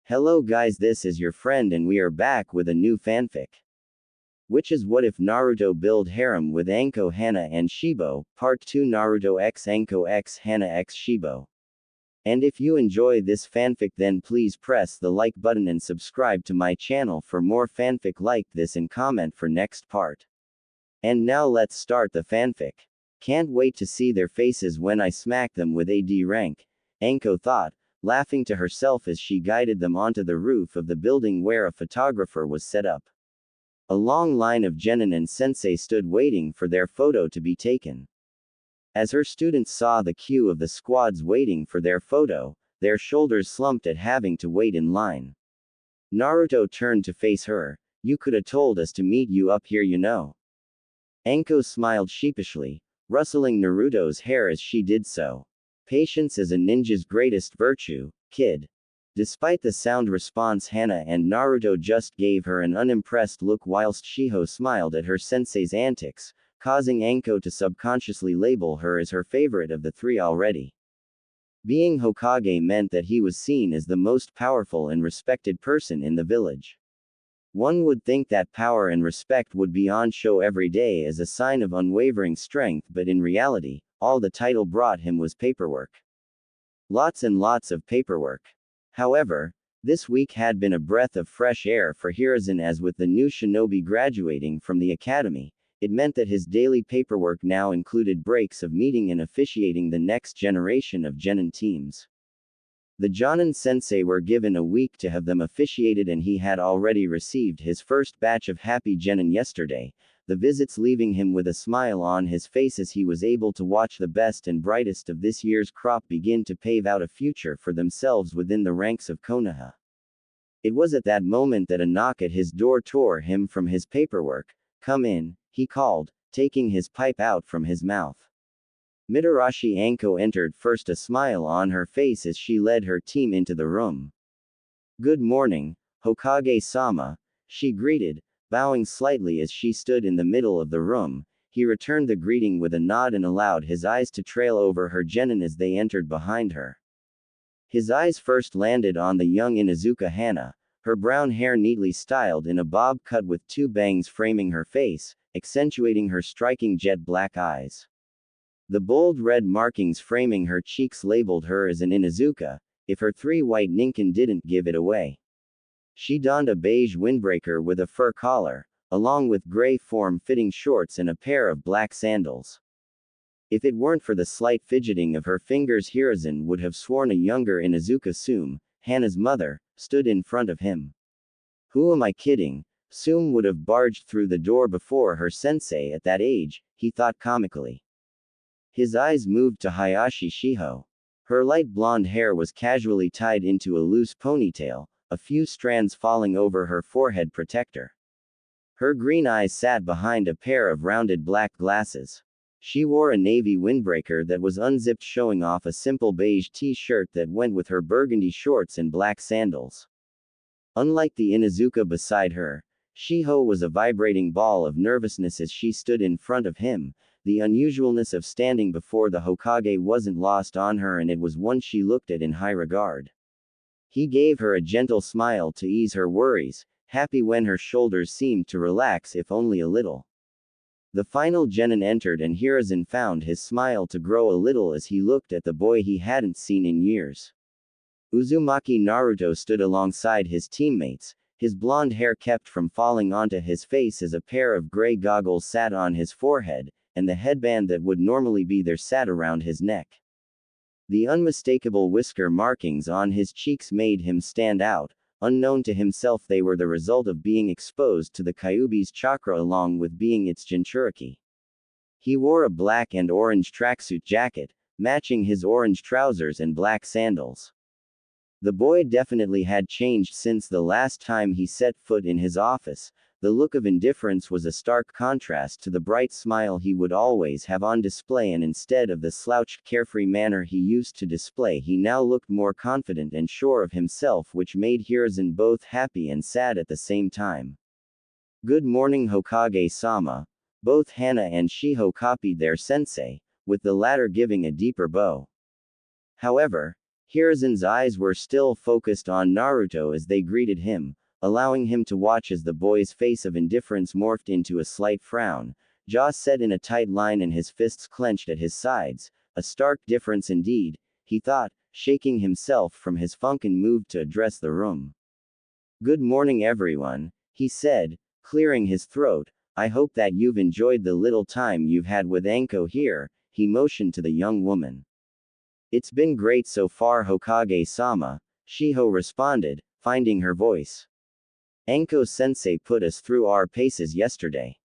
Hello guys, this is your friend and we are back with a new fanfic. Which is What If Naruto Build Harem with Anko, Hana and Shibo, Part 2 Naruto x Anko x Hana x Shibo. And if you enjoy this fanfic then please press the like button and subscribe to my channel for more fanfic like this and comment for next part. And now let's start the fanfic. Can't wait to see their faces when I smack them with a D rank, Anko thought, laughing to herself as she guided them onto the roof of the building where a photographer was set up. A long line of genin and sensei stood waiting for their photo to be taken. As her students saw the queue of the squads waiting for their photo, their shoulders slumped at having to wait in line. Naruto turned to face her. "You coulda told us to meet you up here, you know." Anko smiled sheepishly, rustling Naruto's hair as she did so. "Patience is a ninja's greatest virtue, kid." Despite the sound response, Hana and Naruto just gave her an unimpressed look whilst Shiho smiled at her sensei's antics, causing Anko to subconsciously label her as her favorite of the three already. Being Hokage meant that he was seen as the most powerful and respected person in the village. One would think that power and respect would be on show every day as a sign of unwavering strength, but in reality, all the title brought him was paperwork. Lots and lots of paperwork. However, this week had been a breath of fresh air for Hiruzen, as with the new shinobi graduating from the academy, it meant that his daily paperwork now included breaks of meeting and officiating the next generation of genin teams. The Jonin sensei were given a week to have them officiated and he had already received his first batch of happy genin yesterday, the visits leaving him with a smile on his face as he was able to watch the best and brightest of this year's crop begin to pave out a future for themselves within the ranks of Konoha. It was at that moment that a knock at his door tore him from his paperwork. "Come in," he called, taking his pipe out from his mouth. Mitarashi Anko entered first, a smile on her face as she led her team into the room. "Good morning, Hokage-sama," she greeted, bowing slightly as she stood in the middle of the room. He returned the greeting with a nod and allowed his eyes to trail over her genin as they entered behind her. His eyes first landed on the young Inuzuka Hana, her brown hair neatly styled in a bob cut with two bangs framing her face, accentuating her striking jet black eyes. The bold red markings framing her cheeks labeled her as an Inuzuka, if her three white ninkin didn't give it away. She donned a beige windbreaker with a fur collar, along with gray form-fitting shorts and a pair of black sandals. If it weren't for the slight fidgeting of her fingers, Hiruzen would have sworn a younger Inuzuka Sume, Hana's mother, stood in front of him. Who am I kidding? Sume would have barged through the door before her sensei at that age, he thought comically. His eyes moved to Hayashi Shiho. Her light blonde hair was casually tied into a loose ponytail, a few strands falling over her forehead protector. Her green eyes sat behind a pair of rounded black glasses. She wore a navy windbreaker that was unzipped, showing off a simple beige t-shirt that went with her burgundy shorts and black sandals. Unlike the Inuzuka beside her, Shiho was a vibrating ball of nervousness as she stood in front of him. The unusualness of standing before the Hokage wasn't lost on her, and it was one she looked at in high regard. He gave her a gentle smile to ease her worries, happy when her shoulders seemed to relax if only a little. The final genin entered and Hiruzen found his smile to grow a little as he looked at the boy he hadn't seen in years. Uzumaki Naruto stood alongside his teammates, his blonde hair kept from falling onto his face as a pair of gray goggles sat on his forehead, and the headband that would normally be there sat around his neck. The unmistakable whisker markings on his cheeks made him stand out. Unknown to himself, they were the result of being exposed to the Kyuubi's chakra along with being its Jinchuriki. He wore a black and orange tracksuit jacket, matching his orange trousers and black sandals. The boy definitely had changed since the last time he set foot in his office. The look of indifference was a stark contrast to the bright smile he would always have on display, and instead of the slouched carefree manner he used to display, he now looked more confident and sure of himself, which made Hiruzen both happy and sad at the same time. "Good morning, Hokage-sama." Both Hana and Shiho copied their sensei, with the latter giving a deeper bow. However, Hiruzen's eyes were still focused on Naruto as they greeted him, allowing him to watch as the boy's face of indifference morphed into a slight frown, jaws set in a tight line and his fists clenched at his sides. A stark difference indeed, he thought, shaking himself from his funk and moved to address the room. "Good morning everyone," he said, clearing his throat. "I hope that you've enjoyed the little time you've had with Anko here." He motioned to the young woman. "It's been great so far, Hokage-sama," Shiho responded, finding her voice. "Anko-sensei put us through our paces yesterday."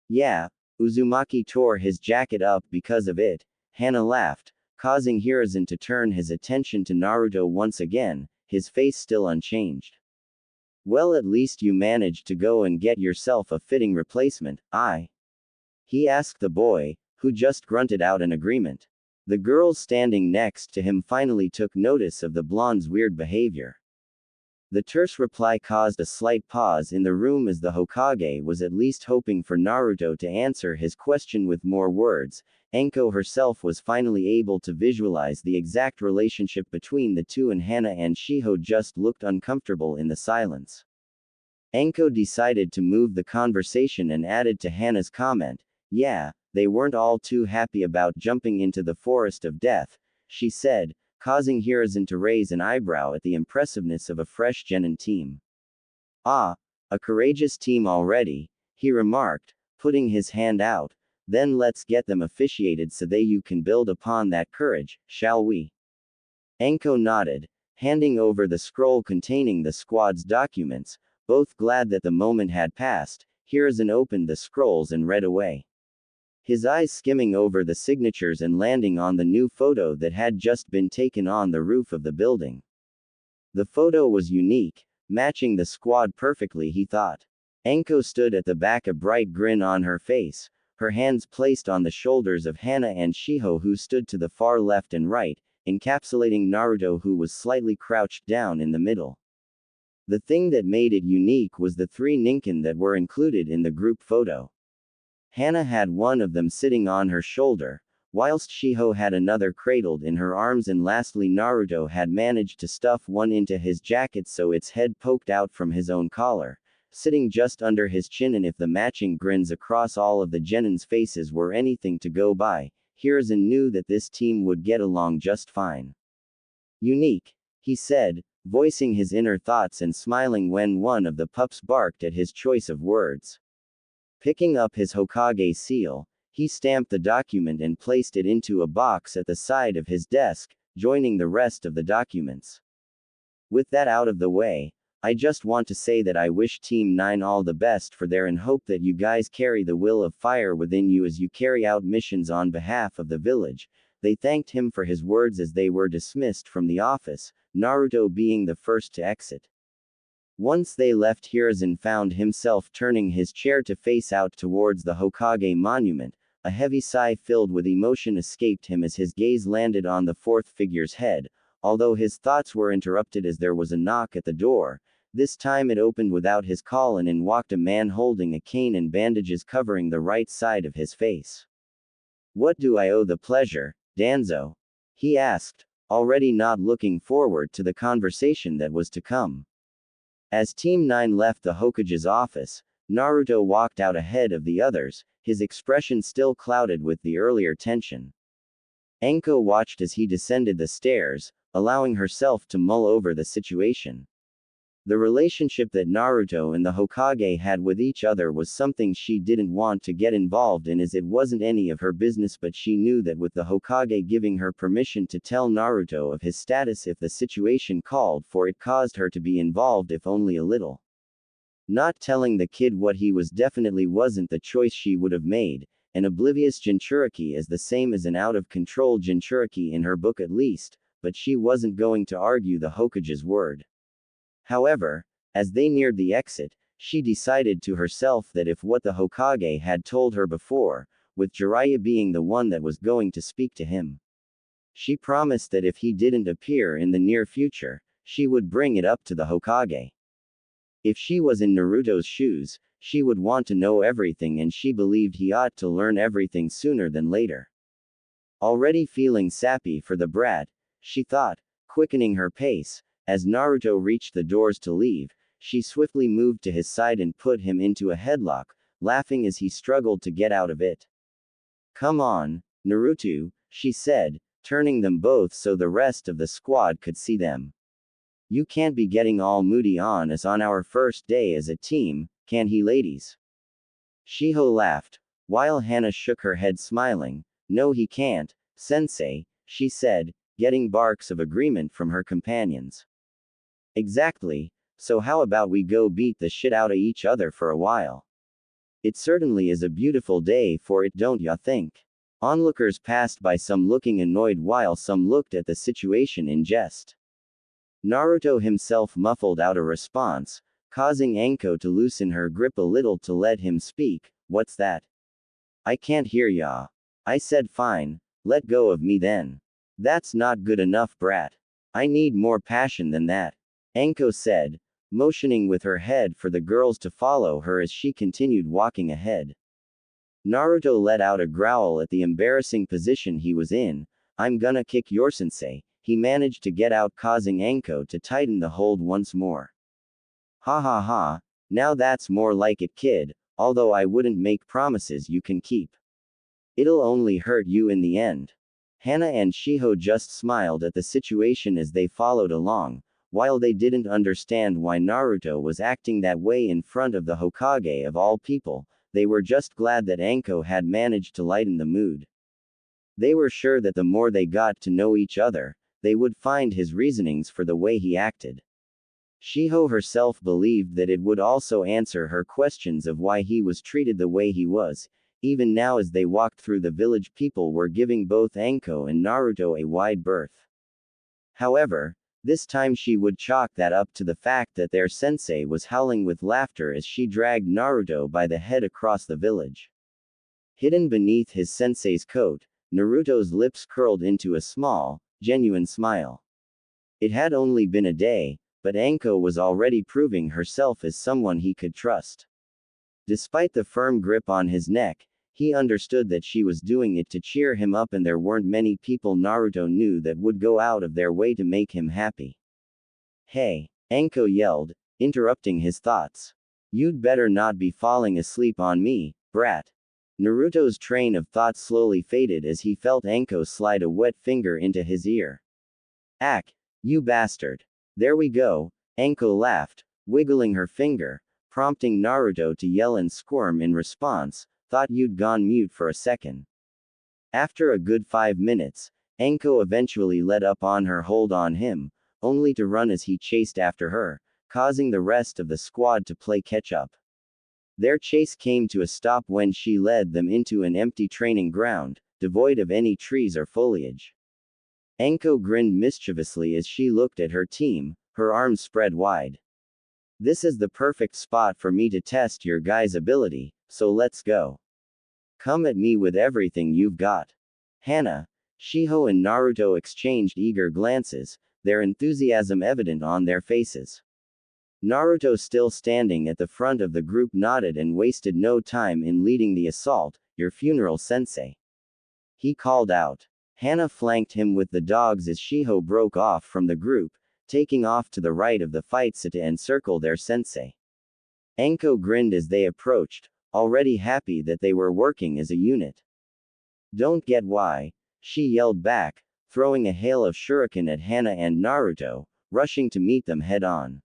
"Yeah." Uzumaki tore his jacket up because of it, Hana laughed, causing Hiruzen to turn his attention to Naruto once again, his face still unchanged. "Well, at least you managed to go and get yourself a fitting replacement, he asked the boy, who just grunted out an agreement. The girls standing next to him finally took notice of the blonde's weird behavior. The terse reply caused a slight pause in the room as the Hokage was at least hoping for Naruto to answer his question with more words. Anko herself was finally able to visualize the exact relationship between the two, and Hana and Shiho just looked uncomfortable in the silence. Anko decided to move the conversation and added to Hana's comment, "Yeah, they weren't all too happy about jumping into the forest of death," she said, causing Hiruzen to raise an eyebrow at the impressiveness of a fresh genin team. "Ah, a courageous team already," he remarked, putting his hand out. "Then let's get them officiated so that you can build upon that courage, shall we?" Anko nodded, handing over the scroll containing the squad's documents. Both glad that the moment had passed, Hiruzen opened the scrolls and read away, his eyes skimming over the signatures and landing on the new photo that had just been taken on the roof of the building. The photo was unique, matching the squad perfectly, he thought. Anko stood at the back, a bright grin on her face, her hands placed on the shoulders of Hana and Shiho, who stood to the far left and right, encapsulating Naruto, who was slightly crouched down in the middle. The thing that made it unique was the 3 ninkin that were included in the group photo. Hana had one of them sitting on her shoulder, whilst Shiho had another cradled in her arms, and lastly Naruto had managed to stuff one into his jacket so its head poked out from his own collar, sitting just under his chin. And if the matching grins across all of the genins' faces were anything to go by, Hiruzen knew that this team would get along just fine. "Unique," he said, voicing his inner thoughts and smiling when one of the pups barked at his choice of words. Picking up his Hokage seal, he stamped the document and placed it into a box at the side of his desk, joining the rest of the documents. "With that out of the way, I just want to say that I wish Team 9 all the best for their, and hope that you guys carry the will of fire within you as you carry out missions on behalf of the village." They thanked him for his words as they were dismissed from the office, Naruto being the first to exit. Once they left, Hiruzen found himself turning his chair to face out towards the Hokage monument. A heavy sigh filled with emotion escaped him as his gaze landed on the 4th figure's head, although his thoughts were interrupted as there was a knock at the door. This time it opened without his call, and in walked a man holding a cane and bandages covering the right side of his face. "What do I owe the pleasure, Danzo?" he asked, already not looking forward to the conversation that was to come. As Team 9 left the Hokage's office, Naruto walked out ahead of the others, his expression still clouded with the earlier tension. Anko watched as he descended the stairs, allowing herself to mull over the situation. The relationship that Naruto and the Hokage had with each other was something she didn't want to get involved in, as it wasn't any of her business, but she knew that with the Hokage giving her permission to tell Naruto of his status if the situation called for it, caused her to be involved if only a little. Not telling the kid what he was definitely wasn't the choice she would have made. An oblivious Jinchuriki is the same as an out-of-control Jinchuriki in her book at least, but she wasn't going to argue the Hokage's word. However, as they neared the exit, she decided to herself that if what the Hokage had told her before, with Jiraiya being the one that was going to speak to him, she promised that if he didn't appear in the near future, she would bring it up to the Hokage. If she was in Naruto's shoes, she would want to know everything, and she believed he ought to learn everything sooner than later. Already feeling sappy for the brat, she thought, Quickening her pace, as Naruto reached the doors to leave, she swiftly moved to his side and put him into a headlock, laughing as he struggled to get out of it. "Come on, Naruto," she said, turning them both so the rest of the squad could see them. "You can't be getting all moody on us on our first day as a team, can he, ladies?" Shiho laughed, while Hana shook her head smiling. "No, he can't, sensei," she said, getting barks of agreement from her companions. "Exactly, so how about we go beat the shit out of each other for a while? It certainly is a beautiful day for it, don't ya think?" Onlookers passed by, some looking annoyed while some looked at the situation in jest. Naruto himself muffled out a response, causing Anko to loosen her grip a little to let him speak. "What's that? I can't hear ya." "I said fine, let go of me then." "That's not good enough, brat. I need more passion than that," Anko said, motioning with her head for the girls to follow her as she continued walking ahead. Naruto let out a growl at the embarrassing position he was in. "I'm gonna kick your sensei," he managed to get out, causing Anko to tighten the hold once more. "Ha ha ha, now that's more like it, kid, although I wouldn't make promises you can keep. It'll only hurt you in the end." Hana and Shiho just smiled at the situation as they followed along. While they didn't understand why Naruto was acting that way in front of the Hokage of all people, they were just glad that Anko had managed to lighten the mood. They were sure that the more they got to know each other, they would find his reasonings for the way he acted. Shiho herself believed that it would also answer her questions of why he was treated the way he was. Even now, as they walked through the village, people were giving both Anko and Naruto a wide berth. However, this time she would chalk that up to the fact that their sensei was howling with laughter as she dragged Naruto by the head across the village. Hidden beneath his sensei's coat, Naruto's lips curled into a small, genuine smile. It had only been a day, but Anko was already proving herself as someone he could trust. Despite the firm grip on his neck, he understood that she was doing it to cheer him up, and there weren't many people Naruto knew that would go out of their way to make him happy. "Hey!" Anko yelled, interrupting his thoughts. "You'd better not be falling asleep on me, brat." Naruto's train of thought slowly faded as he felt Anko slide a wet finger into his ear. "Ack, you bastard. There we go," Anko laughed, wiggling her finger, prompting Naruto to yell and squirm in response. "Thought you'd gone mute for a second." After a good 5 minutes, Anko eventually let up on her hold on him, only to run as he chased after her, causing the rest of the squad to play catch up. Their chase came to a stop when she led them into an empty training ground, devoid of any trees or foliage. Anko grinned mischievously as she looked at her team, her arms spread wide. "This is the perfect spot for me to test your guys' ability, so let's go. Come at me with everything you've got." Hana, Shiho and Naruto exchanged eager glances, their enthusiasm evident on their faces. Naruto, still standing at the front of the group, nodded and wasted no time in leading the assault. "Your funeral, sensei," he called out. Hana flanked him with the dogs as Shiho broke off from the group, taking off to the right of the fight to encircle their sensei. Anko grinned as they approached, already happy that they were working as a unit. "Don't get why," she yelled back, throwing a hail of shuriken at Hana and Naruto, rushing to meet them head on.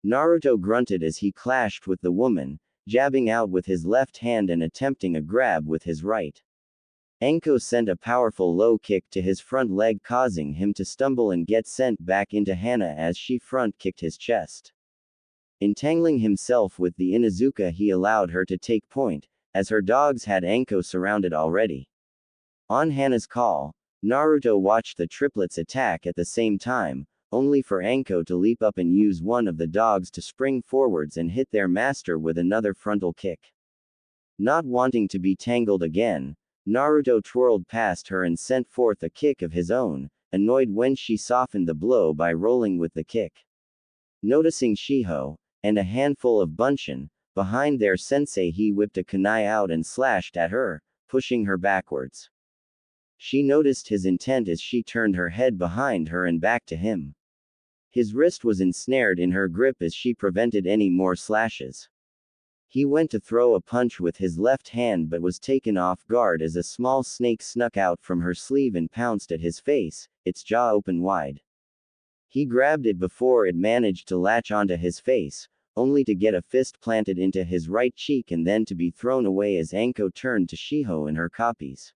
Naruto grunted as he clashed with the woman, jabbing out with his left hand and attempting a grab with his right. Anko sent a powerful low kick to his front leg, causing him to stumble and get sent back into Hana as she front kicked his chest. Entangling himself with the Inuzuka, he allowed her to take point, as her dogs had Anko surrounded already. On Hana's call, Naruto watched the triplets attack at the same time, only for Anko to leap up and use one of the dogs to spring forwards and hit their master with another frontal kick. Not wanting to be tangled again, Naruto twirled past her and sent forth a kick of his own, annoyed when she softened the blow by rolling with the kick. Noticing Shiho, and a handful of Bunshin, behind their sensei, he whipped a kunai out and slashed at her, pushing her backwards. She noticed his intent as she turned her head behind her and back to him. His wrist was ensnared in her grip as she prevented any more slashes. He went to throw a punch with his left hand but was taken off guard as a small snake snuck out from her sleeve and pounced at his face, its jaw open wide. He grabbed it before it managed to latch onto his face, only to get a fist planted into his right cheek and then to be thrown away as Anko turned to Shiho and her copies.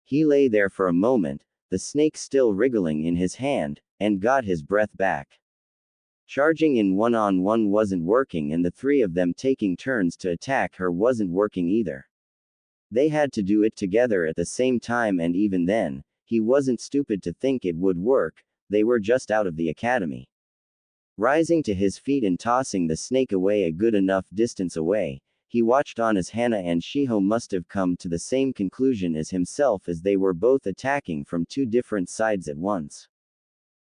He lay there for a moment, the snake still wriggling in his hand, and got his breath back. Charging in one-on-one wasn't working and the three of them taking turns to attack her wasn't working either. They had to do it together at the same time and even then, he wasn't stupid to think it would work, they were just out of the academy. Rising to his feet and tossing the snake away a good enough distance away, he watched on as Hana and Shiho must have come to the same conclusion as himself as they were both attacking from two different sides at once.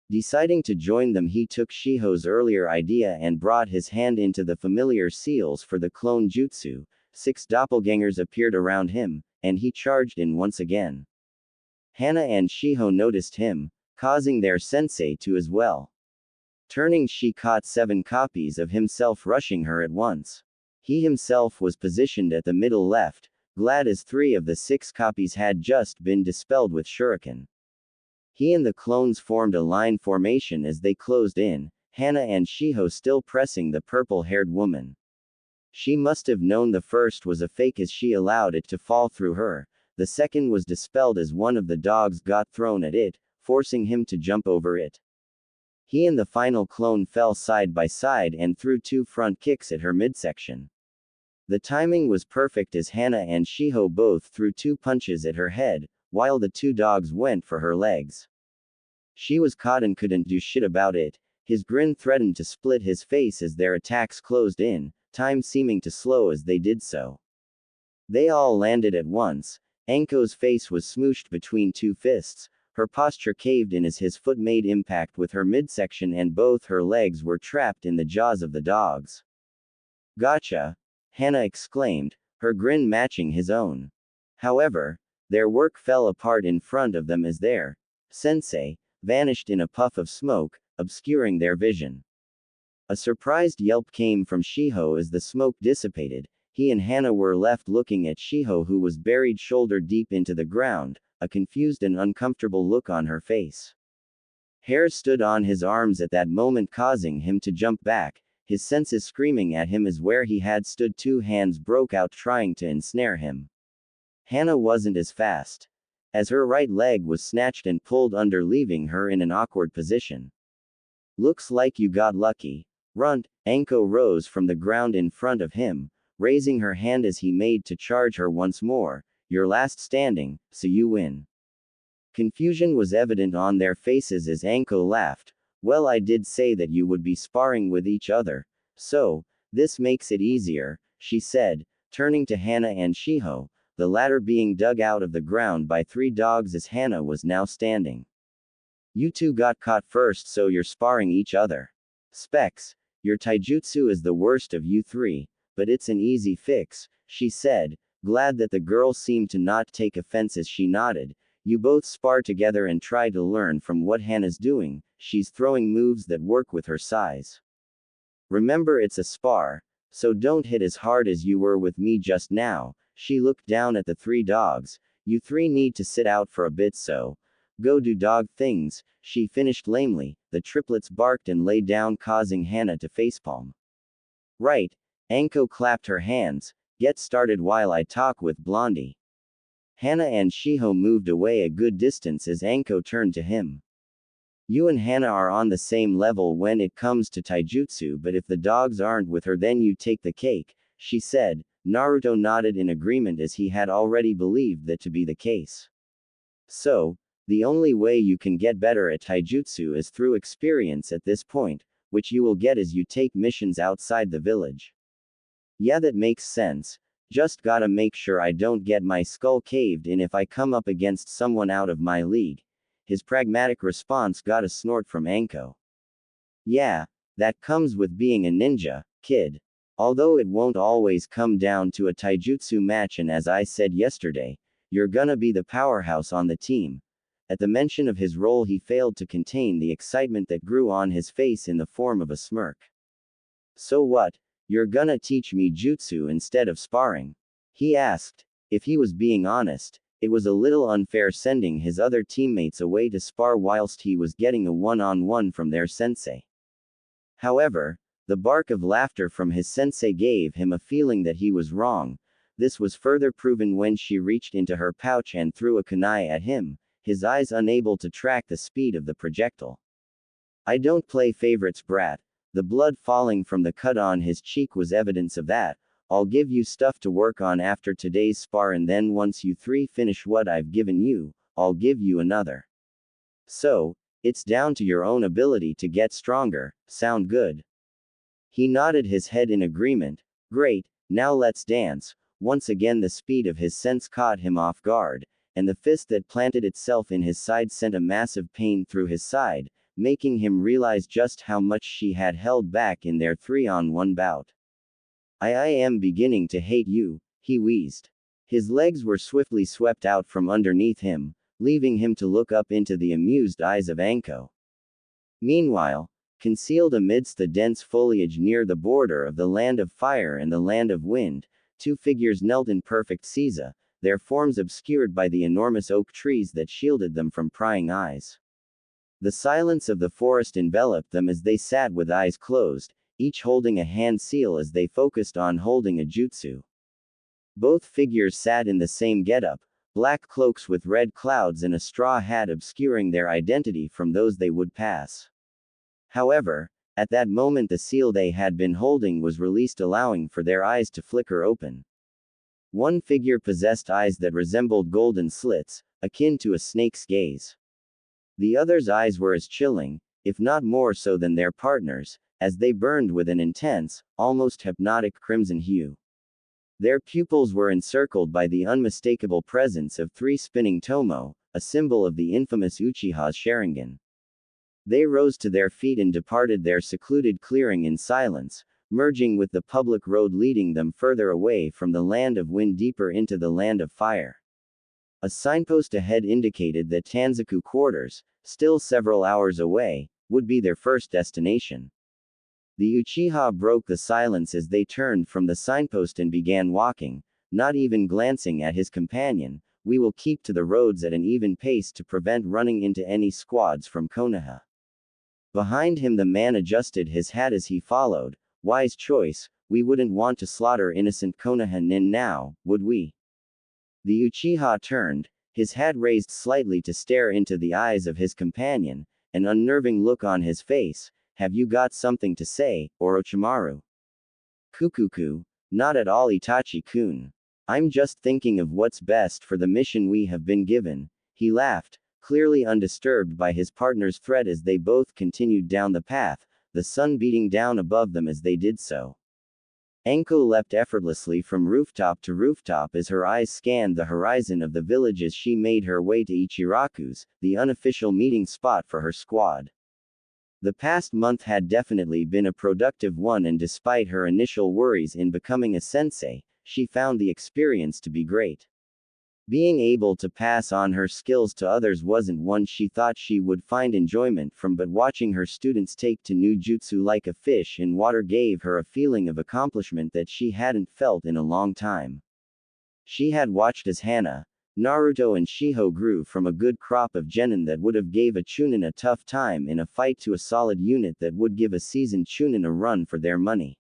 Deciding to join them, he took Shiho's earlier idea and brought his hand into the familiar seals for the clone jutsu. 6 doppelgangers appeared around him, and he charged in once again. Hana and Shiho noticed him, causing their sensei to as well. Turning, she caught 7 copies of himself rushing her at once. He himself was positioned at the middle left, glad as 3 of the 6 copies had just been dispelled with shuriken. He and the clones formed a line formation as they closed in, Hana and Shiho still pressing the purple-haired woman. She must have known the first was a fake as she allowed it to fall through her, the second was dispelled as one of the dogs got thrown at it, forcing him to jump over it. He and the final clone fell side by side and threw 2 front kicks at her midsection. The timing was perfect as Hana and Shiho both threw 2 punches at her head, while the 2 dogs went for her legs. She was caught and couldn't do shit about it. His grin threatened to split his face as their attacks closed in, time seeming to slow as they did so. They all landed at once. Anko's face was smooshed between 2 fists, her posture caved in as his foot made impact with her midsection and both her legs were trapped in the jaws of the dogs. Gotcha! Hana exclaimed, her grin matching his own. However, their work fell apart in front of them as their sensei vanished in a puff of smoke, obscuring their vision. A surprised yelp came from Shiho as the smoke dissipated. He and Hana were left looking at Shiho, who was buried shoulder deep into the ground, a confused and uncomfortable look on her face. Hair stood on his arms at that moment, causing him to jump back, his senses screaming at him as where he had stood 2 hands broke out trying to ensnare him. Hana wasn't as fast, as her right leg was snatched and pulled under, leaving her in an awkward position. Looks like you got lucky. Runt. Anko rose from the ground in front of him, raising her hand as he made to charge her once more. You're last standing, so you win. Confusion was evident on their faces as Anko laughed. Well, I did say that you would be sparring with each other, so, this makes it easier, she said, turning to Hana and Shiho, the latter being dug out of the ground by 3 dogs as Hana was now standing. You 2 got caught first, so you're sparring each other. Specs, your taijutsu is the worst of you 3, but it's an easy fix, she said, glad that the girl seemed to not take offense as she nodded. You both spar together and try to learn from what Hana's doing, she's throwing moves that work with her size. Remember, it's a spar, so don't hit as hard as you were with me just now. She looked down at the 3 dogs. You 3 need to sit out for a bit, so go do dog things, she finished lamely. The triplets barked and lay down, causing Hana to facepalm. Right. Anko clapped her hands. Get started while I talk with Blondie. Hana and Shiho moved away a good distance as Anko turned to him. You and Hana are on the same level when it comes to taijutsu, but if the dogs aren't with her, then you take the cake, she said. Naruto nodded in agreement as he had already believed that to be the case. So, the only way you can get better at taijutsu is through experience at this point, which you will get as you take missions outside the village. Yeah, that makes sense. Just gotta make sure I don't get my skull caved in if I come up against someone out of my league. His pragmatic response got a snort from Anko. Yeah, that comes with being a ninja, kid. Although it won't always come down to a taijutsu match, and as I said yesterday, you're gonna be the powerhouse on the team. At the mention of his role, he failed to contain the excitement that grew on his face in the form of a smirk. So what? You're gonna teach me jutsu instead of sparring? He asked. If he was being honest, it was a little unfair sending his other teammates away to spar whilst he was getting a one-on-one from their sensei. However, the bark of laughter from his sensei gave him a feeling that he was wrong. This was further proven when she reached into her pouch and threw a kunai at him, his eyes unable to track the speed of the projectile. I don't play favorites, brat. The blood falling from the cut on his cheek was evidence of that. I'll give you stuff to work on after today's spar, and then once you three finish what I've given you, I'll give you another. So, it's down to your own ability to get stronger. Sound good? He nodded his head in agreement. Great, now let's dance. Once again the speed of his sense caught him off guard, and the fist that planted itself in his side sent a massive pain through his side, making him realize just how much she had held back in their 3-on-1 bout. I am beginning to hate you, he wheezed. His legs were swiftly swept out from underneath him, leaving him to look up into the amused eyes of Anko. Meanwhile, concealed amidst the dense foliage near the border of the land of fire and the land of wind, two figures knelt in perfect seiza, their forms obscured by the enormous oak trees that shielded them from prying eyes. The silence of the forest enveloped them as they sat with eyes closed, each holding a hand seal as they focused on holding a jutsu. Both figures sat in the same getup, black cloaks with red clouds and a straw hat obscuring their identity from those they would pass. However, at that moment the seal they had been holding was released, allowing for their eyes to flicker open. One figure possessed eyes that resembled golden slits, akin to a snake's gaze. The other's eyes were as chilling, if not more so than their partners, as they burned with an intense, almost hypnotic crimson hue. Their pupils were encircled by the unmistakable presence of 3 spinning tomo, a symbol of the infamous Uchiha's Sharingan. They rose to their feet and departed their secluded clearing in silence, merging with the public road leading them further away from the land of wind deeper into the land of fire. A signpost ahead indicated that Tanzaku quarters, still several hours away, would be their first destination. The Uchiha broke the silence as they turned from the signpost and began walking, not even glancing at his companion. We will keep to the roads at an even pace to prevent running into any squads from Konoha. Behind him the man adjusted his hat as he followed. Wise choice, we wouldn't want to slaughter innocent Konoha nin now, would we? The Uchiha turned, his hat raised slightly to stare into the eyes of his companion, an unnerving look on his face. Have you got something to say, Orochimaru? Kukuku, not at all, Itachi-kun. I'm just thinking of what's best for the mission we have been given. He laughed, clearly undisturbed by his partner's threat as they both continued down the path, the sun beating down above them as they did so. Anko leapt effortlessly from rooftop to rooftop as her eyes scanned the horizon of the village as she made her way to Ichiraku's, the unofficial meeting spot for her squad. The past month had definitely been a productive one, and despite her initial worries in becoming a sensei, she found the experience to be great. Being able to pass on her skills to others wasn't one she thought she would find enjoyment from, but watching her students take to new jutsu like a fish in water gave her a feeling of accomplishment that she hadn't felt in a long time. She had watched as Hana, Naruto and Shiho grew from a good crop of genin that would have gave a chunin a tough time in a fight to a solid unit that would give a seasoned chunin a run for their money.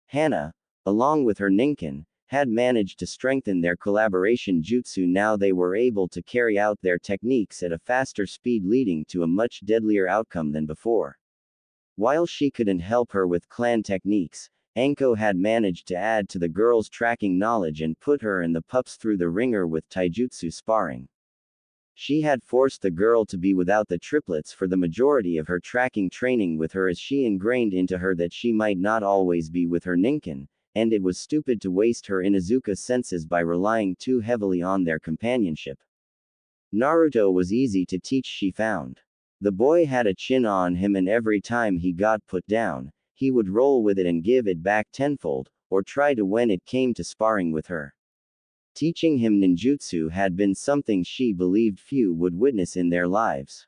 Hana, along with her ninkin, had managed to strengthen their collaboration jutsu. Now they were able to carry out their techniques at a faster speed, leading to a much deadlier outcome than before. While she couldn't help her with clan techniques, Anko had managed to add to the girl's tracking knowledge and put her and the pups through the ringer with taijutsu sparring. She had forced the girl to be without the triplets for the majority of her tracking training with her, as she ingrained into her that she might not always be with her ninkin, and it was stupid to waste her Inuzuka senses by relying too heavily on their companionship. Naruto was easy to teach, she found. The boy had a chin on him, and every time he got put down, he would roll with it and give it back tenfold, or try to when it came to sparring with her. Teaching him ninjutsu had been something she believed few would witness in their lives.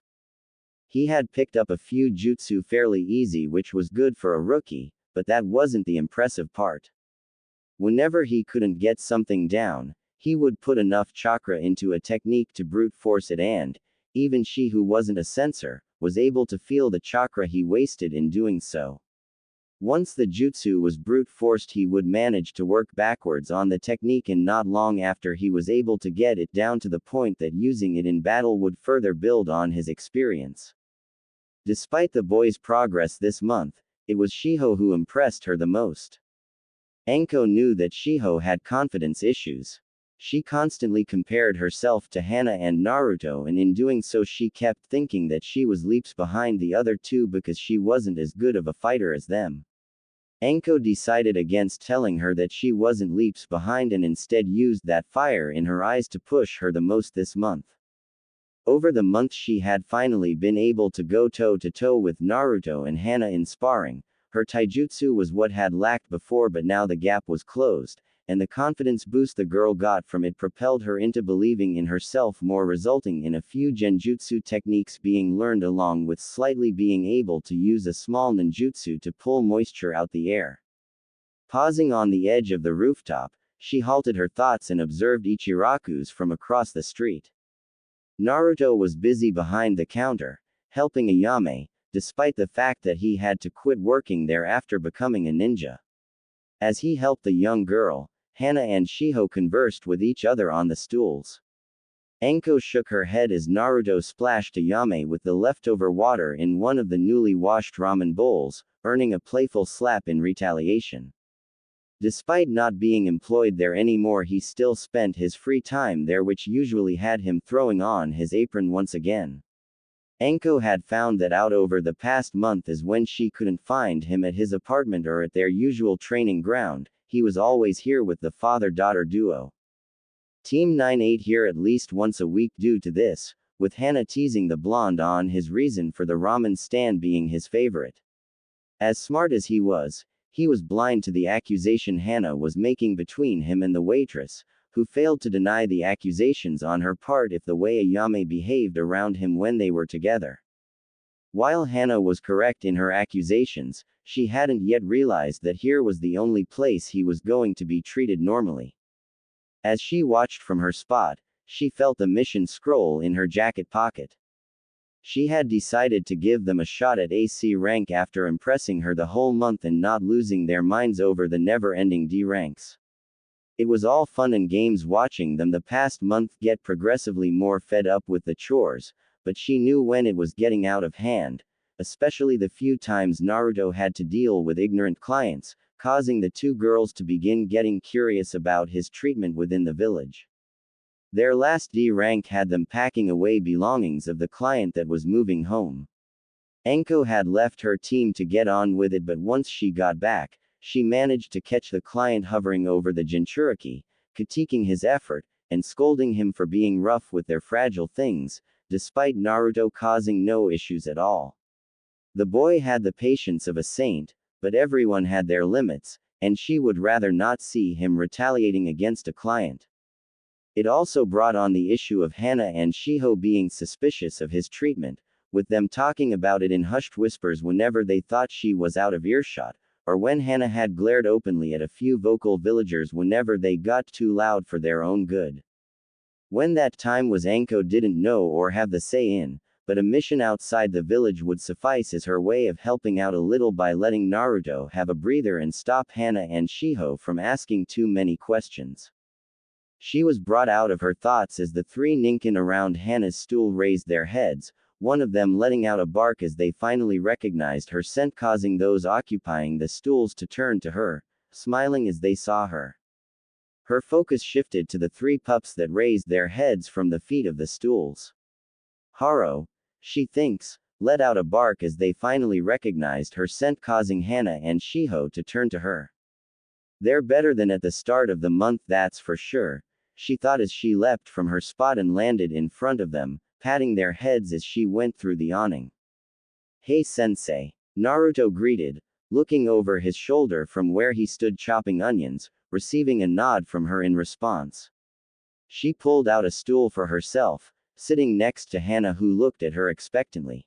He had picked up a few jutsu fairly easy, which was good for a rookie, but that wasn't the impressive part. Whenever he couldn't get something down, he would put enough chakra into a technique to brute force it, and, even she who wasn't a sensor, was able to feel the chakra he wasted in doing so. Once the jutsu was brute forced, he would manage to work backwards on the technique, and not long after he was able to get it down to the point that using it in battle would further build on his experience. Despite the boy's progress this month, it was Shiho who impressed her the most. Anko knew that Shiho had confidence issues. She constantly compared herself to Hana and Naruto, and in doing so she kept thinking that she was leaps behind the other two because she wasn't as good of a fighter as them. Anko decided against telling her that she wasn't leaps behind and instead used that fire in her eyes to push her the most this month. Over the month she had finally been able to go toe-to-toe with Naruto and Hana in sparring. Her taijutsu was what had lacked before, but now the gap was closed, and the confidence boost the girl got from it propelled her into believing in herself more, resulting in a few genjutsu techniques being learned along with slightly being able to use a small ninjutsu to pull moisture out the air. Pausing on the edge of the rooftop, she halted her thoughts and observed Ichiraku's from across the street. Naruto was busy behind the counter, helping Ayame, despite the fact that he had to quit working there after becoming a ninja. As he helped the young girl, Hana and Shiho conversed with each other on the stools. Anko shook her head as Naruto splashed Ayame with the leftover water in one of the newly washed ramen bowls, earning a playful slap in retaliation. Despite not being employed there anymore, he still spent his free time there, which usually had him throwing on his apron once again. Anko had found that out over the past month, as when she couldn't find him at his apartment or at their usual training ground, he was always here with the father-daughter duo. Team 9-8 here at least once a week due to this, with Hana teasing the blonde on his reason for the ramen stand being his favorite. As smart as he was blind to the accusation Hana was making between him and the waitress, who failed to deny the accusations on her part if the way Ayame behaved around him when they were together. While Hana was correct in her accusations, she hadn't yet realized that here was the only place he was going to be treated normally. As she watched from her spot, she felt the mission scroll in her jacket pocket. She had decided to give them a shot at AC rank after impressing her the whole month and not losing their minds over the never-ending D ranks. It was all fun and games watching them the past month get progressively more fed up with the chores, but she knew when it was getting out of hand, especially the few times Naruto had to deal with ignorant clients, causing the two girls to begin getting curious about his treatment within the village. Their last D rank had them packing away belongings of the client that was moving home. Anko had left her team to get on with it, but once she got back, she managed to catch the client hovering over the Jinchuriki, critiquing his effort, and scolding him for being rough with their fragile things, despite Naruto causing no issues at all. The boy had the patience of a saint, but everyone had their limits, and she would rather not see him retaliating against a client. It also brought on the issue of Hana and Shiho being suspicious of his treatment, with them talking about it in hushed whispers whenever they thought she was out of earshot, or when Hana had glared openly at a few vocal villagers whenever they got too loud for their own good. When that time was, Anko didn't know or have the say in, but a mission outside the village would suffice as her way of helping out a little by letting Naruto have a breather and stop Hana and Shiho from asking too many questions. She was brought out of her thoughts as the three ninkin around Hana's stool raised their heads, one of them letting out a bark as they finally recognized her scent, causing those occupying the stools to turn to her, smiling as they saw her. Her focus shifted to the three pups that raised their heads from the feet of the stools. Haro, she thinks, let out a bark as they finally recognized her scent, causing Hana and Shiho to turn to her. They're better than at the start of the month, that's for sure, she thought as she leapt from her spot and landed in front of them, patting their heads as she went through the awning. Hey sensei, Naruto greeted, looking over his shoulder from where he stood chopping onions, receiving a nod from her in response. She pulled out a stool for herself, sitting next to Hana, who looked at her expectantly.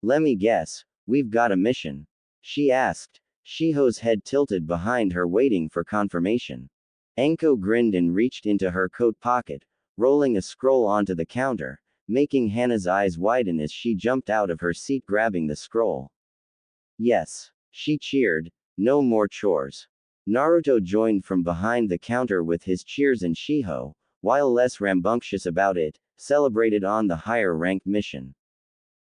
Let me guess, we've got a mission? She asked, Shiho's head tilted behind her, waiting for confirmation. Anko grinned and reached into her coat pocket, rolling a scroll onto the counter, making Hana's eyes widen as she jumped out of her seat, grabbing the scroll. Yes, she cheered, no more chores. Naruto joined from behind the counter with his cheers, and Shiho, while less rambunctious about it, celebrated on the higher-ranked mission.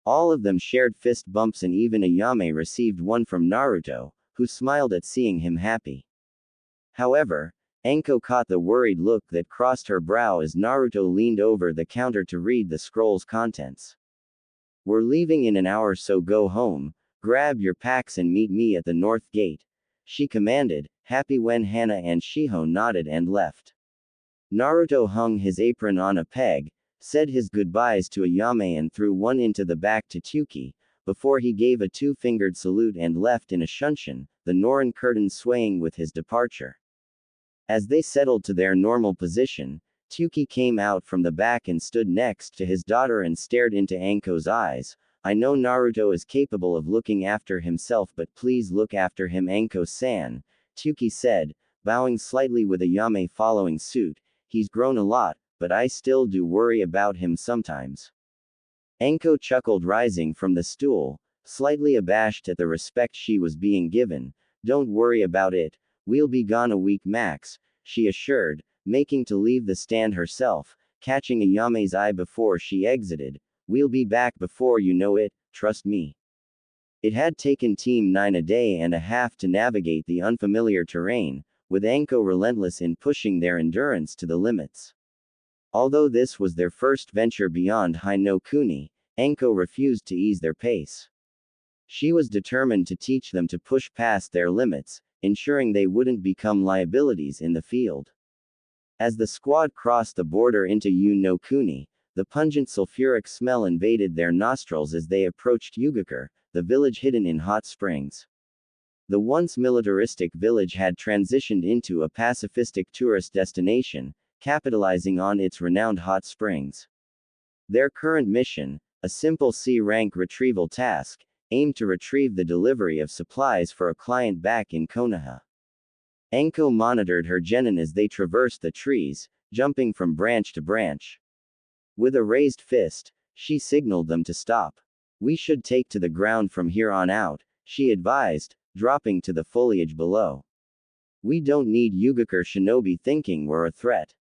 All of them shared fist bumps, and even Ayame received one from Naruto, who smiled at seeing him happy. However, Anko caught the worried look that crossed her brow as Naruto leaned over the counter to read the scroll's contents. We're leaving in an hour, so go home, grab your packs and meet me at the north gate, she commanded, happy when Hana and Shiho nodded and left. Naruto hung his apron on a peg, said his goodbyes to Ayame and threw one into the back to Tuki, before he gave a two-fingered salute and left in a shunshin, the Norin curtain swaying with his departure. As they settled to their normal position, Tuki came out from the back and stood next to his daughter and stared into Anko's eyes. I know Naruto is capable of looking after himself, but please look after him, Anko-san, Tuki said, bowing slightly with Ayame following suit. He's grown a lot, but I still do worry about him sometimes. Anko chuckled, rising from the stool, slightly abashed at the respect she was being given. Don't worry about it, we'll be gone a week max, she assured, making to leave the stand herself, catching Ayame's eye before she exited. We'll be back before you know it, trust me. It had taken Team 9 a day and a half to navigate the unfamiliar terrain, with Anko relentless in pushing their endurance to the limits. Although this was their first venture beyond Hai no Kuni, Anko refused to ease their pace. She was determined to teach them to push past their limits, ensuring they wouldn't become liabilities in the field. As the squad crossed the border into Yu no Kuni, the pungent sulfuric smell invaded their nostrils as they approached Yugakure, the village hidden in hot springs. The once militaristic village had transitioned into a pacifistic tourist destination, capitalizing on its renowned hot springs. Their current mission, a simple C-rank retrieval task, aimed to retrieve the delivery of supplies for a client back in Konoha. Anko monitored her genin as they traversed the trees, jumping from branch to branch. With a raised fist, she signaled them to stop. We should take to the ground from here on out, she advised, dropping to the foliage below. We don't need Yugakure shinobi thinking we're a threat.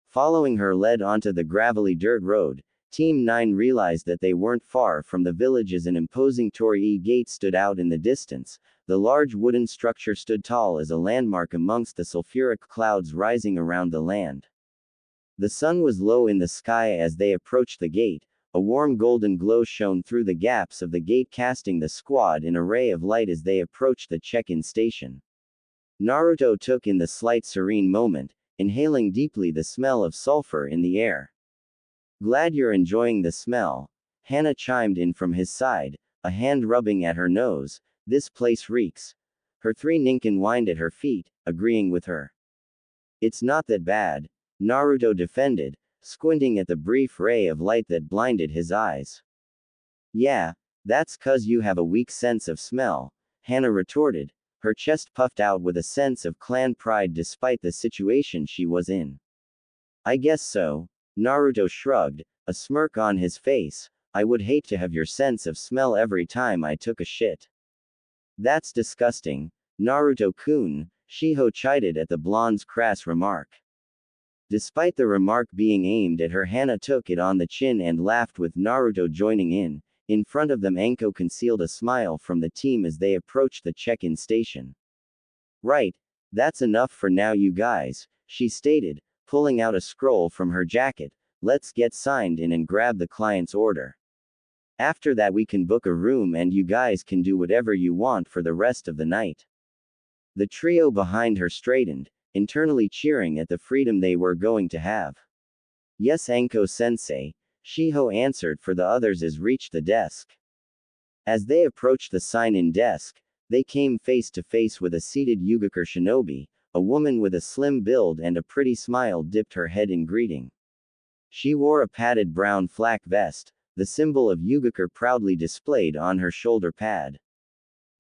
Following her lead onto the gravelly dirt road, Team 9 realized that they weren't far from the village as an imposing torii gate stood out in the distance. The large wooden structure stood tall as a landmark amongst the sulfuric clouds rising around the land. The sun was low in the sky as they approached the gate. A warm golden glow shone through the gaps of the gate, casting the squad in a ray of light as they approached the check-in station. Naruto took in the slight serene moment, inhaling deeply the smell of sulfur in the air. Glad you're enjoying the smell, Hana chimed in from his side, a hand rubbing at her nose. This place reeks. Her three ninkin whined at her feet, agreeing with her. It's not that bad, Naruto defended, squinting at the brief ray of light that blinded his eyes. Yeah, that's 'cause you have a weak sense of smell, Hana retorted, her chest puffed out with a sense of clan pride despite the situation she was in. I guess so, Naruto shrugged, a smirk on his face. I would hate to have your sense of smell every time I took a shit. That's disgusting, Naruto-kun, Shiho chided at the blonde's crass remark. Despite the remark being aimed at her, Hana took it on the chin and laughed, with Naruto joining in. In front of them, Anko concealed a smile from the team as they approached the check-in station. Right, that's enough for now, you guys, she stated, pulling out a scroll from her jacket. Let's get signed in and grab the client's order. After that we can book a room and you guys can do whatever you want for the rest of the night. The trio behind her straightened, internally cheering at the freedom they were going to have. Yes, Anko-sensei, Shiho answered for the others as reached the desk. As they approached the sign-in desk, they came face to face with a seated Yugakure shinobi, a woman with a slim build and a pretty smile dipped her head in greeting. She wore a padded brown flak vest, the symbol of Yugakure proudly displayed on her shoulder pad.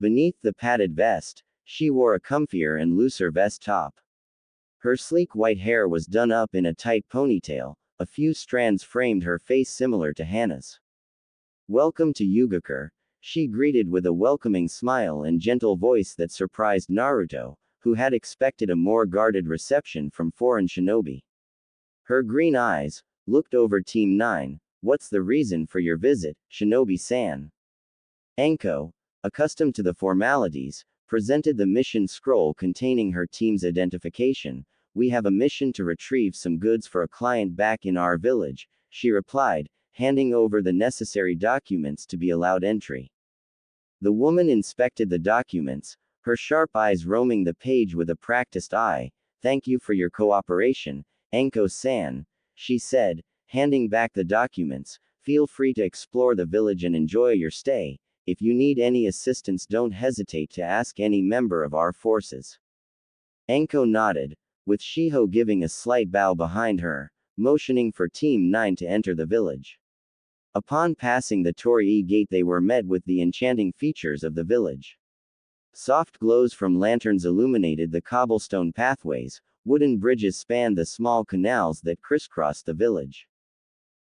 Beneath the padded vest, she wore a comfier and looser vest top. Her sleek white hair was done up in a tight ponytail, a few strands framed her face similar to Hana's. "Welcome to Yugakure," she greeted with a welcoming smile and gentle voice that surprised Naruto, who had expected a more guarded reception from foreign shinobi. Her green eyes looked over Team 9. "What's the reason for your visit, Shinobi-san?" Anko, accustomed to the formalities, presented the mission scroll containing her team's identification. "We have a mission to retrieve some goods for a client back in our village," she replied, handing over the necessary documents to be allowed entry. The woman inspected the documents, her sharp eyes roaming the page with a practiced eye. "Thank you for your cooperation, Anko-san," she said, handing back the documents. "Feel free to explore the village and enjoy your stay. If you need any assistance, don't hesitate to ask any member of our forces." Anko nodded, with Shiho giving a slight bow behind her, motioning for Team 9 to enter the village. Upon passing the Torii gate, they were met with the enchanting features of the village. Soft glows from lanterns illuminated the cobblestone pathways, wooden bridges spanned the small canals that crisscrossed the village.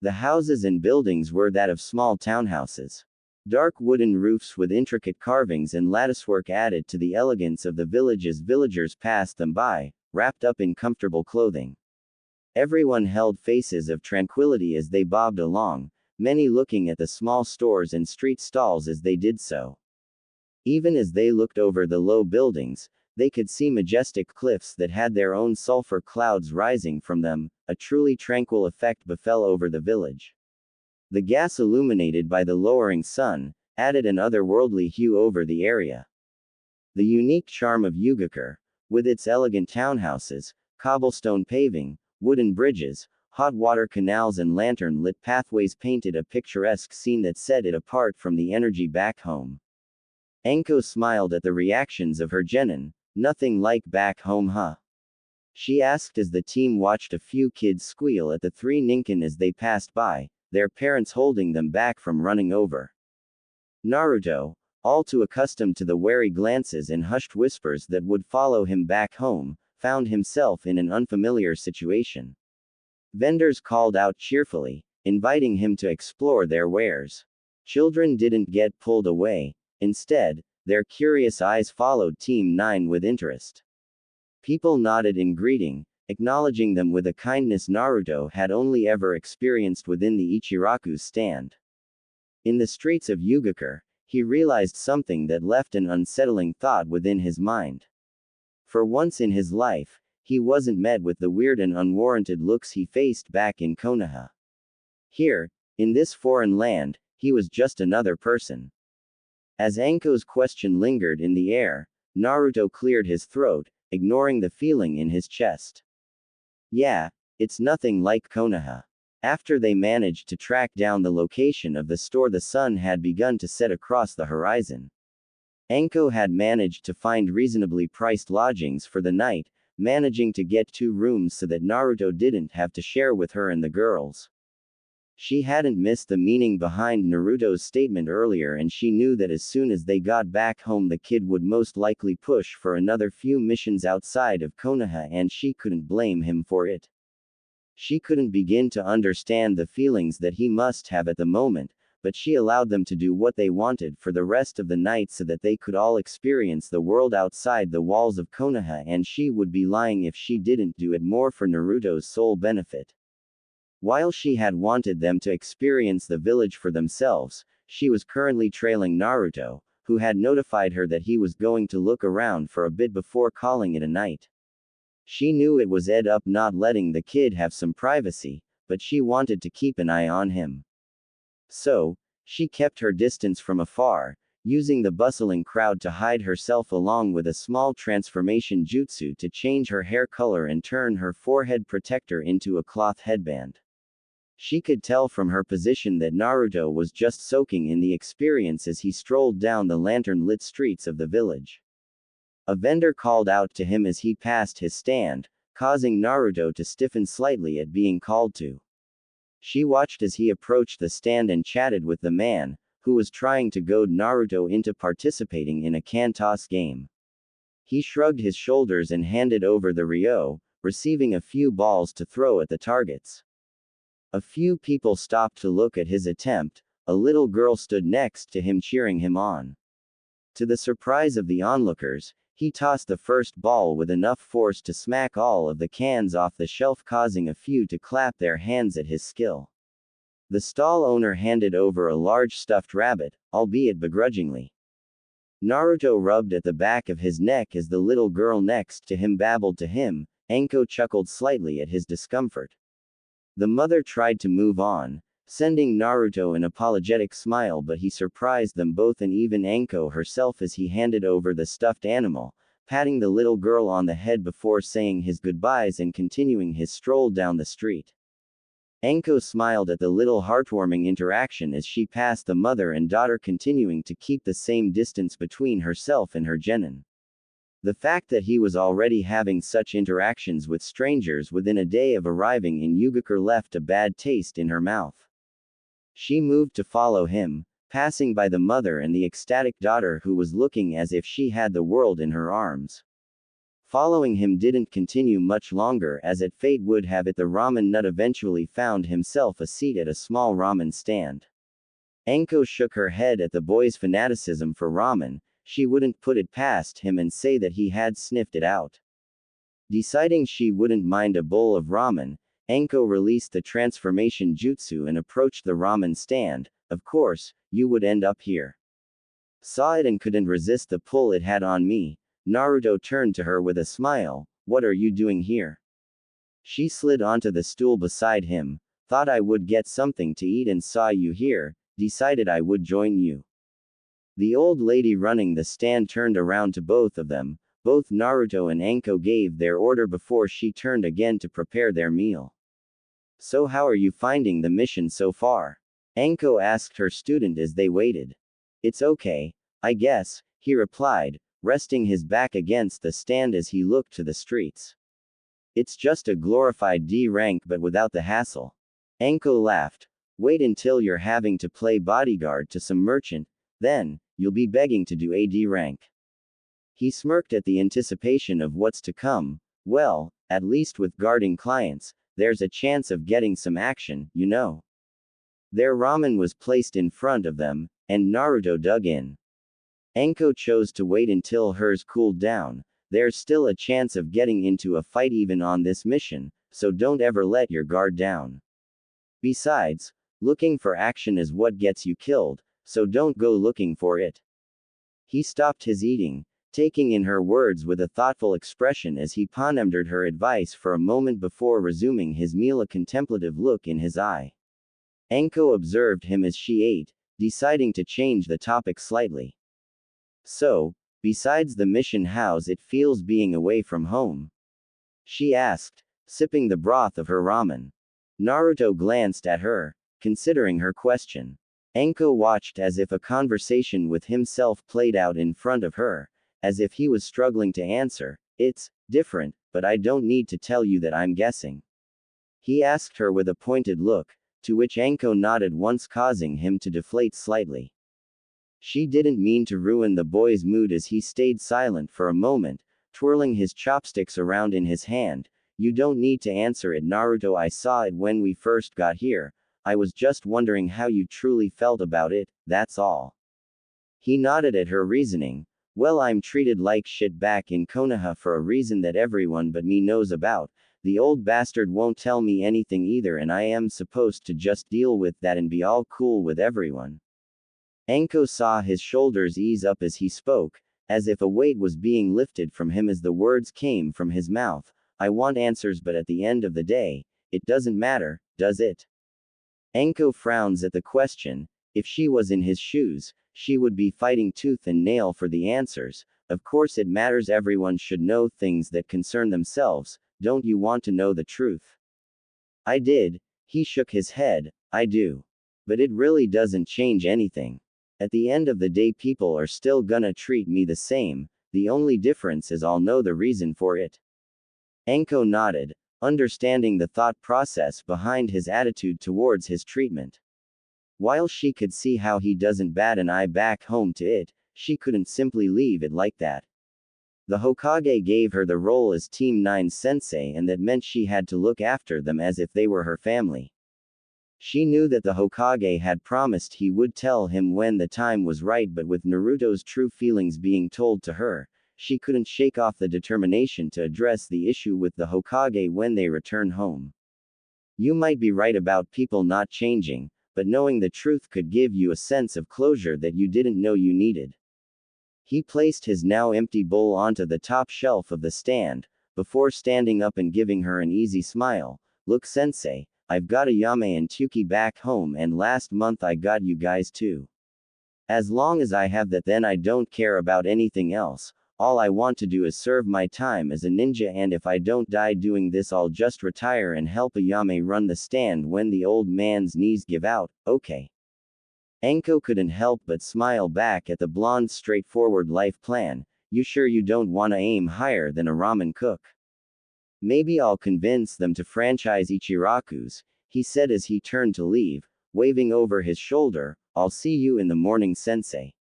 The houses and buildings were that of small townhouses. Dark wooden roofs with intricate carvings and latticework added to the elegance of the village as villagers passed them by, wrapped up in comfortable clothing. Everyone held faces of tranquility as they bobbed along, many looking at the small stores and street stalls as they did so. Even as they looked over the low buildings, they could see majestic cliffs that had their own sulfur clouds rising from them. A truly tranquil effect befell over the village. The gas illuminated by the lowering sun added an otherworldly hue over the area. The unique charm of Yugakure, with its elegant townhouses, cobblestone paving, wooden bridges, hot water canals and lantern-lit pathways painted a picturesque scene that set it apart from the energy back home. Anko smiled at the reactions of her genin. "Nothing like back home, huh?" she asked as the team watched a few kids squeal at the three ninkin as they passed by, their parents holding them back from running over. Naruto, all too accustomed to the wary glances and hushed whispers that would follow him back home, found himself in an unfamiliar situation. Vendors called out cheerfully, inviting him to explore their wares. Children didn't get pulled away, instead, their curious eyes followed Team 9 with interest. People nodded in greeting, acknowledging them with a kindness Naruto had only ever experienced within the Ichiraku's stand. In the streets of Yugakure, he realized something that left an unsettling thought within his mind. For once in his life, he wasn't met with the weird and unwarranted looks he faced back in Konoha. Here, in this foreign land, he was just another person. As Anko's question lingered in the air, Naruto cleared his throat, ignoring the feeling in his chest. "Yeah, it's nothing like Konoha." After they managed to track down the location of the store, the sun had begun to set across the horizon. Anko had managed to find reasonably priced lodgings for the night, managing to get 2 rooms so that Naruto didn't have to share with her and the girls. She hadn't missed the meaning behind Naruto's statement earlier, and she knew that as soon as they got back home the kid would most likely push for another few missions outside of Konoha, and she couldn't blame him for it. She couldn't begin to understand the feelings that he must have at the moment, but she allowed them to do what they wanted for the rest of the night so that they could all experience the world outside the walls of Konoha, and she would be lying if she didn't do it more for Naruto's sole benefit. While she had wanted them to experience the village for themselves, she was currently trailing Naruto, who had notified her that he was going to look around for a bit before calling it a night. She knew it was up not letting the kid have some privacy, but she wanted to keep an eye on him. So, she kept her distance from afar, using the bustling crowd to hide herself along with a small transformation jutsu to change her hair color and turn her forehead protector into a cloth headband. She could tell from her position that Naruto was just soaking in the experience as he strolled down the lantern-lit streets of the village. A vendor called out to him as he passed his stand, causing Naruto to stiffen slightly at being called to. She watched as he approached the stand and chatted with the man, who was trying to goad Naruto into participating in a can toss game. He shrugged his shoulders and handed over the ryo, receiving a few balls to throw at the targets. A few people stopped to look at his attempt. A little girl stood next to him cheering him on. To the surprise of the onlookers, he tossed the first ball with enough force to smack all of the cans off the shelf, causing a few to clap their hands at his skill. The stall owner handed over a large stuffed rabbit, albeit begrudgingly. Naruto rubbed at the back of his neck as the little girl next to him babbled to him. Anko chuckled slightly at his discomfort. The mother tried to move on, sending Naruto an apologetic smile, but he surprised them both and even Anko herself as he handed over the stuffed animal, patting the little girl on the head before saying his goodbyes and continuing his stroll down the street. Anko smiled at the little heartwarming interaction as she passed the mother and daughter, continuing to keep the same distance between herself and her genin. The fact that he was already having such interactions with strangers within a day of arriving in Yugakure left a bad taste in her mouth. She moved to follow him, passing by the mother and the ecstatic daughter who was looking as if she had the world in her arms. Following him didn't continue much longer, as at fate would have it the ramen nut eventually found himself a seat at a small ramen stand. Anko shook her head at the boy's fanaticism for ramen. She wouldn't put it past him and say that he had sniffed it out. Deciding she wouldn't mind a bowl of ramen, Anko released the transformation jutsu and approached the ramen stand. Of course, you would end up here. Saw it and couldn't resist the pull it had on me. Naruto turned to her with a smile. What are you doing here? She slid onto the stool beside him. Thought I would get something to eat and saw you here. Decided I would join you. The old lady running the stand turned around to both of them. Both Naruto and Anko gave their order before she turned again to prepare their meal. So how are you finding the mission so far? Anko asked her student as they waited. It's okay, I guess, he replied, resting his back against the stand as he looked to the streets. It's just a glorified D rank but without the hassle. Anko laughed. Wait until you're having to play bodyguard to some merchant, then, you'll be begging to do a D rank. He smirked at the anticipation of what's to come. Well, at least with guarding clients, there's a chance of getting some action, you know. Their ramen was placed in front of them, and Naruto dug in. Anko chose to wait until hers cooled down. There's still a chance of getting into a fight even on this mission, so don't ever let your guard down. Besides, looking for action is what gets you killed, so don't go looking for it. He stopped his eating, taking in her words with a thoughtful expression as he pondered her advice for a moment before resuming his meal, a contemplative look in his eye. Anko observed him as she ate, deciding to change the topic slightly. So, besides the mission, how's it feels being away from home? She asked, sipping the broth of her ramen. Naruto glanced at her, considering her question. Anko watched as if a conversation with himself played out in front of her, as if he was struggling to answer. It's different, but I don't need to tell you that I'm guessing. He asked her with a pointed look, to which Anko nodded once, causing him to deflate slightly. She didn't mean to ruin the boy's mood as he stayed silent for a moment, twirling his chopsticks around in his hand. You don't need to answer it, Naruto. I saw it when we first got here. I was just wondering how you truly felt about it, that's all. He nodded at her reasoning. Well, I'm treated like shit back in Konoha for a reason that everyone but me knows about. The old bastard won't tell me anything either, and I am supposed to just deal with that and be all cool with everyone. Anko saw his shoulders ease up as he spoke, as if a weight was being lifted from him as the words came from his mouth. I want answers, but at the end of the day, it doesn't matter, does it? Anko frowns at the question. If she was in his shoes, she would be fighting tooth and nail for the answers. Of course it matters, everyone should know things that concern themselves. Don't you want to know the truth? I did. He shook his head. I do. But it really doesn't change anything. At the end of the day, people are still gonna treat me the same. the only difference is I'll know the reason for it. Anko nodded, understanding the thought process behind his attitude towards his treatment. While she could see how he doesn't bat an eye back home to it, she couldn't simply leave it like that. The Hokage gave her the role as Team 9's sensei, and that meant she had to look after them as if they were her family. She knew that the Hokage had promised he would tell him when the time was right, but with Naruto's true feelings being told to her, she couldn't shake off the determination to address the issue with the Hokage when they return home. You might be right about people not changing, but knowing the truth could give you a sense of closure that you didn't know you needed. He placed his now empty bowl onto the top shelf of the stand, before standing up and giving her an easy smile. Look, sensei, I've got a Yame and Tuki back home, and last month I got you guys too. As long as I have that, then I don't care about anything else. All I want to do is serve my time as a ninja, and if I don't die doing this, I'll just retire and help a Yame run the stand when the old man's knees give out, okay? Anko couldn't help but smile back at the blonde's straightforward life plan. You sure you don't want to aim higher than a ramen cook? Maybe I'll convince them to franchise Ichiraku's, he said as he turned to leave, waving over his shoulder. I'll see you in the morning, sensei.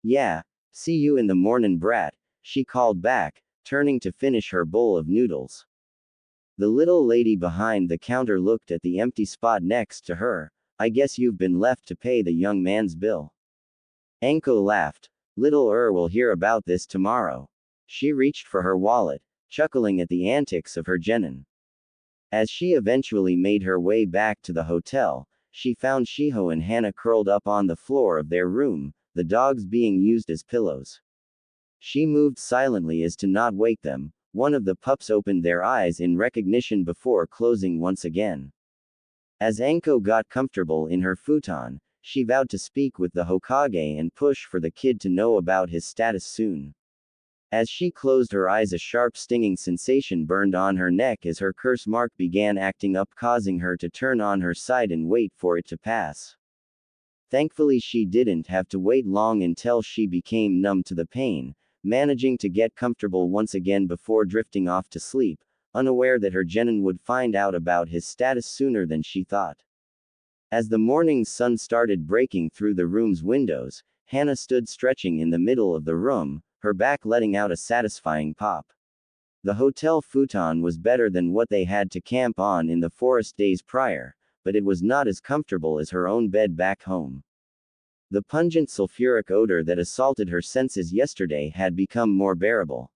Yeah, see you in the morning, brat, she called back, turning to finish her bowl of noodles. The little lady behind the counter looked at the empty spot next to her. I guess you've been left to pay the young man's bill. Anko laughed. Little will hear about this tomorrow. She reached for her wallet, chuckling at the antics of her genin. As she eventually made her way back to the hotel, she found Shiho and Hana curled up on the floor of their room, the dogs being used as pillows. She moved silently as to not wake them. One of the pups opened their eyes in recognition before closing once again. As Anko got comfortable in her futon, she vowed to speak with the Hokage and push for the kid to know about his status soon. As she closed her eyes, a sharp stinging sensation burned on her neck as her curse mark began acting up, causing her to turn on her side and wait for it to pass. Thankfully, she didn't have to wait long until she became numb to the pain, managing to get comfortable once again before drifting off to sleep, unaware that her genin would find out about his status sooner than she thought. As the morning sun started breaking through the room's windows, Hana stood stretching in the middle of the room, her back letting out a satisfying pop. The hotel futon was better than what they had to camp on in the forest days prior, but it was not as comfortable as her own bed back home. The pungent sulfuric odor that assaulted her senses yesterday had become more bearable.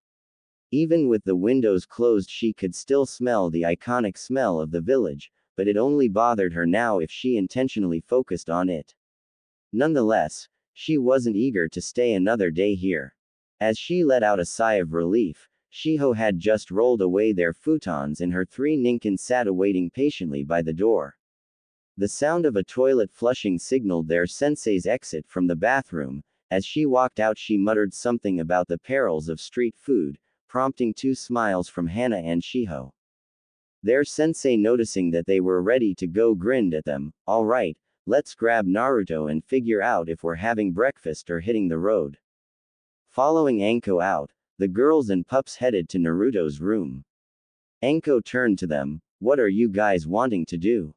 Even with the windows closed, she could still smell the iconic smell of the village, but it only bothered her now if she intentionally focused on it. Nonetheless, she wasn't eager to stay another day here. As she let out a sigh of relief, Shiho had just rolled away their futons and her three ninkin sat awaiting patiently by the door. The sound of a toilet flushing signaled their sensei's exit from the bathroom. As she walked out, she muttered something about the perils of street food, prompting two smiles from Hana and Shiho. Their sensei, noticing that they were ready to go, grinned at them. All right, let's grab Naruto and figure out if we're having breakfast or hitting the road. Following Anko out, the girls and pups headed to Naruto's room. Anko turned to them. What are you guys wanting to do?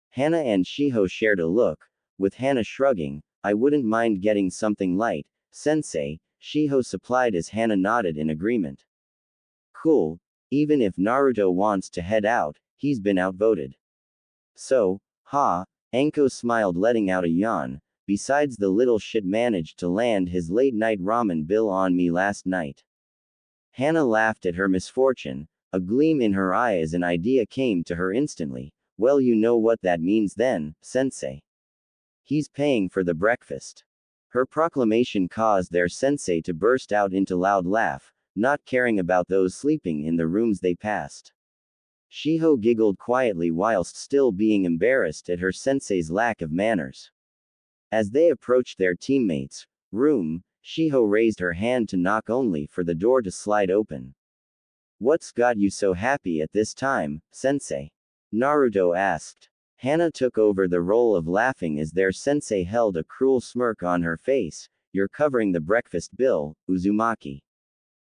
Hana and Shiho shared a look, with Hana shrugging. I wouldn't mind getting something light, sensei, Shiho supplied as Hana nodded in agreement. Cool, even if Naruto wants to head out, he's been outvoted. So, Anko smiled, letting out a yawn. Besides, the little shit managed to land his late-night ramen bill on me last night. Hana laughed at her misfortune, a gleam in her eye as an idea came to her instantly. Well, you know what that means then, sensei. He's paying for the breakfast. Her proclamation caused their sensei to burst out into loud laugh, not caring about those sleeping in the rooms they passed. Shiho giggled quietly whilst still being embarrassed at her sensei's lack of manners. As they approached their teammates' room, Shiho raised her hand to knock, only for the door to slide open. What's got you so happy at this time, sensei? Naruto asked. Hana took over the role of laughing as their sensei held a cruel smirk on her face. you're covering the breakfast bill, Uzumaki.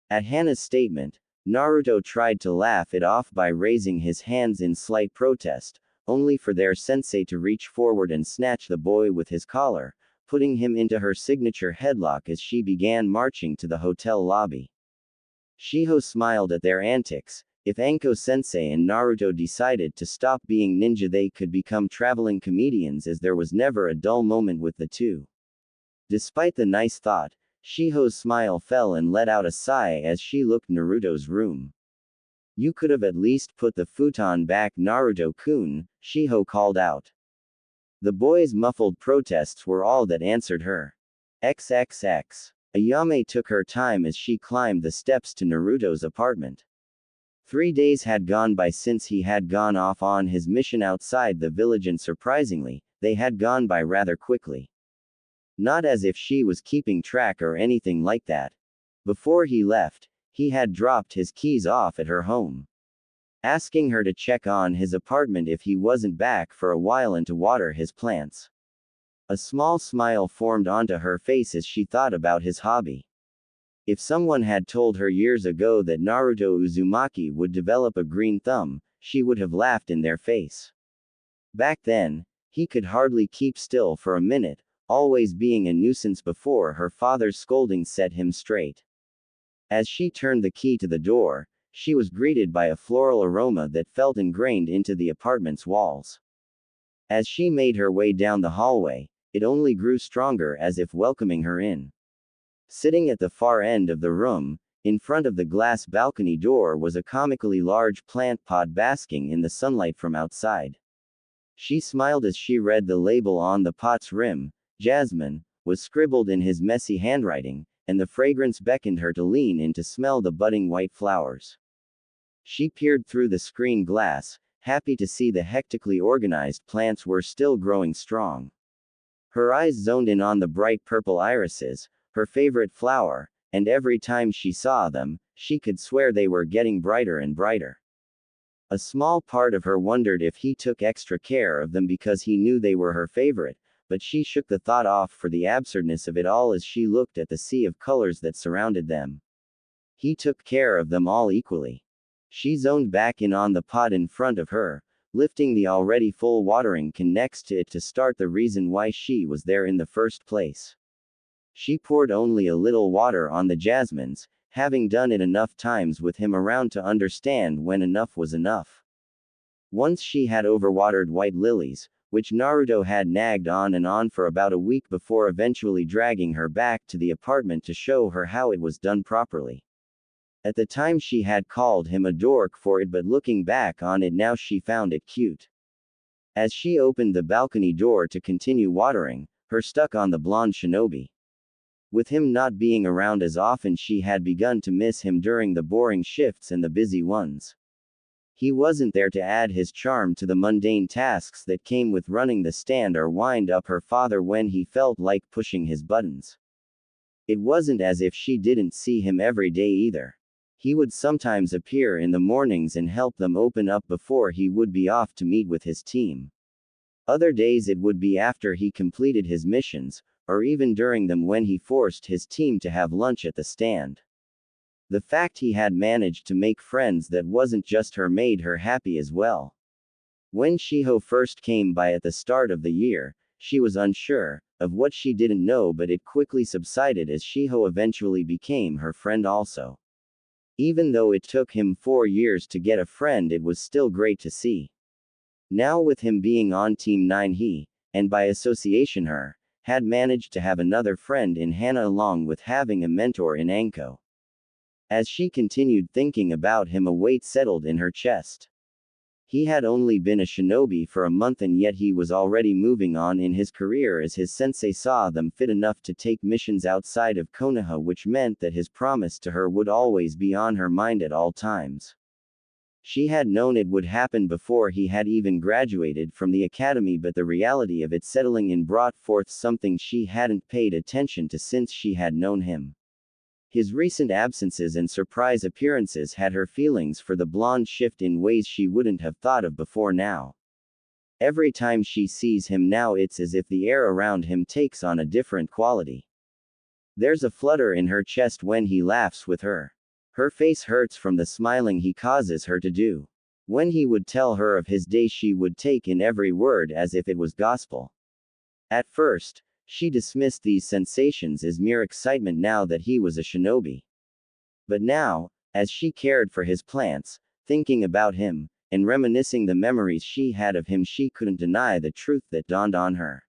At Hana's statement, Naruto tried to laugh it off by raising his hands in slight protest, only for their sensei to reach forward and snatch the boy with his collar, putting him into her signature headlock as she began marching to the hotel lobby. Shiho smiled at their antics. If Anko-sensei and Naruto decided to stop being ninja, they could become traveling comedians, as there was never a dull moment with the two. Despite the nice thought, Shiho's smile fell and let out a sigh as she looked Naruto's room. You could have at least put the futon back, Naruto-kun, Shiho called out. The boy's muffled protests were all that answered her. XXX. Ayame took her time as she climbed the steps to Naruto's apartment. 3 days had gone by since he had gone off on his mission outside the village, and surprisingly, they had gone by rather quickly. Not as if she was keeping track or anything like that. Before he left, he had dropped his keys off at her home, asking her to check on his apartment if he wasn't back for a while and to water his plants. A small smile formed onto her face as she thought about his hobby. If someone had told her years ago that Naruto Uzumaki would develop a green thumb, she would have laughed in their face. Back then, he could hardly keep still for a minute, always being a nuisance before her father's scoldings set him straight. As she turned the key to the door, she was greeted by a floral aroma that felt ingrained into the apartment's walls. As she made her way down the hallway, it only grew stronger, as if welcoming her in. Sitting at the far end of the room, in front of the glass balcony door, was a comically large plant pot basking in the sunlight from outside. She smiled as she read the label on the pot's rim. Jasmine was scribbled in his messy handwriting, and the fragrance beckoned her to lean in to smell the budding white flowers. She peered through the screen glass, happy to see the hectically organized plants were still growing strong. Her eyes zoned in on the bright purple irises, her favorite flower, and every time she saw them, she could swear they were getting brighter and brighter. A small part of her wondered if he took extra care of them because he knew they were her favorite, but she shook the thought off for the absurdness of it all as she looked at the sea of colors that surrounded them. He took care of them all equally. She zoned back in on the pot in front of her, lifting the already full watering can next to it to start the reason why she was there in the first place. She poured only a little water on the jasmines, having done it enough times with him around to understand when enough was enough. Once she had overwatered white lilies, which Naruto had nagged on and on for about a week before eventually dragging her back to the apartment to show her how it was done properly. At the time she had called him a dork for it, but looking back on it now she found it cute. As she opened the balcony door to continue watering, her stuck on the blonde shinobi. With him not being around as often, she had begun to miss him during the boring shifts and the busy ones. He wasn't there to add his charm to the mundane tasks that came with running the stand or wind up her father when he felt like pushing his buttons. It wasn't as if she didn't see him every day either. He would sometimes appear in the mornings and help them open up before he would be off to meet with his team. Other days it would be after he completed his missions, or even during them when he forced his team to have lunch at the stand. The fact he had managed to make friends that wasn't just her made her happy as well. When Shiho first came by at the start of the year, she was unsure of what she didn't know, but it quickly subsided as Shiho eventually became her friend also. Even though it took him 4 years to get a friend, it was still great to see. Now with him being on Team 9, he, and by association her, had managed to have another friend in Hana along with having a mentor in Anko. As she continued thinking about him, a weight settled in her chest. He had only been a shinobi for a month, and yet he was already moving on in his career as his sensei saw them fit enough to take missions outside of Konoha, which meant that his promise to her would always be on her mind at all times. She had known it would happen before he had even graduated from the academy, but the reality of it settling in brought forth something she hadn't paid attention to since she had known him. His recent absences and surprise appearances had her feelings for the blonde shift in ways she wouldn't have thought of before now. Every time she sees him now, it's as if the air around him takes on a different quality. There's a flutter in her chest when he laughs with her. Her face hurts from the smiling he causes her to do. When he would tell her of his day, she would take in every word as if it was gospel. At first, she dismissed these sensations as mere excitement now that he was a shinobi. But now, as she cared for his plants, thinking about him, and reminiscing the memories she had of him, she couldn't deny the truth that dawned on her.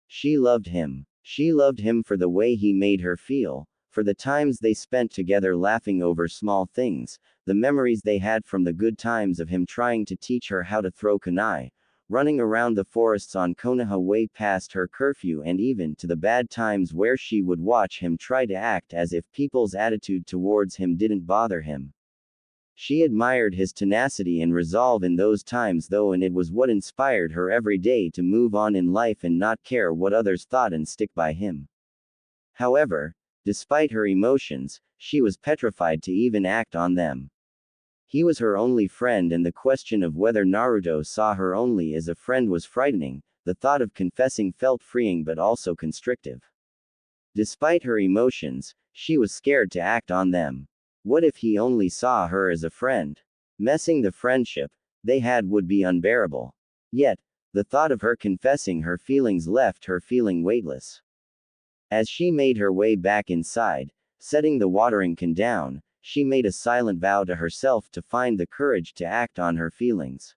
She loved him. She loved him for the way he made her feel, for the times they spent together laughing over small things, the memories they had from the good times of him trying to teach her how to throw kunai, running around the forests on Konoha way past her curfew, and even to the bad times where she would watch him try to act as if people's attitude towards him didn't bother him. She admired his tenacity and resolve in those times though, and it was what inspired her every day to move on in life and not care what others thought and stick by him. However, despite her emotions, she was petrified to even act on them. He was her only friend, and the question of whether Naruto saw her only as a friend was frightening. The thought of confessing felt freeing but also constrictive. Despite her emotions, she was scared to act on them. What if he only saw her as a friend? Messing the friendship they had would be unbearable. Yet, the thought of her confessing her feelings left her feeling weightless. As she made her way back inside, setting the watering can down, she made a silent vow to herself to find the courage to act on her feelings.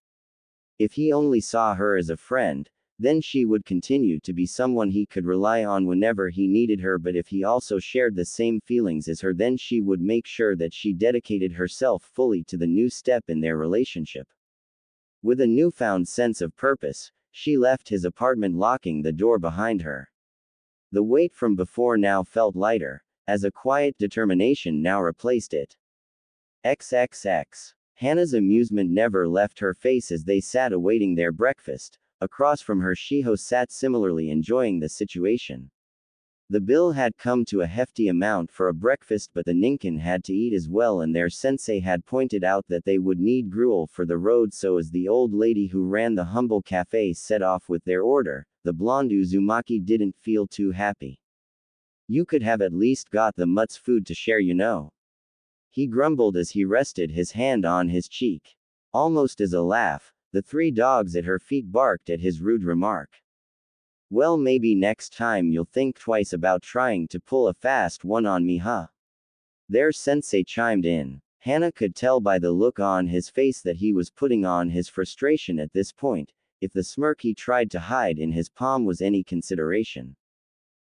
If he only saw her as a friend, then she would continue to be someone he could rely on whenever he needed her, but if he also shared the same feelings as her, then she would make sure that she dedicated herself fully to the new step in their relationship. With a newfound sense of purpose, she left his apartment, locking the door behind her. The weight from before now felt lighter, as a quiet determination now replaced it. XXX. Hana's amusement never left her face as they sat awaiting their breakfast. Across from her, Shiho sat similarly enjoying the situation. The bill had come to a hefty amount for a breakfast, but the Ninkin had to eat as well, and their sensei had pointed out that they would need gruel for the road, so as the old lady who ran the humble cafe set off with their order, the blonde Uzumaki didn't feel too happy. "You could have at least got the mutt's food to share, you know," he grumbled as he rested his hand on his cheek. Almost as a laugh, the three dogs at her feet barked at his rude remark. "Well, maybe next time you'll think twice about trying to pull a fast one on me, huh?" Their sensei chimed in. Hana could tell by the look on his face that he was putting on his frustration at this point, if the smirk he tried to hide in his palm was any consideration.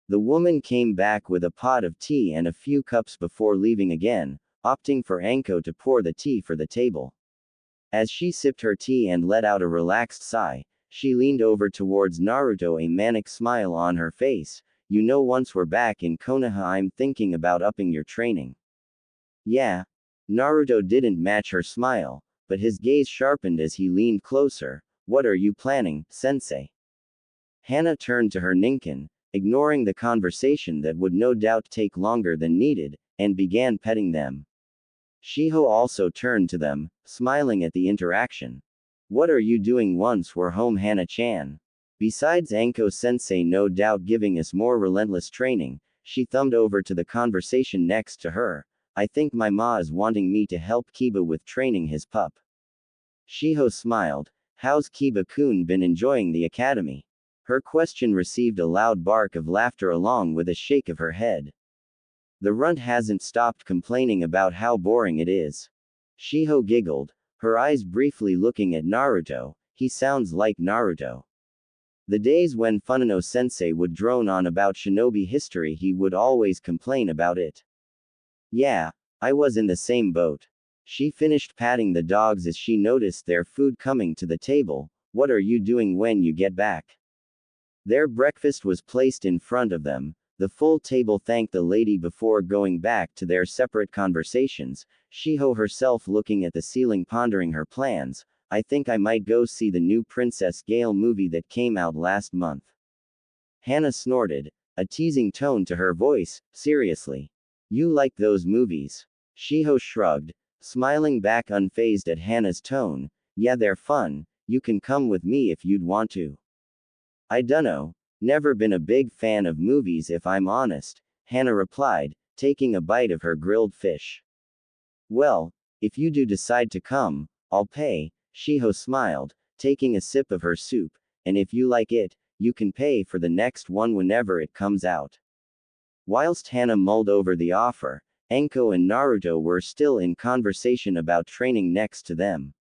The woman came back with a pot of tea and a few cups before leaving again, opting for Anko to pour the tea for the table. As she sipped her tea and let out a relaxed sigh, she leaned over towards Naruto, a manic smile on her face. "You know, once we're back in Konoha, I'm thinking about upping your training." "Yeah?" Naruto didn't match her smile, but his gaze sharpened as he leaned closer. "What are you planning, sensei?" Hana turned to her Ninkin, ignoring the conversation that would no doubt take longer than needed, and began petting them. Shiho also turned to them, smiling at the interaction. "What are you doing once we're home, Hana-chan?" Besides Anko-sensei no doubt giving us more relentless training, she thumbed over to the conversation next to her. "I think my ma is wanting me to help Kiba with training his pup." Shiho smiled. "How's Kiba-kun been enjoying the academy?" Her question received a loud bark of laughter along with a shake of her head. "The runt hasn't stopped complaining about how boring it is." Shiho giggled, her eyes briefly looking at Naruto. "He sounds like Naruto." The days when Funano-sensei would drone on about shinobi history, he would always complain about it. "Yeah, I was in the same boat." She finished patting the dogs as she noticed their food coming to the table. "What are you doing when you get back?" Their breakfast was placed in front of them. The full table thanked the lady before going back to their separate conversations, Shiho herself looking at the ceiling pondering her plans. "I think I might go see the new Princess Gale movie that came out last month." Hana snorted, a teasing tone to her voice. "Seriously? You like those movies?" Shiho shrugged, smiling back unfazed at Hana's tone. "Yeah, they're fun. You can come with me if you'd want to." "I dunno. Never been a big fan of movies if I'm honest," Hana replied, taking a bite of her grilled fish. Well, if you do decide to come, I'll pay, Shiho smiled, taking a sip of her soup, and if you like it, you can pay for the next one whenever it comes out. Whilst Hana mulled over the offer, Anko and Naruto were still in conversation about training next to them.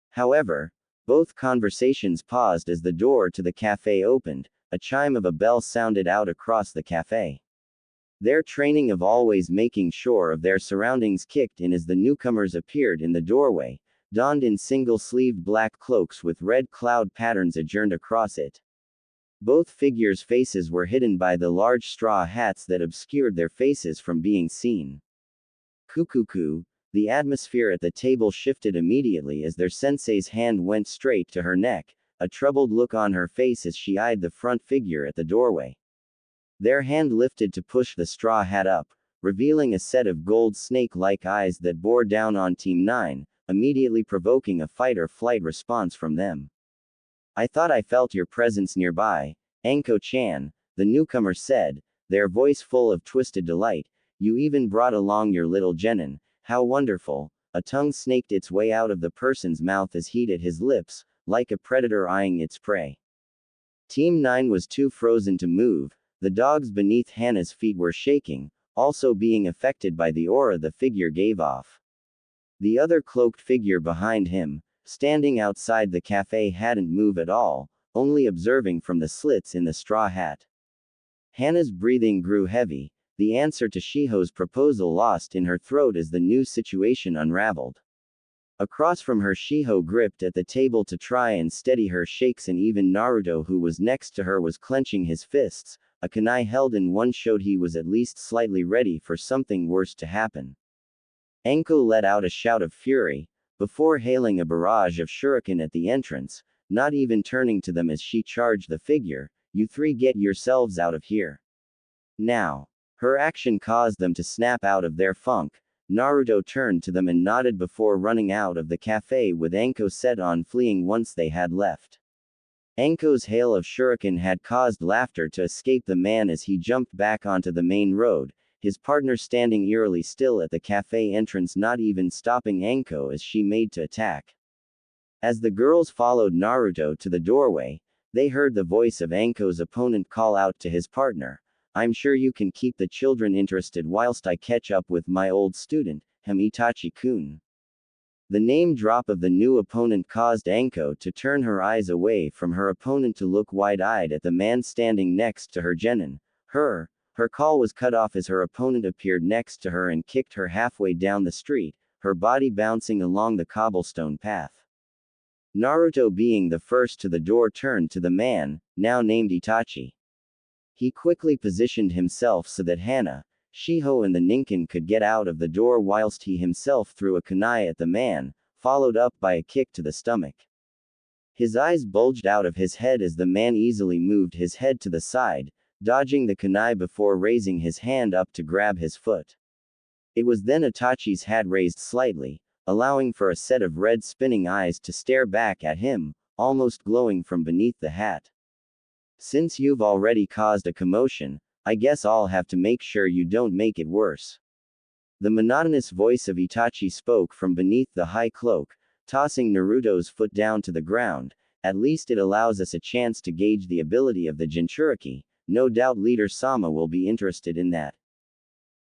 However, both conversations paused as the door to the cafe opened, a chime of a bell sounded out across the cafe. Their training of always making sure of their surroundings kicked in as the newcomers appeared in the doorway, donned in single-sleeved black cloaks with red cloud patterns adjourned across it. Both figures' faces were hidden by the large straw hats that obscured their faces from being seen. Kukuku, the atmosphere at the table shifted immediately as their sensei's hand went straight to her neck, a troubled look on her face as she eyed the front figure at the doorway. Their hand lifted to push the straw hat up, revealing a set of gold snake-like eyes that bore down on Team 9, immediately provoking a fight-or-flight response from them. I thought I felt your presence nearby, Anko-chan, the newcomer said, their voice full of twisted delight. You even brought along your little genin, how wonderful. A tongue snaked its way out of the person's mouth as he hit his lips, like a predator eyeing its prey. Team 9 was too frozen to move, the dogs beneath Hana's feet were shaking, also being affected by the aura the figure gave off. The other cloaked figure behind him, standing outside the cafe, hadn't moved at all, only observing from the slits in the straw hat. Hana's breathing grew heavy, the answer to Shiho's proposal lost in her throat as the new situation unraveled. Across from her, Shiho gripped at the table to try and steady her shakes, and even Naruto, who was next to her, was clenching his fists. A kunai held in one showed he was at least slightly ready for something worse to happen. Anko let out a shout of fury, before hailing a barrage of shuriken at the entrance, not even turning to them as she charged the figure. You three get yourselves out of here. Now. Her action caused them to snap out of their funk. Naruto turned to them and nodded before running out of the cafe, with Anko set on fleeing once they had left. Anko's hail of shuriken had caused laughter to escape the man as he jumped back onto the main road, his partner standing eerily still at the cafe entrance, not even stopping Anko as she made to attack. As the girls followed Naruto to the doorway, they heard the voice of Anko's opponent call out to his partner, I'm sure you can keep the children interested whilst I catch up with my old student, Itachi-kun. The name drop of the new opponent caused Anko to turn her eyes away from her opponent to look wide-eyed at the man standing next to her genin. Her call was cut off as her opponent appeared next to her and kicked her halfway down the street, her body bouncing along the cobblestone path. Naruto, being the first to the door, turned to the man, now named Itachi. He quickly positioned himself so that Hana, Shiho and the Ninken could get out of the door, whilst he himself threw a kunai at the man, followed up by a kick to the stomach. His eyes bulged out of his head as the man easily moved his head to the side, dodging the kunai before raising his hand up to grab his foot. It was then Itachi's hat raised slightly, allowing for a set of red spinning eyes to stare back at him, almost glowing from beneath the hat. Since you've already caused a commotion, I guess I'll have to make sure you don't make it worse. The monotonous voice of Itachi spoke from beneath the high cloak, tossing Naruto's foot down to the ground. At least it allows us a chance to gauge the ability of the Jinchuriki. No doubt Leader Sama will be interested in that.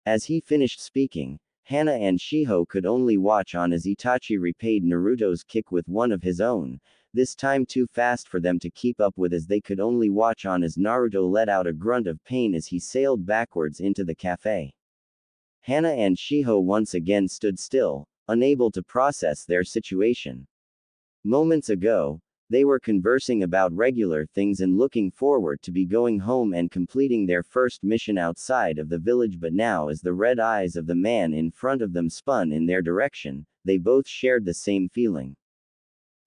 As he finished speaking, Hana and Shiho could only watch on as Itachi repaid Naruto's kick with one of his own, this time too fast for them to keep up with, as they could only watch on as Naruto let out a grunt of pain as he sailed backwards into the cafe. Hana and Shiho once again stood still, unable to process their situation. Moments ago, they were conversing about regular things and looking forward to be going home and completing their first mission outside of the village, but now as the red eyes of the man in front of them spun in their direction, they both shared the same feeling.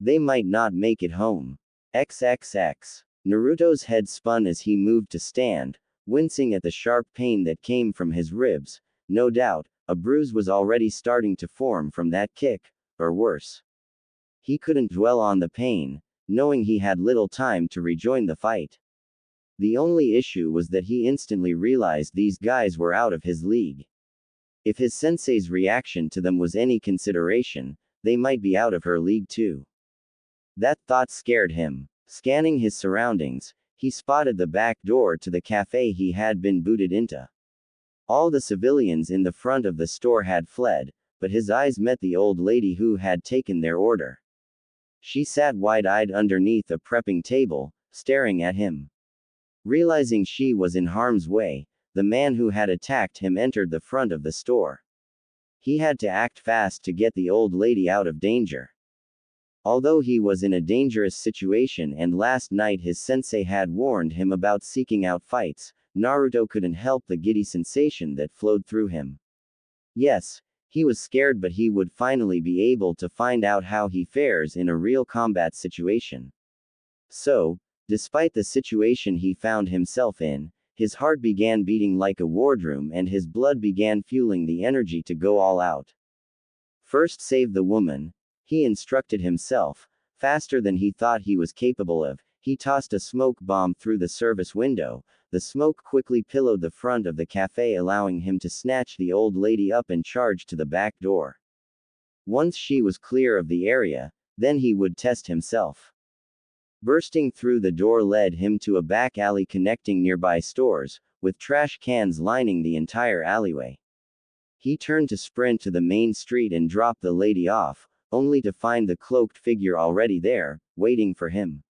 They might not make it home. XXX. Naruto's head spun as he moved to stand, wincing at the sharp pain that came from his ribs. No doubt, a bruise was already starting to form from that kick, or worse. He couldn't dwell on the pain, knowing he had little time to rejoin the fight. The only issue was that he instantly realized these guys were out of his league. If his sensei's reaction to them was any consideration, they might be out of her league too. That thought scared him. Scanning his surroundings, he spotted the back door to the cafe he had been booted into. All the civilians in the front of the store had fled, but his eyes met the old lady who had taken their order. She sat wide-eyed underneath a prepping table, staring at him. Realizing she was in harm's way, the man who had attacked him entered the front of the store. He had to act fast to get the old lady out of danger. Although he was in a dangerous situation and last night his sensei had warned him about seeking out fights, Naruto couldn't help the giddy sensation that flowed through him. Yes, he was scared, but he would finally be able to find out how he fares in a real combat situation. So, despite the situation he found himself in, his heart began beating like a wardroom and his blood began fueling the energy to go all out. First save the woman, he instructed himself. Faster than he thought he was capable of, he tossed a smoke bomb through the service window. The smoke quickly pillowed the front of the cafe, allowing him to snatch the old lady up and charge to the back door. Once she was clear of the area, then he would test himself. Bursting through the door led him to a back alley connecting nearby stores, with trash cans lining the entire alleyway. He turned to sprint to the main street and drop the lady off, only to find the cloaked figure already there, waiting for him.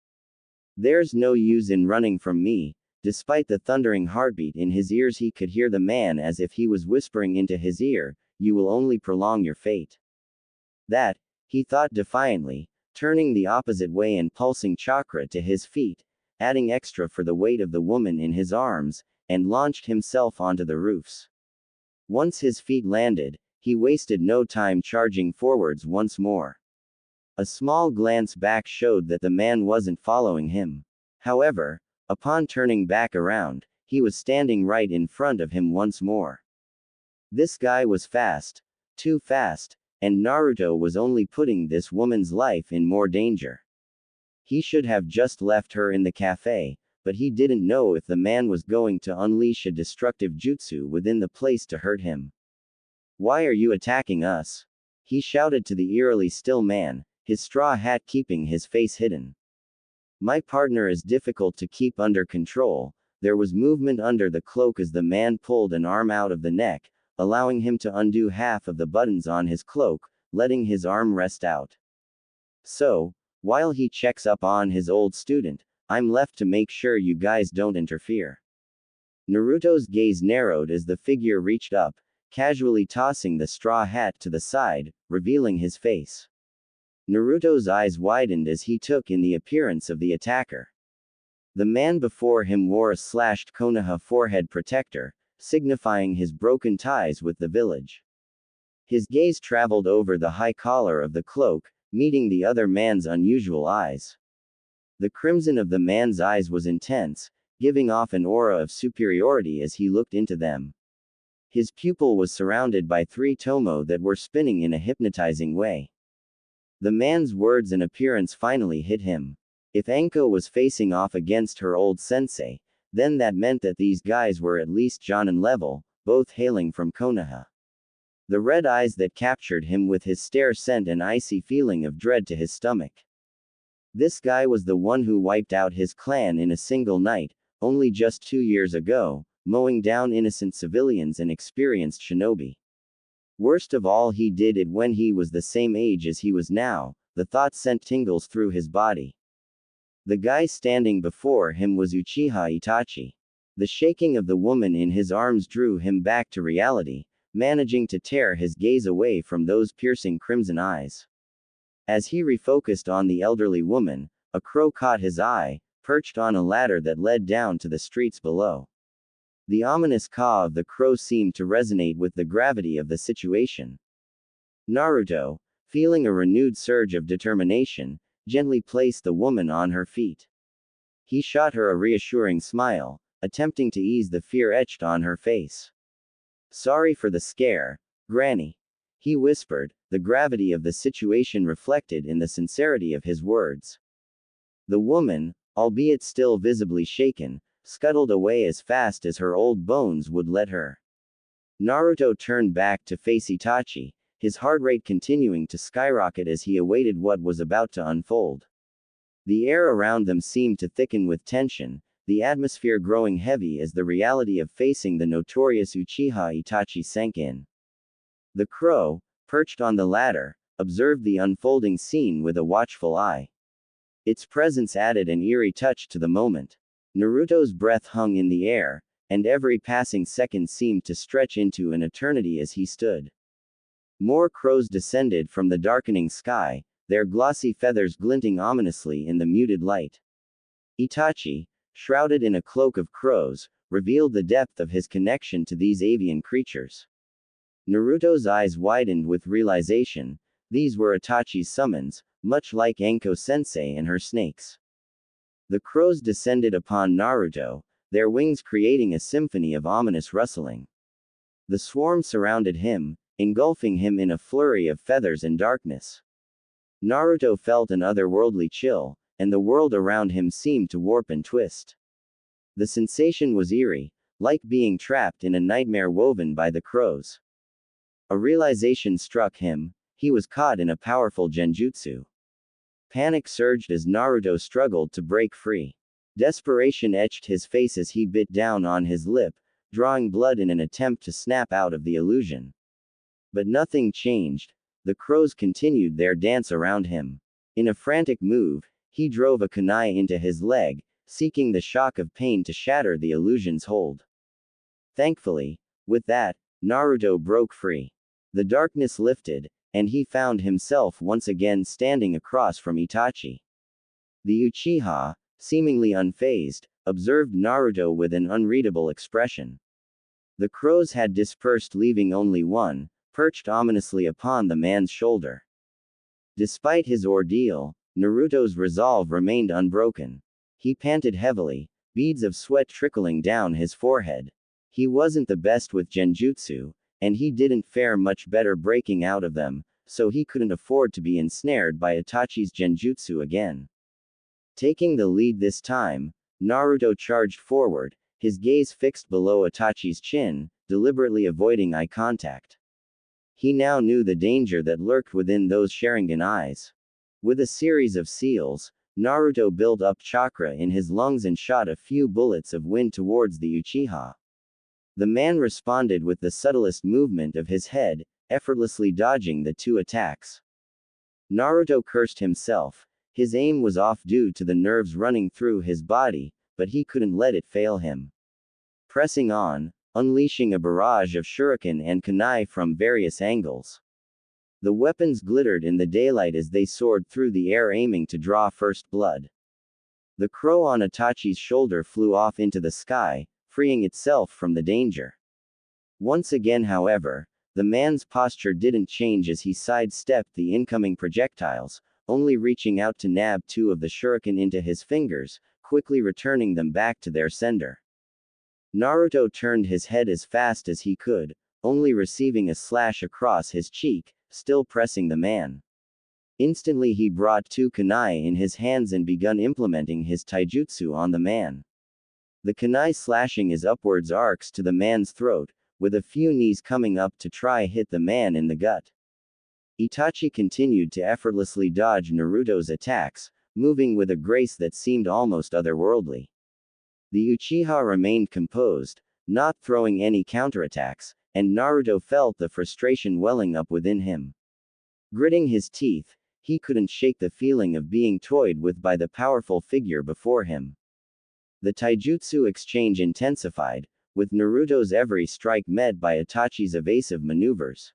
"There's no use in running from me." Despite the thundering heartbeat in his ears, he could hear the man as if he was whispering into his ear, "You will only prolong your fate." That, he thought defiantly, turning the opposite way and pulsing chakra to his feet, adding extra for the weight of the woman in his arms, and launched himself onto the roofs. Once his feet landed, he wasted no time charging forwards once more. A small glance back showed that the man wasn't following him. However, upon turning back around, he was standing right in front of him once more. This guy was fast. Too fast, and Naruto was only putting this woman's life in more danger. He should have just left her in the cafe, but he didn't know if the man was going to unleash a destructive jutsu within the place to hurt him. "Why are you attacking us?" he shouted to the eerily still man, his straw hat keeping his face hidden. "My partner is difficult to keep under control." There was movement under the cloak as the man pulled an arm out of the neck, allowing him to undo half of the buttons on his cloak, letting his arm rest out. "So, while he checks up on his old student, I'm left to make sure you guys don't interfere." Naruto's gaze narrowed as the figure reached up, casually tossing the straw hat to the side, revealing his face. Naruto's eyes widened as he took in the appearance of the attacker. The man before him wore a slashed Konoha forehead protector, signifying his broken ties with the village. His gaze traveled over the high collar of the cloak, meeting the other man's unusual eyes. The crimson of the man's eyes was intense, giving off an aura of superiority as he looked into them. His pupil was surrounded by 3 tomo that were spinning in a hypnotizing way. The man's words and appearance finally hit him. If Anko was facing off against her old sensei, then that meant that these guys were at least Jonin level, both hailing from Konoha. The red eyes that captured him with his stare sent an icy feeling of dread to his stomach. This guy was the one who wiped out his clan in a single night, only just 2 years ago, mowing down innocent civilians and experienced shinobi. Worst of all, he did it when he was the same age as he was now. The thought sent tingles through his body. The guy standing before him was Uchiha Itachi. The shaking of the woman in his arms drew him back to reality, managing to tear his gaze away from those piercing crimson eyes. As he refocused on the elderly woman, a crow caught his eye, perched on a ladder that led down to the streets below. The ominous caw of the crow seemed to resonate with the gravity of the situation. Naruto, feeling a renewed surge of determination, gently placed the woman on her feet. He shot her a reassuring smile, attempting to ease the fear etched on her face. "Sorry for the scare, Granny," he whispered, the gravity of the situation reflected in the sincerity of his words. The woman, albeit still visibly shaken, scuttled away as fast as her old bones would let her. Naruto turned back to face Itachi, his heart rate continuing to skyrocket as he awaited what was about to unfold. The air around them seemed to thicken with tension, the atmosphere growing heavy as the reality of facing the notorious Uchiha Itachi sank in. The crow, perched on the ladder, observed the unfolding scene with a watchful eye. Its presence added an eerie touch to the moment. Naruto's breath hung in the air, and every passing second seemed to stretch into an eternity as he stood. More crows descended from the darkening sky, their glossy feathers glinting ominously in the muted light. Itachi, shrouded in a cloak of crows, revealed the depth of his connection to these avian creatures. Naruto's eyes widened with realization. These were Itachi's summons, much like Anko-sensei and her snakes. The crows descended upon Naruto, their wings creating a symphony of ominous rustling. The swarm surrounded him, engulfing him in a flurry of feathers and darkness. Naruto felt an otherworldly chill, and the world around him seemed to warp and twist. The sensation was eerie, like being trapped in a nightmare woven by the crows. A realization struck him: he was caught in a powerful genjutsu. Panic surged as Naruto struggled to break free. Desperation etched his face as he bit down on his lip, drawing blood in an attempt to snap out of the illusion. But nothing changed. The crows continued their dance around him. In a frantic move, he drove a kunai into his leg, seeking the shock of pain to shatter the illusion's hold. Thankfully, with that, Naruto broke free. The darkness lifted, and he found himself once again standing across from Itachi. The Uchiha, seemingly unfazed, observed Naruto with an unreadable expression. The crows had dispersed, leaving only one, perched ominously upon the man's shoulder. Despite his ordeal, Naruto's resolve remained unbroken. He panted heavily, beads of sweat trickling down his forehead. He wasn't the best with genjutsu, and he didn't fare much better breaking out of them, so he couldn't afford to be ensnared by Itachi's genjutsu again. Taking the lead this time, Naruto charged forward, his gaze fixed below Itachi's chin, deliberately avoiding eye contact. He now knew the danger that lurked within those Sharingan eyes. With a series of seals, Naruto built up chakra in his lungs and shot a few bullets of wind towards the Uchiha. The man responded with the subtlest movement of his head, effortlessly dodging the two attacks. Naruto cursed himself. His aim was off due to the nerves running through his body, but he couldn't let it fail him. Pressing on, unleashing a barrage of shuriken and kunai from various angles. The weapons glittered in the daylight as they soared through the air, aiming to draw first blood. The crow on Itachi's shoulder flew off into the sky, freeing itself from the danger. Once again, however, the man's posture didn't change as he sidestepped the incoming projectiles, only reaching out to nab two of the shuriken into his fingers, quickly returning them back to their sender. Naruto turned his head as fast as he could, only receiving a slash across his cheek, still pressing the man. Instantly he brought two kunai in his hands and begun implementing his taijutsu on the man. The kunai slashing his upwards arcs to the man's throat, with a few knees coming up to try hit the man in the gut. Itachi continued to effortlessly dodge Naruto's attacks, moving with a grace that seemed almost otherworldly. The Uchiha remained composed, not throwing any counterattacks, and Naruto felt the frustration welling up within him. Gritting his teeth, he couldn't shake the feeling of being toyed with by the powerful figure before him. The taijutsu exchange intensified, with Naruto's every strike met by Itachi's evasive maneuvers.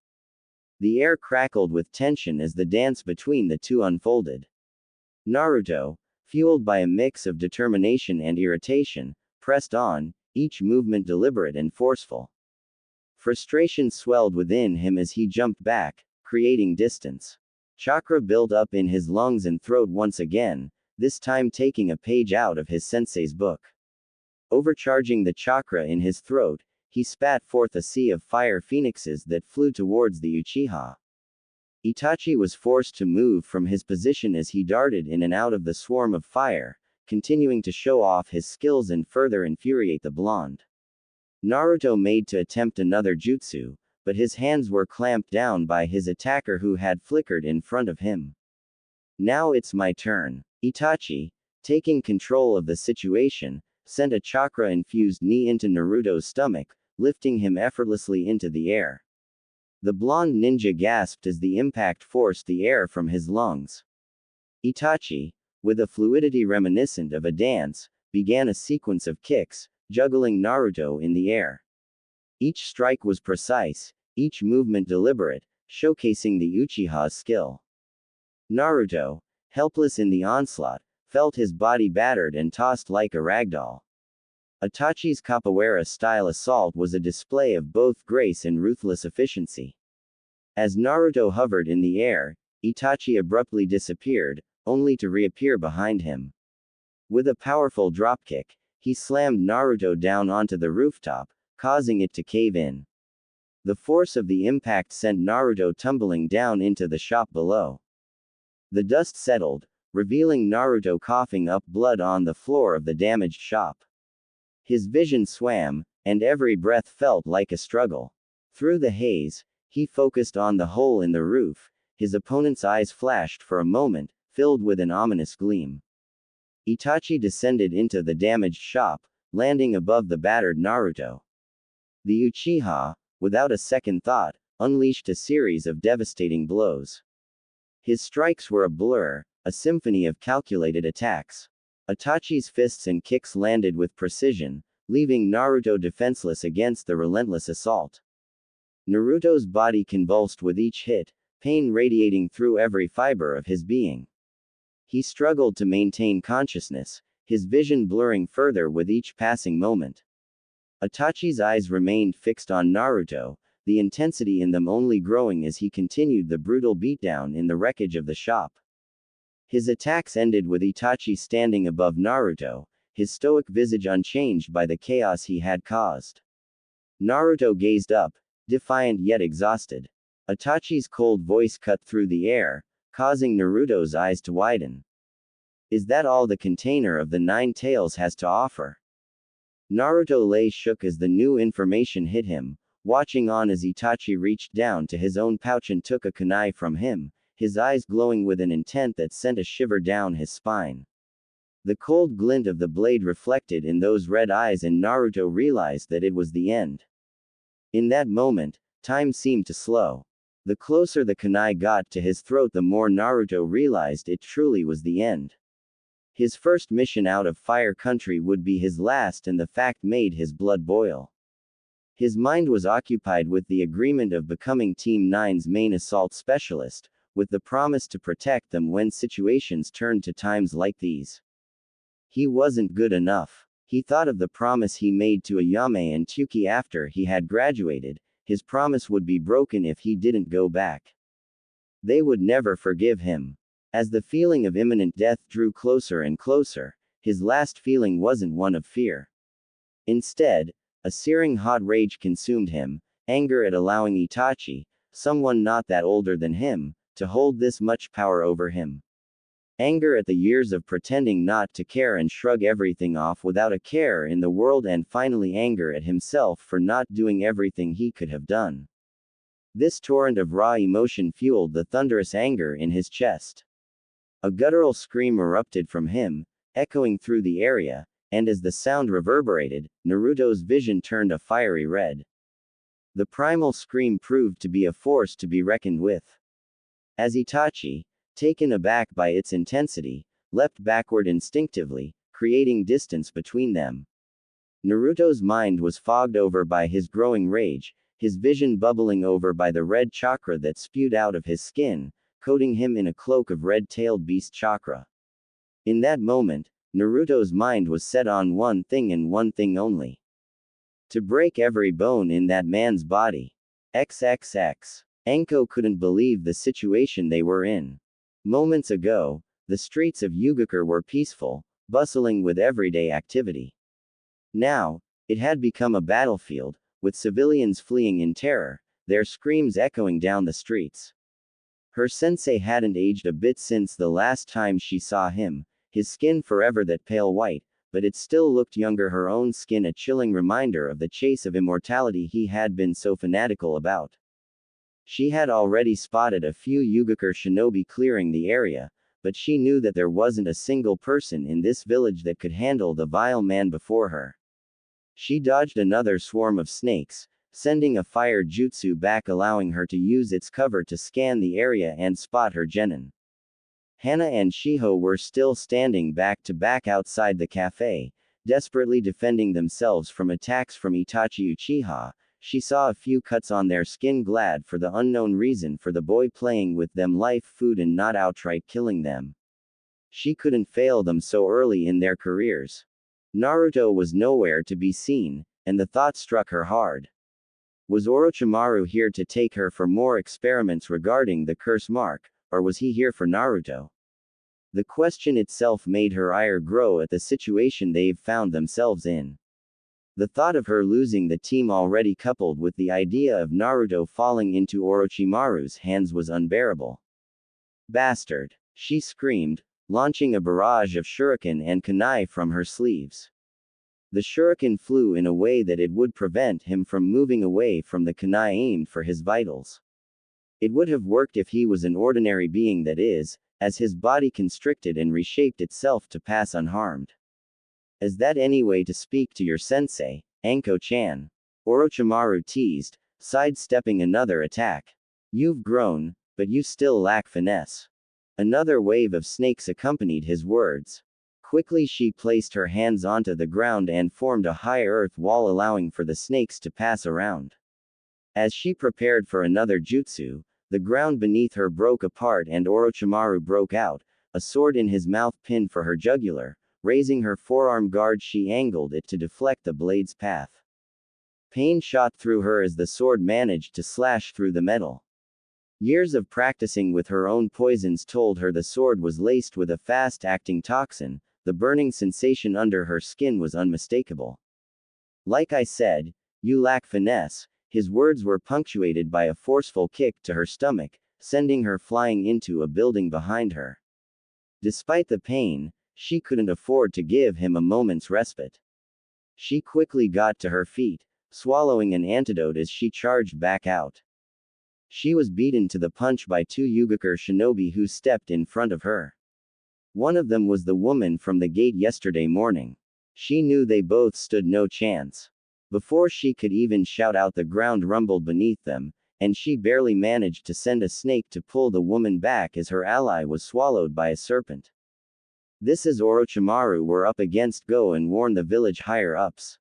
The air crackled with tension as the dance between the two unfolded. Naruto, fueled by a mix of determination and irritation, pressed on, each movement deliberate and forceful. Frustration swelled within him as he jumped back, creating distance. Chakra built up in his lungs and throat once again, this time taking a page out of his sensei's book. Overcharging the chakra in his throat, he spat forth a sea of fire phoenixes that flew towards the Uchiha. Itachi was forced to move from his position as he darted in and out of the swarm of fire, continuing to show off his skills and further infuriate the blonde. Naruto made to attempt another jutsu, but his hands were clamped down by his attacker who had flickered in front of him. Now it's my turn. Itachi, taking control of the situation, sent a chakra-infused knee into Naruto's stomach, lifting him effortlessly into the air. The blonde ninja gasped as the impact forced the air from his lungs. Itachi, with a fluidity reminiscent of a dance, began a sequence of kicks, juggling Naruto in the air. Each strike was precise, each movement deliberate, showcasing the Uchiha's skill. Naruto, helpless in the onslaught, felt his body battered and tossed like a ragdoll. Itachi's capoeira-style assault was a display of both grace and ruthless efficiency. As Naruto hovered in the air, Itachi abruptly disappeared, only to reappear behind him. With a powerful dropkick, he slammed Naruto down onto the rooftop, causing it to cave in. The force of the impact sent Naruto tumbling down into the shop below. The dust settled, revealing Naruto coughing up blood on the floor of the damaged shop. His vision swam, and every breath felt like a struggle. Through the haze, he focused on the hole in the roof. His opponent's eyes flashed for a moment, filled with an ominous gleam. Itachi descended into the damaged shop, landing above the battered Naruto. The Uchiha, without a second thought, unleashed a series of devastating blows. His strikes were a blur, a symphony of calculated attacks. Itachi's fists and kicks landed with precision, leaving Naruto defenseless against the relentless assault. Naruto's body convulsed with each hit, pain radiating through every fiber of his being. He struggled to maintain consciousness, his vision blurring further with each passing moment. Itachi's eyes remained fixed on Naruto, the intensity in them only growing as he continued the brutal beatdown in the wreckage of the shop. His attacks ended with Itachi standing above Naruto, his stoic visage unchanged by the chaos he had caused. Naruto gazed up, defiant yet exhausted. Itachi's cold voice cut through the air, causing Naruto's eyes to widen. Is that all the container of the Nine Tails has to offer? Naruto lay shook as the new information hit him, watching on as Itachi reached down to his own pouch and took a kunai from him, his eyes glowing with an intent that sent a shiver down his spine. The cold glint of the blade reflected in those red eyes and Naruto realized that it was the end. In that moment, time seemed to slow. The closer the kunai got to his throat, the more Naruto realized it truly was the end. His first mission out of Fire Country would be his last, and the fact made his blood boil. His mind was occupied with the agreement of becoming Team 9's main assault specialist, with the promise to protect them when situations turned to times like these. He wasn't good enough. He thought of the promise he made to Ayame and Tuki after he had graduated. His promise would be broken if he didn't go back. They would never forgive him. As the feeling of imminent death drew closer and closer, his last feeling wasn't one of fear. Instead, a searing hot rage consumed him, anger at allowing Itachi, someone not that older than him, to hold this much power over him. Anger at the years of pretending not to care and shrug everything off without a care in the world, and finally anger at himself for not doing everything he could have done. This torrent of raw emotion fueled the thunderous anger in his chest. A guttural scream erupted from him, echoing through the area, and as the sound reverberated, Naruto's vision turned a fiery red. The primal scream proved to be a force to be reckoned with. As Itachi, taken aback by its intensity, leapt backward instinctively, creating distance between them. Naruto's mind was fogged over by his growing rage, his vision bubbling over by the red chakra that spewed out of his skin, coating him in a cloak of red-tailed beast chakra. In that moment, Naruto's mind was set on one thing and one thing only. To break every bone in that man's body. XXX. Anko couldn't believe the situation they were in. Moments ago, the streets of Yugakure were peaceful, bustling with everyday activity. Now, it had become a battlefield, with civilians fleeing in terror, their screams echoing down the streets. Her sensei hadn't aged a bit since the last time she saw him. his skin forever that pale white, but it still looked younger, her own skin a chilling reminder of the chase of immortality he had been so fanatical about. She had already spotted a few Yugakure shinobi clearing the area, but she knew that there wasn't a single person in this village that could handle the vile man before her. She dodged another swarm of snakes, sending a fire jutsu back, allowing her to use its cover to scan the area and spot her genin. Hana and Shiho were still standing back to back outside the cafe, desperately defending themselves from attacks from Itachi Uchiha. She saw a few cuts on their skin, glad for the unknown reason for the boy playing with them life food and not outright killing them. She couldn't fail them so early in their careers. Naruto was nowhere to be seen, and the thought struck her hard. Was Orochimaru here to take her for more experiments regarding the curse mark, or was he here for Naruto? The question itself made her ire grow at the situation they've found themselves in. The thought of her losing the team already, coupled with the idea of Naruto falling into Orochimaru's hands, was unbearable. Bastard! She screamed, launching a barrage of shuriken and kunai from her sleeves. The shuriken flew in a way that it would prevent him from moving away from the kunai aimed for his vitals. It would have worked if he was an ordinary being, that is, as his body constricted and reshaped itself to pass unharmed. Is that any way to speak to your sensei, Anko-chan? Orochimaru teased, sidestepping another attack. You've grown, but you still lack finesse. Another wave of snakes accompanied his words. Quickly she placed her hands onto the ground and formed a high earth wall, allowing for the snakes to pass around. As she prepared for another jutsu, the ground beneath her broke apart and Orochimaru broke out, a sword in his mouth pinned for her jugular. Raising her forearm guard, she angled it to deflect the blade's path. Pain shot through her as the sword managed to slash through the metal. Years of practicing with her own poisons told her the sword was laced with a fast-acting toxin. The burning sensation under her skin was unmistakable. Like I said, you lack finesse. His words were punctuated by a forceful kick to her stomach, sending her flying into a building behind her. Despite the pain, she couldn't afford to give him a moment's respite. She quickly got to her feet, swallowing an antidote as she charged back out. She was beaten to the punch by two Yugakure shinobi who stepped in front of her. One of them was the woman from the gate yesterday morning. She knew they both stood no chance. Before she could even shout out, the ground rumbled beneath them, and she barely managed to send a snake to pull the woman back as her ally was swallowed by a serpent. This is Orochimaru we're up against, go and warn the village higher-ups.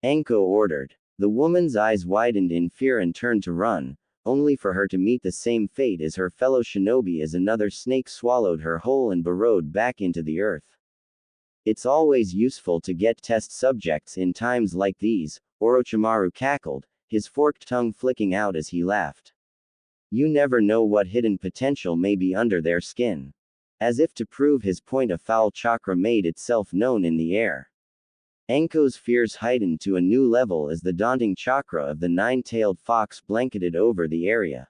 Anko ordered. The woman's eyes widened in fear and turned to run, only for her to meet the same fate as her fellow shinobi as another snake swallowed her whole and burrowed back into the earth. It's always useful to get test subjects in times like these, Orochimaru cackled, his forked tongue flicking out as he laughed. You never know what hidden potential may be under their skin. As if to prove his point, a foul chakra made itself known in the air. Anko's fears heightened to a new level as the daunting chakra of the nine-tailed fox blanketed over the area.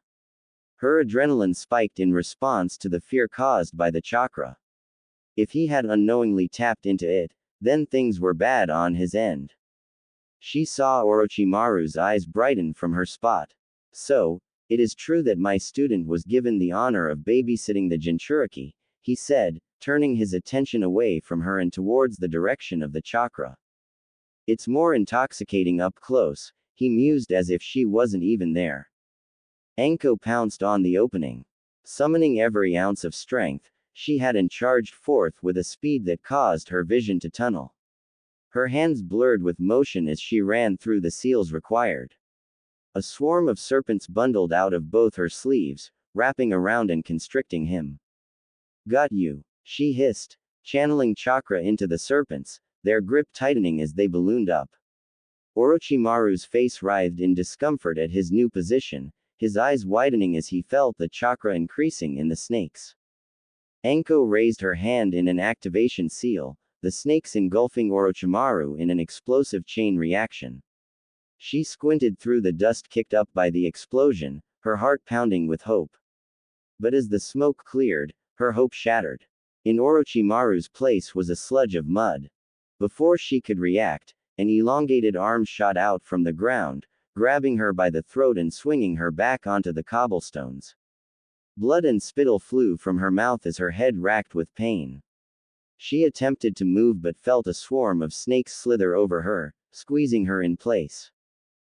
Her adrenaline spiked in response to the fear caused by the chakra. If he had unknowingly tapped into it, then things were bad on his end. She saw Orochimaru's eyes brighten from her spot. So, it is true that my student was given the honor of babysitting the Jinchuriki, he said, turning his attention away from her and towards the direction of the chakra. It's more intoxicating up close, he mused as if she wasn't even there. Anko pounced on the opening. Summoning every ounce of strength she had and charged forth with a speed that caused her vision to tunnel. Her hands blurred with motion as she ran through the seals required. A swarm of serpents bundled out of both her sleeves, wrapping around and constricting him. Got you, she hissed, channeling chakra into the serpents, their grip tightening as they ballooned up. Orochimaru's face writhed in discomfort at his new position, his eyes widening as he felt the chakra increasing in the snakes. Anko raised her hand in an activation seal, the snakes engulfing Orochimaru in an explosive chain reaction. She squinted through the dust kicked up by the explosion, her heart pounding with hope. But as the smoke cleared, her hope shattered. In Orochimaru's place was a sludge of mud. Before she could react, an elongated arm shot out from the ground, grabbing her by the throat and swinging her back onto the cobblestones. Blood and spittle flew from her mouth as her head racked with pain. She attempted to move but felt a swarm of snakes slither over her, squeezing her in place.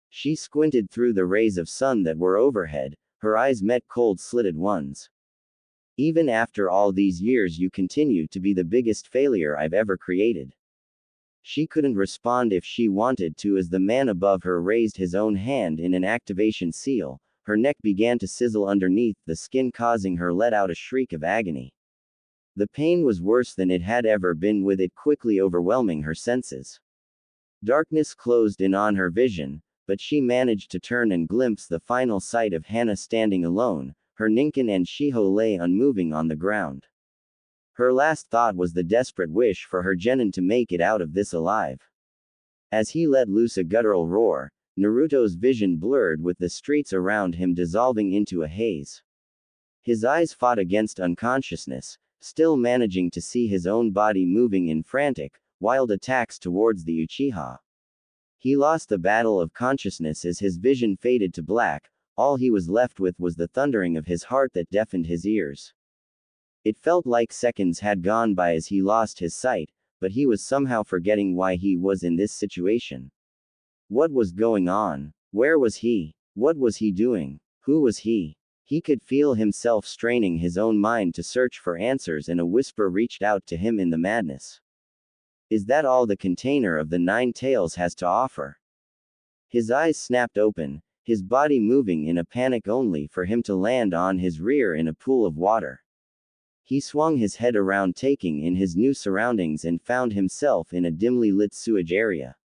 She squinted through the rays of sun that were overhead, her eyes met cold slitted ones. Even after all these years you continue to be the biggest failure I've ever created. She couldn't respond if she wanted to as the man above her raised his own hand in an activation seal. Her neck began to sizzle underneath the skin, causing her let out a shriek of agony. The pain was worse than it had ever been, with it quickly overwhelming her senses. Darkness closed in on her vision, but she managed to turn and glimpse the final sight of Hana standing alone. Her Ninken and Shiho lay unmoving on the ground. Her last thought was the desperate wish for her genin to make it out of this alive. As he let loose a guttural roar, Naruto's vision blurred, with the streets around him dissolving into a haze. His eyes fought against unconsciousness, still managing to see his own body moving in frantic, wild attacks towards the Uchiha. He lost the battle of consciousness as his vision faded to black. All he was left with was the thundering of his heart that deafened his ears. It felt like seconds had gone by as he lost his sight, but he was somehow forgetting why he was in this situation. What was going on? Where was he? What was he doing? Who was he? He could feel himself straining his own mind to search for answers, and a whisper reached out to him in the madness. Is that all the container of the Nine Tails has to offer? His eyes snapped open, his body moving in a panic only for him to land on his rear in a pool of water. He swung his head around, taking in his new surroundings, and found himself in a dimly lit sewage area.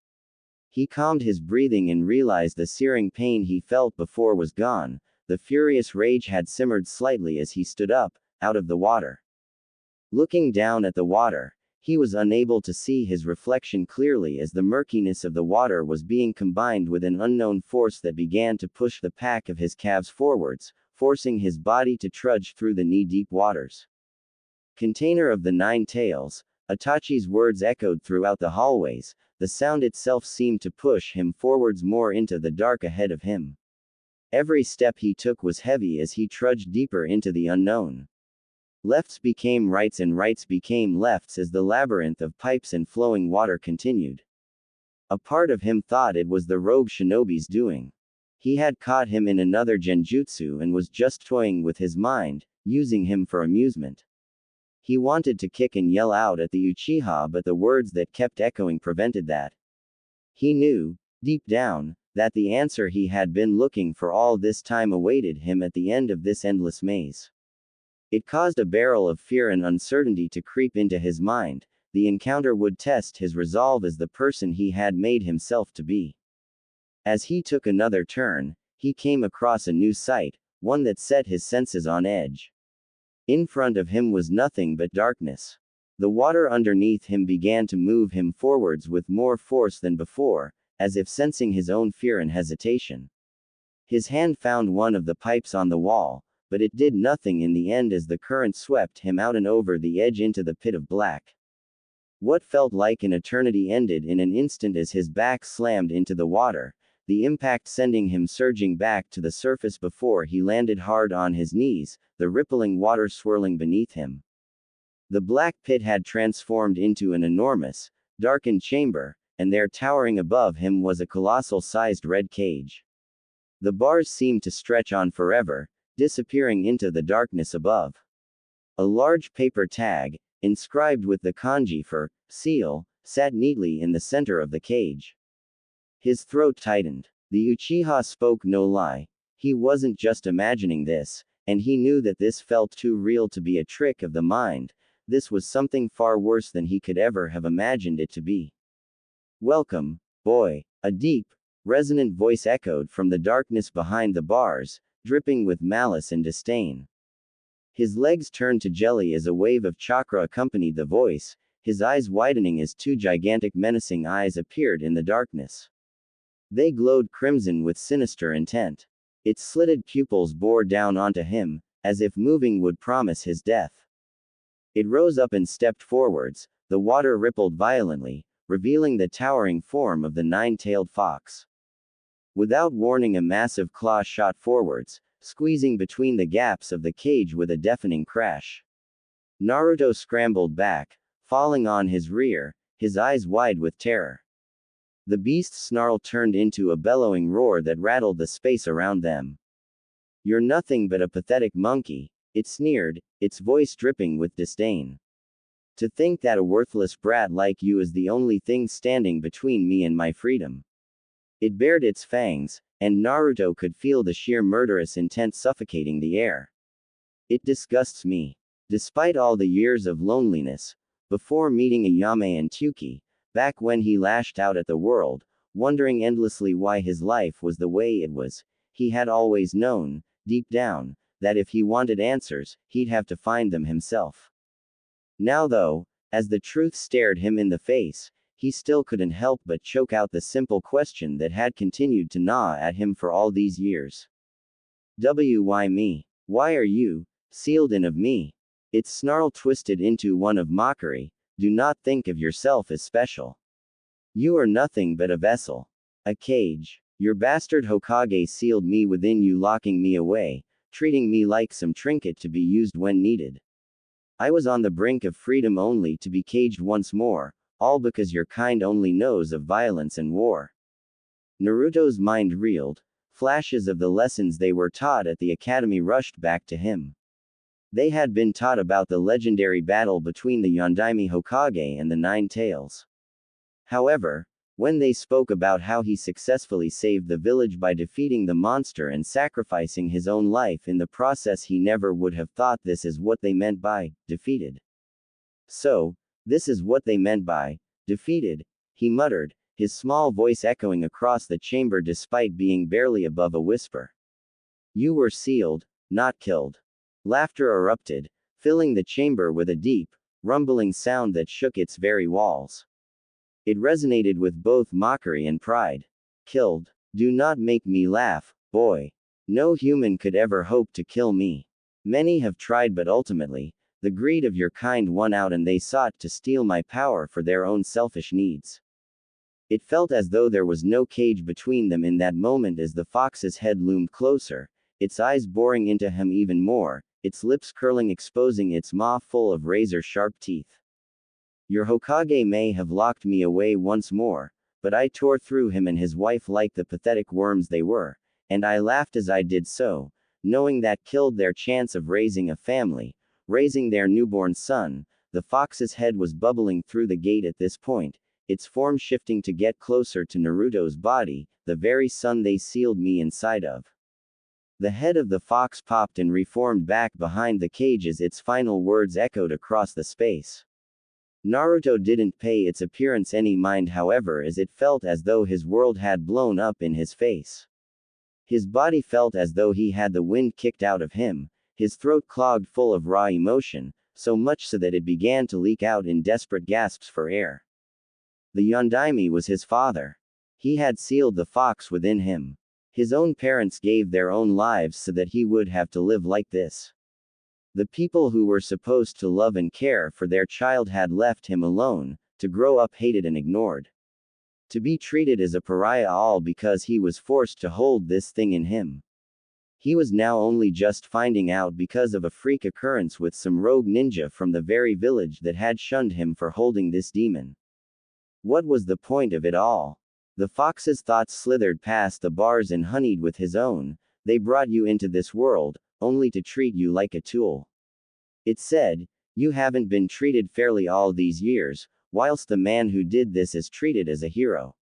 He calmed his breathing and realized the searing pain he felt before was gone. The furious rage had simmered slightly as he stood up, out of the water. Looking down at the water, he was unable to see his reflection clearly as the murkiness of the water was being combined with an unknown force that began to push the pack of his calves forwards, forcing his body to trudge through the knee-deep waters. Container of the Nine Tails, Itachi's words echoed throughout the hallways. The sound itself seemed to push him forwards more into the dark ahead of him. Every step he took was heavy as he trudged deeper into the unknown. Lefts became rights and rights became lefts as the labyrinth of pipes and flowing water continued. A part of him thought it was the rogue shinobi's doing. He had caught him in another genjutsu and was just toying with his mind, using him for amusement. He wanted to kick and yell out at the Uchiha, but the words that kept echoing prevented that. He knew, deep down, that the answer he had been looking for all this time awaited him at the end of this endless maze. It caused a barrel of fear and uncertainty to creep into his mind. The encounter would test his resolve as the person he had made himself to be. As he took another turn, he came across a new sight, one that set his senses on edge. In front of him was nothing but darkness. The water underneath him began to move him forwards with more force than before, as if sensing his own fear and hesitation. His hand found one of the pipes on the wall, but it did nothing in the end as the current swept him out and over the edge into the pit of black. What felt like an eternity ended in an instant as his back slammed into the water, the impact sending him surging back to the surface before he landed hard on his knees, the rippling water swirling beneath him. The black pit had transformed into an enormous, darkened chamber, and there towering above him was a colossal-sized red cage. The bars seemed to stretch on forever, disappearing into the darkness above. A large paper tag, inscribed with the kanji for seal, sat neatly in the center of the cage. His throat tightened. The Uchiha spoke no lie. He wasn't just imagining this, and he knew that this felt too real to be a trick of the mind. This was something far worse than he could ever have imagined it to be. Welcome, boy. A deep, resonant voice echoed from the darkness behind the bars, dripping with malice and disdain. His legs turned to jelly as a wave of chakra accompanied the voice, his eyes widening as two gigantic menacing eyes appeared in the darkness. They glowed crimson with sinister intent. Its slitted pupils bore down onto him, as if moving would promise his death. It rose up and stepped forwards, the water rippled violently, revealing the towering form of the nine-tailed fox. Without warning, a massive claw shot forwards, squeezing between the gaps of the cage with a deafening crash. Naruto scrambled back, falling on his rear, his eyes wide with terror. The beast's snarl turned into a bellowing roar that rattled the space around them. "You're nothing but a pathetic monkey," it sneered, its voice dripping with disdain. "To think that a worthless brat like you is the only thing standing between me and my freedom." It bared its fangs, and Naruto could feel the sheer murderous intent suffocating the air. "It disgusts me. Despite all the years of loneliness, before meeting Ayame and Tuki, back when he lashed out at the world, wondering endlessly why his life was the way it was, he had always known, deep down, that if he wanted answers, he'd have to find them himself. Now though, as the truth stared him in the face, he still couldn't help but choke out the simple question that had continued to gnaw at him for all these years. Why me? Why are you sealed in of me?" Its snarl twisted into one of mockery. "Do not think of yourself as special. You are nothing but a vessel. A cage. Your bastard Hokage sealed me within you, locking me away, treating me like some trinket to be used when needed. I was on the brink of freedom only to be caged once more, all because your kind only knows of violence and war." Naruto's mind reeled. Flashes of the lessons they were taught at the academy rushed back to him. They had been taught about the legendary battle between the Yondaime Hokage and the Nine Tails. However, when they spoke about how he successfully saved the village by defeating the monster and sacrificing his own life in the process, he never would have thought this is what they meant by defeated. "So, this is what they meant by defeated," he muttered, his small voice echoing across the chamber despite being barely above a whisper. "You were sealed, not killed." Laughter erupted, filling the chamber with a deep, rumbling sound that shook its very walls. It resonated with both mockery and pride. "Killed? Do not make me laugh, boy. No human could ever hope to kill me. Many have tried, but ultimately, the greed of your kind won out and they sought to steal my power for their own selfish needs." It felt as though there was no cage between them in that moment as the fox's head loomed closer, its eyes boring into him even more, its lips curling, exposing its maw full of razor-sharp teeth. "Your Hokage may have locked me away once more, but I tore through him and his wife like the pathetic worms they were, and I laughed as I did so, knowing that killed their chance of raising a family, raising their newborn son." The fox's head was bubbling through the gate at this point, its form shifting to get closer to Naruto's body, "the very son they sealed me inside of." The head of the fox popped and reformed back behind the cage as its final words echoed across the space. Naruto didn't pay its appearance any mind, however, as it felt as though his world had blown up in his face. His body felt as though he had the wind kicked out of him, his throat clogged full of raw emotion, so much so that it began to leak out in desperate gasps for air. The Yondaime was his father. He had sealed the fox within him. His own parents gave their own lives so that he would have to live like this. The people who were supposed to love and care for their child had left him alone, to grow up hated and ignored. To be treated as a pariah, all because he was forced to hold this thing in him. He was now only just finding out because of a freak occurrence with some rogue ninja from the very village that had shunned him for holding this demon. What was the point of it all? The fox's thoughts slithered past the bars and honeyed with his own. "They brought you into this world, only to treat you like a tool." It said, "You haven't been treated fairly all these years, whilst the man who did this is treated as a hero."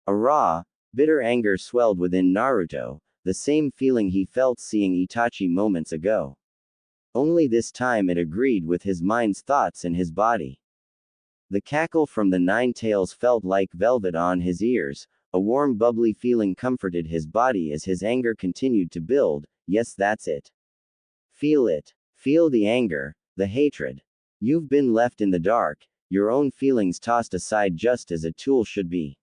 A raw, bitter anger swelled within Naruto, the same feeling he felt seeing Itachi moments ago. Only this time it agreed with his mind's thoughts and his body. The cackle from the Nine Tails felt like velvet on his ears, a warm bubbly feeling comforted his body as his anger continued to build. "Yes, that's it. Feel it. Feel the anger, the hatred. You've been left in the dark, your own feelings tossed aside just as a tool should be.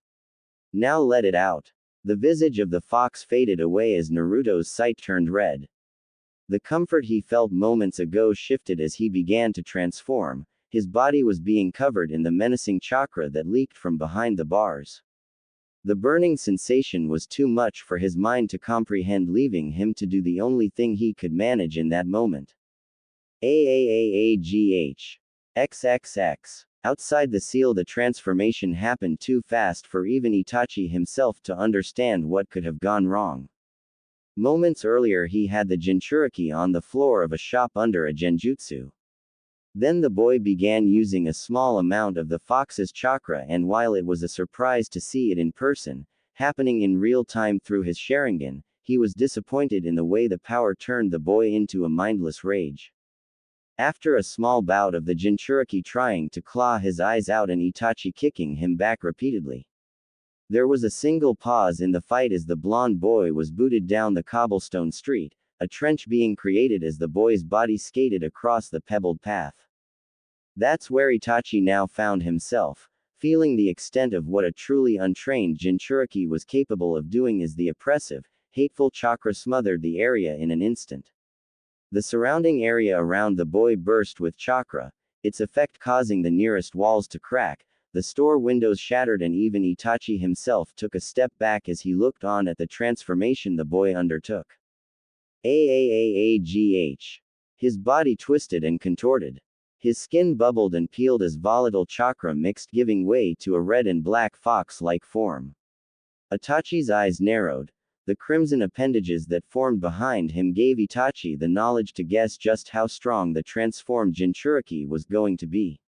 Now let it out." The visage of the fox faded away as Naruto's sight turned red. The comfort he felt moments ago shifted as he began to transform. His body was being covered in the menacing chakra that leaked from behind the bars. The burning sensation was too much for his mind to comprehend, leaving him to do the only thing he could manage in that moment. AAAAGH. XXX. Outside the seal, the transformation happened too fast for even Itachi himself to understand what could have gone wrong. Moments earlier he had the Jinchuriki on the floor of a shop under a genjutsu. Then the boy began using a small amount of the fox's chakra, and while it was a surprise to see it in person, happening in real time through his Sharingan, he was disappointed in the way the power turned the boy into a mindless rage. After a small bout of the Jinchuriki trying to claw his eyes out and Itachi kicking him back repeatedly, there was a single pause in the fight as the blonde boy was booted down the cobblestone street, a trench being created as the boy's body skated across the pebbled path. That's where Itachi now found himself, feeling the extent of what a truly untrained Jinchuriki was capable of doing as the oppressive, hateful chakra smothered the area in an instant. The surrounding area around the boy burst with chakra, its effect causing the nearest walls to crack, the store windows shattered, and even Itachi himself took a step back as he looked on at the transformation the boy undertook. AAAAGH. His body twisted and contorted. His skin bubbled and peeled as volatile chakra mixed, giving way to a red and black fox-like form. Itachi's eyes narrowed. The crimson appendages that formed behind him gave Itachi the knowledge to guess just how strong the transformed Jinchuriki was going to be.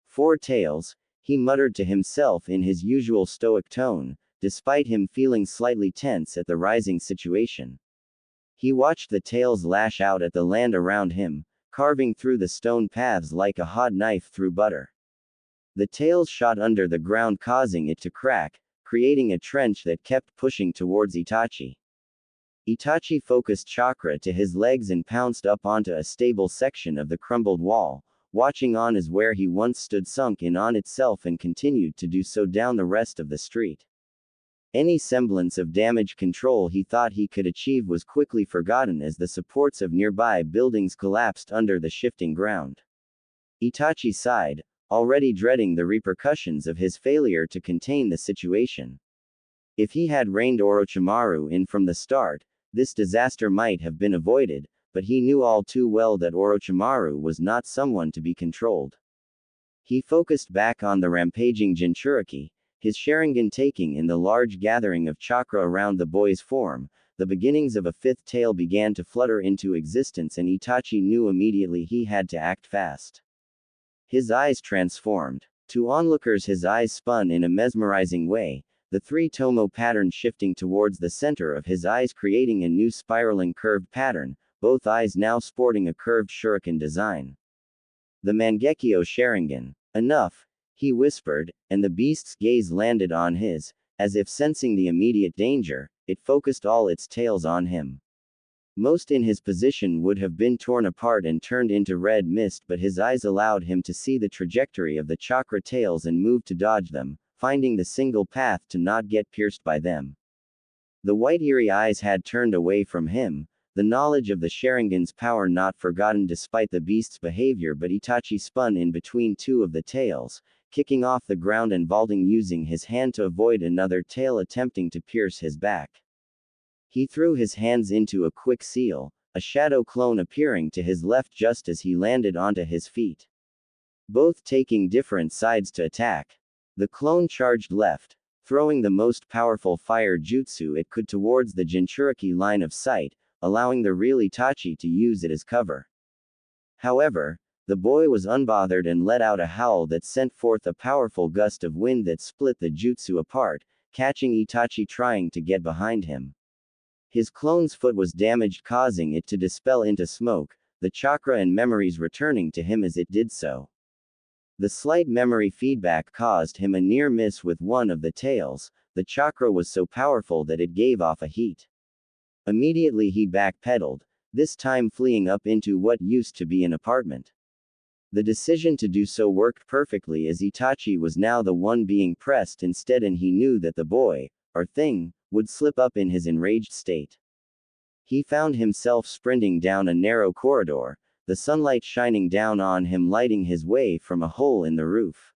4 tails, he muttered to himself in his usual stoic tone, despite him feeling slightly tense at the rising situation. He watched the tails lash out at the land around him, carving through the stone paths like a hot knife through butter. The tails shot under the ground, causing it to crack, creating a trench that kept pushing towards Itachi. Itachi focused chakra to his legs and pounced up onto a stable section of the crumbled wall, watching on as where he once stood sunk in on itself and continued to do so down the rest of the street. Any semblance of damage control he thought he could achieve was quickly forgotten as the supports of nearby buildings collapsed under the shifting ground. Itachi sighed, already dreading the repercussions of his failure to contain the situation. If he had reined Orochimaru in from the start, this disaster might have been avoided, but he knew all too well that Orochimaru was not someone to be controlled. He focused back on the rampaging Jinchuriki, his Sharingan taking in the large gathering of chakra around the boy's form. The beginnings of a 5th tail began to flutter into existence, and Itachi knew immediately he had to act fast. His eyes transformed. To onlookers his eyes spun in a mesmerizing way, the 3-tomo pattern shifting towards the center of his eyes, creating a new spiraling curved pattern, both eyes now sporting a curved shuriken design. The Mangekyo Sharingan. Enough, he whispered, and the beast's gaze landed on his. As if sensing the immediate danger, it focused all its tails on him. Most in his position would have been torn apart and turned into red mist, but his eyes allowed him to see the trajectory of the chakra tails and move to dodge them, finding the single path to not get pierced by them. The white eerie eyes had turned away from him, the knowledge of the Sharingan's power not forgotten despite the beast's behavior, but Itachi spun in between 2 of the tails, kicking off the ground and vaulting, using his hand to avoid another tail attempting to pierce his back. He threw his hands into a quick seal, a shadow clone appearing to his left just as he landed onto his feet. Both taking different sides to attack. The clone charged left, throwing the most powerful fire jutsu it could towards the Jinchuriki line of sight, allowing the real Itachi to use it as cover. However, the boy was unbothered and let out a howl that sent forth a powerful gust of wind that split the jutsu apart, catching Itachi trying to get behind him. His clone's foot was damaged, causing it to dispel into smoke, the chakra and memories returning to him as it did so. The slight memory feedback caused him a near miss with one of the tails. The chakra was so powerful that it gave off a heat. Immediately he backpedaled, this time fleeing up into what used to be an apartment. The decision to do so worked perfectly as Itachi was now the one being pressed instead, and he knew that the boy, or thing, would slip up in his enraged state. He found himself sprinting down a narrow corridor, the sunlight shining down on him, lighting his way from a hole in the roof.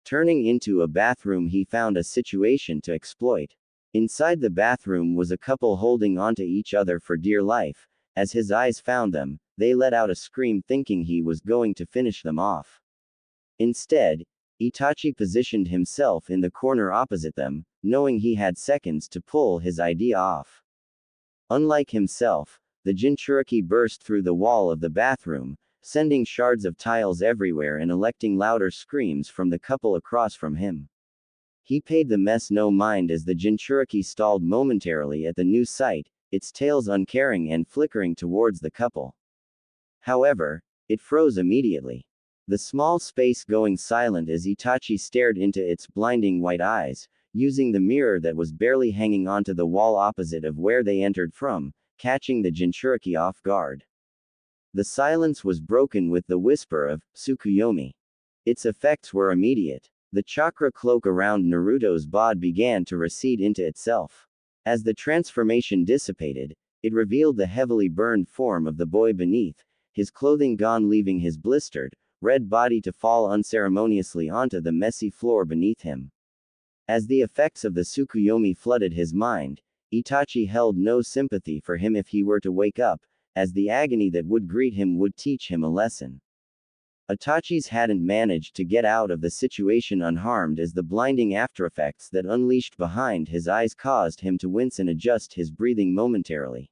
Turning into a bathroom, he found a situation to exploit. Inside the bathroom was a couple holding onto each other for dear life. As his eyes found them, they let out a scream, thinking he was going to finish them off. Instead, Itachi positioned himself in the corner opposite them, knowing he had seconds to pull his idea off. Unlike himself, the Jinchuriki burst through the wall of the bathroom, sending shards of tiles everywhere and electing louder screams from the couple across from him. He paid the mess no mind as the Jinchuriki stalled momentarily at the new sight, its tails uncaring and flickering towards the couple. However, it froze immediately. The small space going silent as Itachi stared into its blinding white eyes, using the mirror that was barely hanging onto the wall opposite of where they entered from, catching the Jinchuriki off guard. The silence was broken with the whisper of Tsukuyomi. Its effects were immediate. The chakra cloak around Naruto's bod began to recede into itself. As the transformation dissipated, it revealed the heavily burned form of the boy beneath, his clothing gone, leaving his blistered, red body to fall unceremoniously onto the messy floor beneath him. As the effects of the Tsukuyomi flooded his mind, Itachi held no sympathy for him if he were to wake up, as the agony that would greet him would teach him a lesson. Itachi's hadn't managed to get out of the situation unharmed, as the blinding aftereffects that unleashed behind his eyes caused him to wince and adjust his breathing momentarily.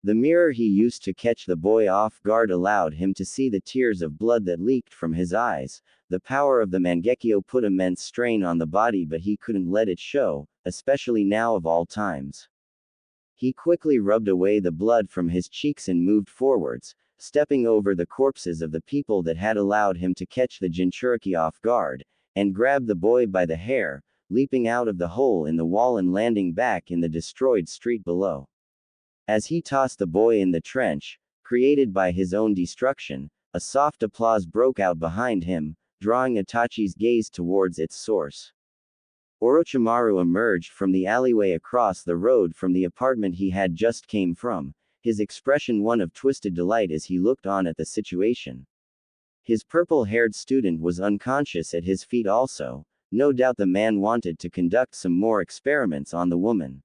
The mirror he used to catch the boy off guard allowed him to see the tears of blood that leaked from his eyes. The power of the Mangekyo put immense strain on the body, but he couldn't let it show, especially now of all times. He quickly rubbed away the blood from his cheeks and moved forwards, stepping over the corpses of the people that had allowed him to catch the Jinchuriki off guard, and grabbed the boy by the hair, leaping out of the hole in the wall and landing back in the destroyed street below. As he tossed the boy in the trench, created by his own destruction, a soft applause broke out behind him, drawing Itachi's gaze towards its source. Orochimaru emerged from the alleyway across the road from the apartment he had just came from, his expression one of twisted delight as he looked on at the situation. His purple-haired student was unconscious at his feet also. No doubt the man wanted to conduct some more experiments on the woman.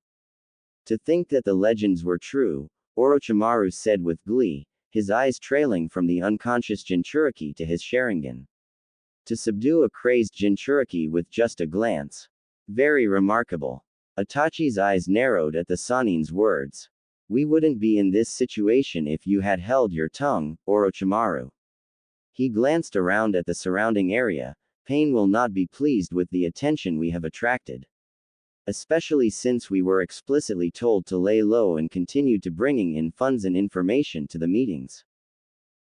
To think that the legends were true, Orochimaru said with glee, his eyes trailing from the unconscious Jinchuriki to his Sharingan. To subdue a crazed Jinchuriki with just a glance. Very remarkable. Itachi's eyes narrowed at the Sanin's words. We wouldn't be in this situation if you had held your tongue, Orochimaru. He glanced around at the surrounding area. Pain will not be pleased with the attention we have attracted. Especially since we were explicitly told to lay low and continue to bringing in funds and information to the meetings.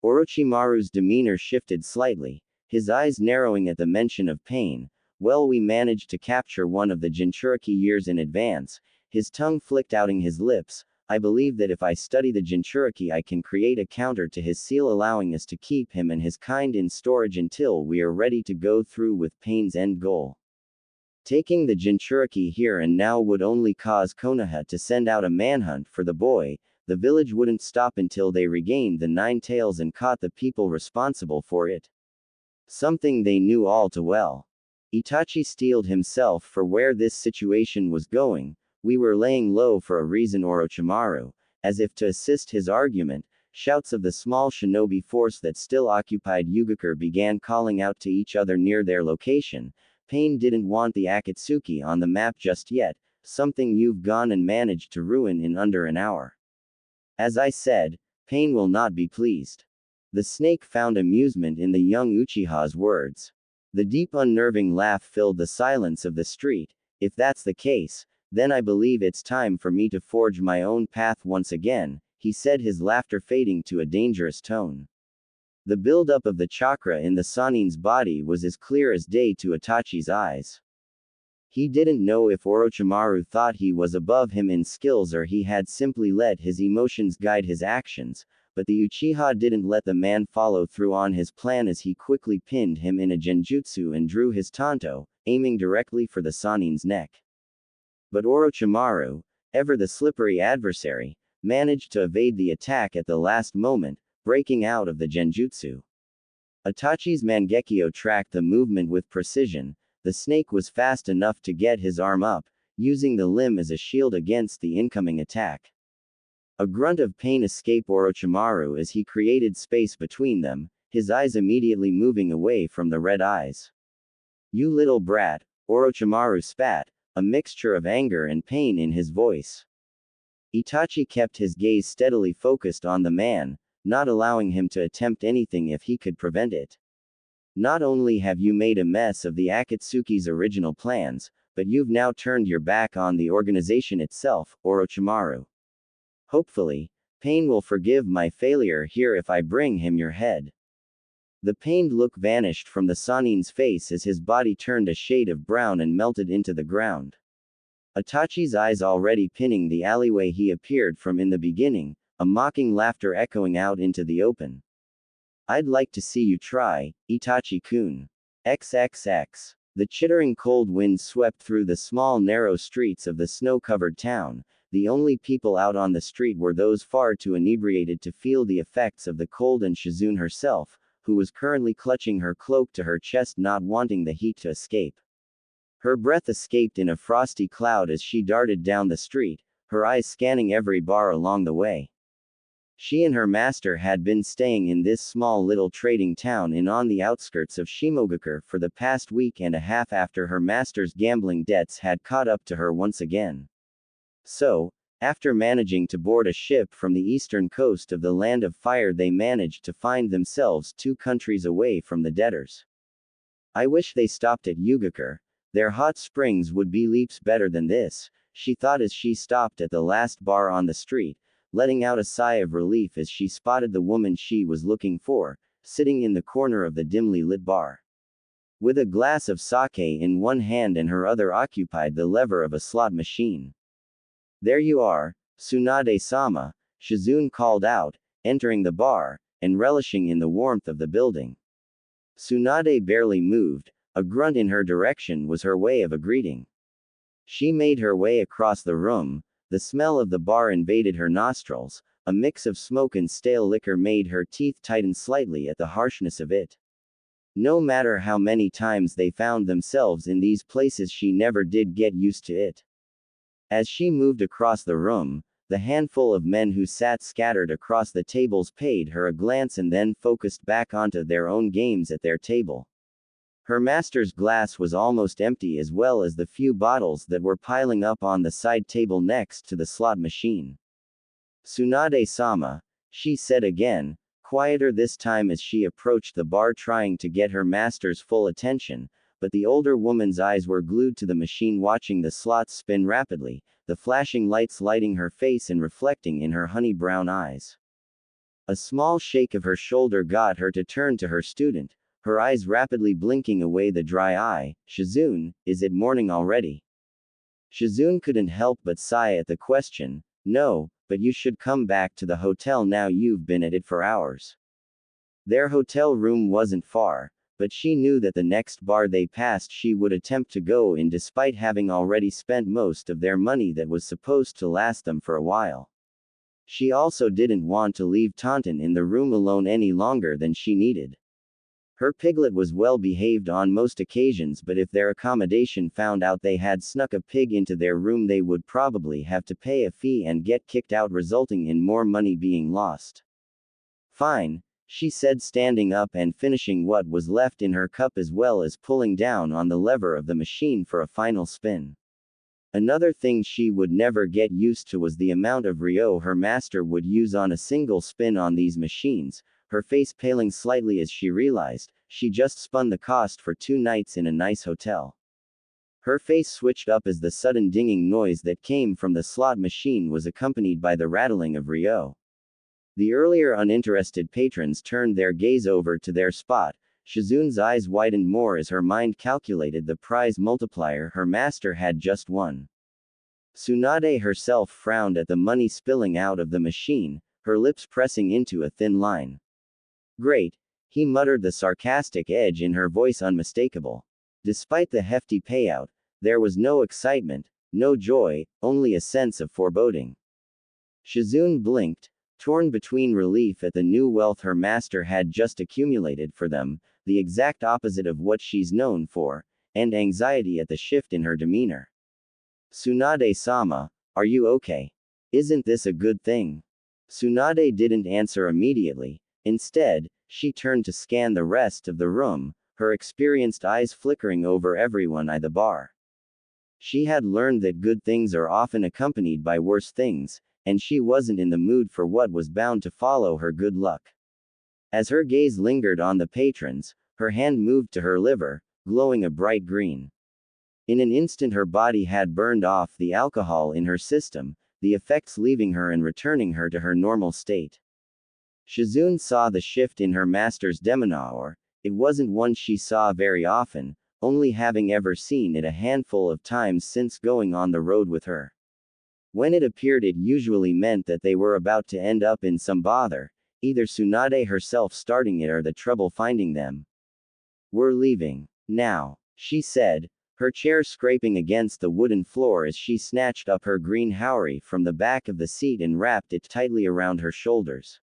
Orochimaru's demeanor shifted slightly, his eyes narrowing at the mention of pain. Well, we managed to capture one of the Jinchuriki years in advance. His tongue flicked outing his lips. I believe that if I study the Jinchuriki, I can create a counter to his seal, allowing us to keep him and his kind in storage until we are ready to go through with Pain's end goal. Taking the Jinchuriki here and now would only cause Konoha to send out a manhunt for the boy. The village wouldn't stop until they regained the Nine Tails and caught the people responsible for it. Something they knew all too well. Itachi steeled himself for where this situation was going. We were laying low for a reason, Orochimaru. As if to assist his argument, shouts of the small shinobi force that still occupied Yugakure began calling out to each other near their location. Pain didn't want the Akatsuki on the map just yet, something you've gone and managed to ruin in under an hour. As I said, Pain will not be pleased. The snake found amusement in the young Uchiha's words. The deep unnerving laugh filled the silence of the street. If that's the case, then I believe it's time for me to forge my own path once again, he said, his laughter fading to a dangerous tone. The buildup of the chakra in the Sanin's body was as clear as day to Itachi's eyes. He didn't know if Orochimaru thought he was above him in skills or he had simply let his emotions guide his actions, but the Uchiha didn't let the man follow through on his plan as he quickly pinned him in a genjutsu and drew his tanto, aiming directly for the Sanin's neck. But Orochimaru, ever the slippery adversary, managed to evade the attack at the last moment, breaking out of the genjutsu. Itachi's Mangekyo tracked the movement with precision. The snake was fast enough to get his arm up, using the limb as a shield against the incoming attack. A grunt of pain escaped Orochimaru as he created space between them, his eyes immediately moving away from the red eyes. "You little brat," Orochimaru spat, a mixture of anger and pain in his voice. Itachi kept his gaze steadily focused on the man, not allowing him to attempt anything if he could prevent it. "Not only have you made a mess of the Akatsuki's original plans, but you've now turned your back on the organization itself, Orochimaru. Hopefully, Pain will forgive my failure here if I bring him your head." The pained look vanished from the Sanin's face as his body turned a shade of brown and melted into the ground. Itachi's eyes already pinning the alleyway he appeared from in the beginning, a mocking laughter echoing out into the open. "I'd like to see you try, Itachi-kun. XXX. The chittering cold wind swept through the small narrow streets of the snow-covered town. The only people out on the street were those far too inebriated to feel the effects of the cold, and Shizune herself, who was currently clutching her cloak to her chest, not wanting the heat to escape. Her breath escaped in a frosty cloud as she darted down the street, her eyes scanning every bar along the way. She and her master had been staying in this small little trading town on the outskirts of Shimogakure for the past week and a half after her master's gambling debts had caught up to her once again. So, after managing to board a ship from the eastern coast of the Land of Fire, they managed to find themselves 2 countries away from the debtors. "I wish they stopped at Yugakure. Their hot springs would be leaps better than this," she thought as she stopped at the last bar on the street, letting out a sigh of relief as she spotted the woman she was looking for, sitting in the corner of the dimly lit bar. With a glass of sake in one hand and her other occupied the lever of a slot machine. "There you are, Tsunade-sama," Shizune called out, entering the bar, and relishing in the warmth of the building. Tsunade barely moved, a grunt in her direction was her way of a greeting. She made her way across the room, the smell of the bar invaded her nostrils, a mix of smoke and stale liquor made her teeth tighten slightly at the harshness of it. No matter how many times they found themselves in these places, she never did get used to it. As she moved across the room, the handful of men who sat scattered across the tables paid her a glance and then focused back onto their own games at their table. Her master's glass was almost empty, as well as the few bottles that were piling up on the side table next to the slot machine. "Tsunade-sama," she said again, quieter this time as she approached the bar trying to get her master's full attention, but the older woman's eyes were glued to the machine, watching the slots spin rapidly, the flashing lights lighting her face and reflecting in her honey brown eyes. A small shake of her shoulder got her to turn to her student, her eyes rapidly blinking away the dry eye. "Shizune, is it morning already?" Shizune couldn't help but sigh at the question. "No, but you should come back to the hotel now, you've been at it for hours." Their hotel room wasn't far, but she knew that the next bar they passed she would attempt to go in despite having already spent most of their money that was supposed to last them for a while. She also didn't want to leave Taunton in the room alone any longer than she needed. Her piglet was well behaved on most occasions, but if their accommodation found out they had snuck a pig into their room, they would probably have to pay a fee and get kicked out, resulting in more money being lost. "Fine," she said, standing up and finishing what was left in her cup as well as pulling down on the lever of the machine for a final spin. Another thing she would never get used to was the amount of ryo her master would use on a single spin on these machines, her face paling slightly as she realized she just spun the cost for 2 nights in a nice hotel. Her face switched up as the sudden dinging noise that came from the slot machine was accompanied by the rattling of ryo. The earlier uninterested patrons turned their gaze over to their spot. Shizune's eyes widened more as her mind calculated the prize multiplier her master had just won. Tsunade herself frowned at the money spilling out of the machine, her lips pressing into a thin line. "Great," he muttered, the sarcastic edge in her voice unmistakable. Despite the hefty payout, there was no excitement, no joy, only a sense of foreboding. Shizune blinked, torn between relief at the new wealth her master had just accumulated for them, the exact opposite of what she's known for, and anxiety at the shift in her demeanor. Tsunade-sama, are you okay? Isn't this a good thing? Tsunade didn't answer immediately. Instead, she turned to scan the rest of the room, her experienced eyes flickering over everyone at the bar. She had learned that good things are often accompanied by worse things, and she wasn't in the mood for what was bound to follow her good luck. As her gaze lingered on the patrons, her hand moved to her liver, glowing a bright green. In an instant her body had burned off the alcohol in her system, the effects leaving her and returning her to her normal state. Shizune saw the shift in her master's demeanor. It wasn't one she saw very often, only having ever seen it a handful of times since going on the road with her. When it appeared, it usually meant that they were about to end up in some bother, either Tsunade herself starting it or the trouble finding them. We're leaving now, she said, her chair scraping against the wooden floor as she snatched up her green haori from the back of the seat and wrapped it tightly around her shoulders.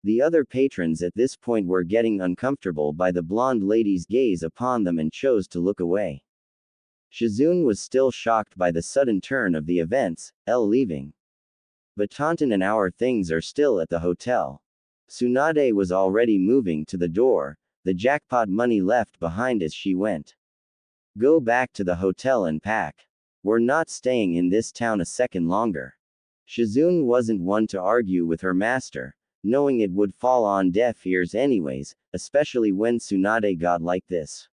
The other patrons at this point were getting uncomfortable by the blonde lady's gaze upon them and chose to look away. Shizune was still shocked by the sudden turn of the events, leaving. But Tonton and our things are still at the hotel. Tsunade was already moving to the door, the jackpot money left behind as she went. Go back to the hotel and pack. We're not staying in this town a second longer. Shizune wasn't one to argue with her master, knowing it would fall on deaf ears anyways, especially when Tsunade got like this.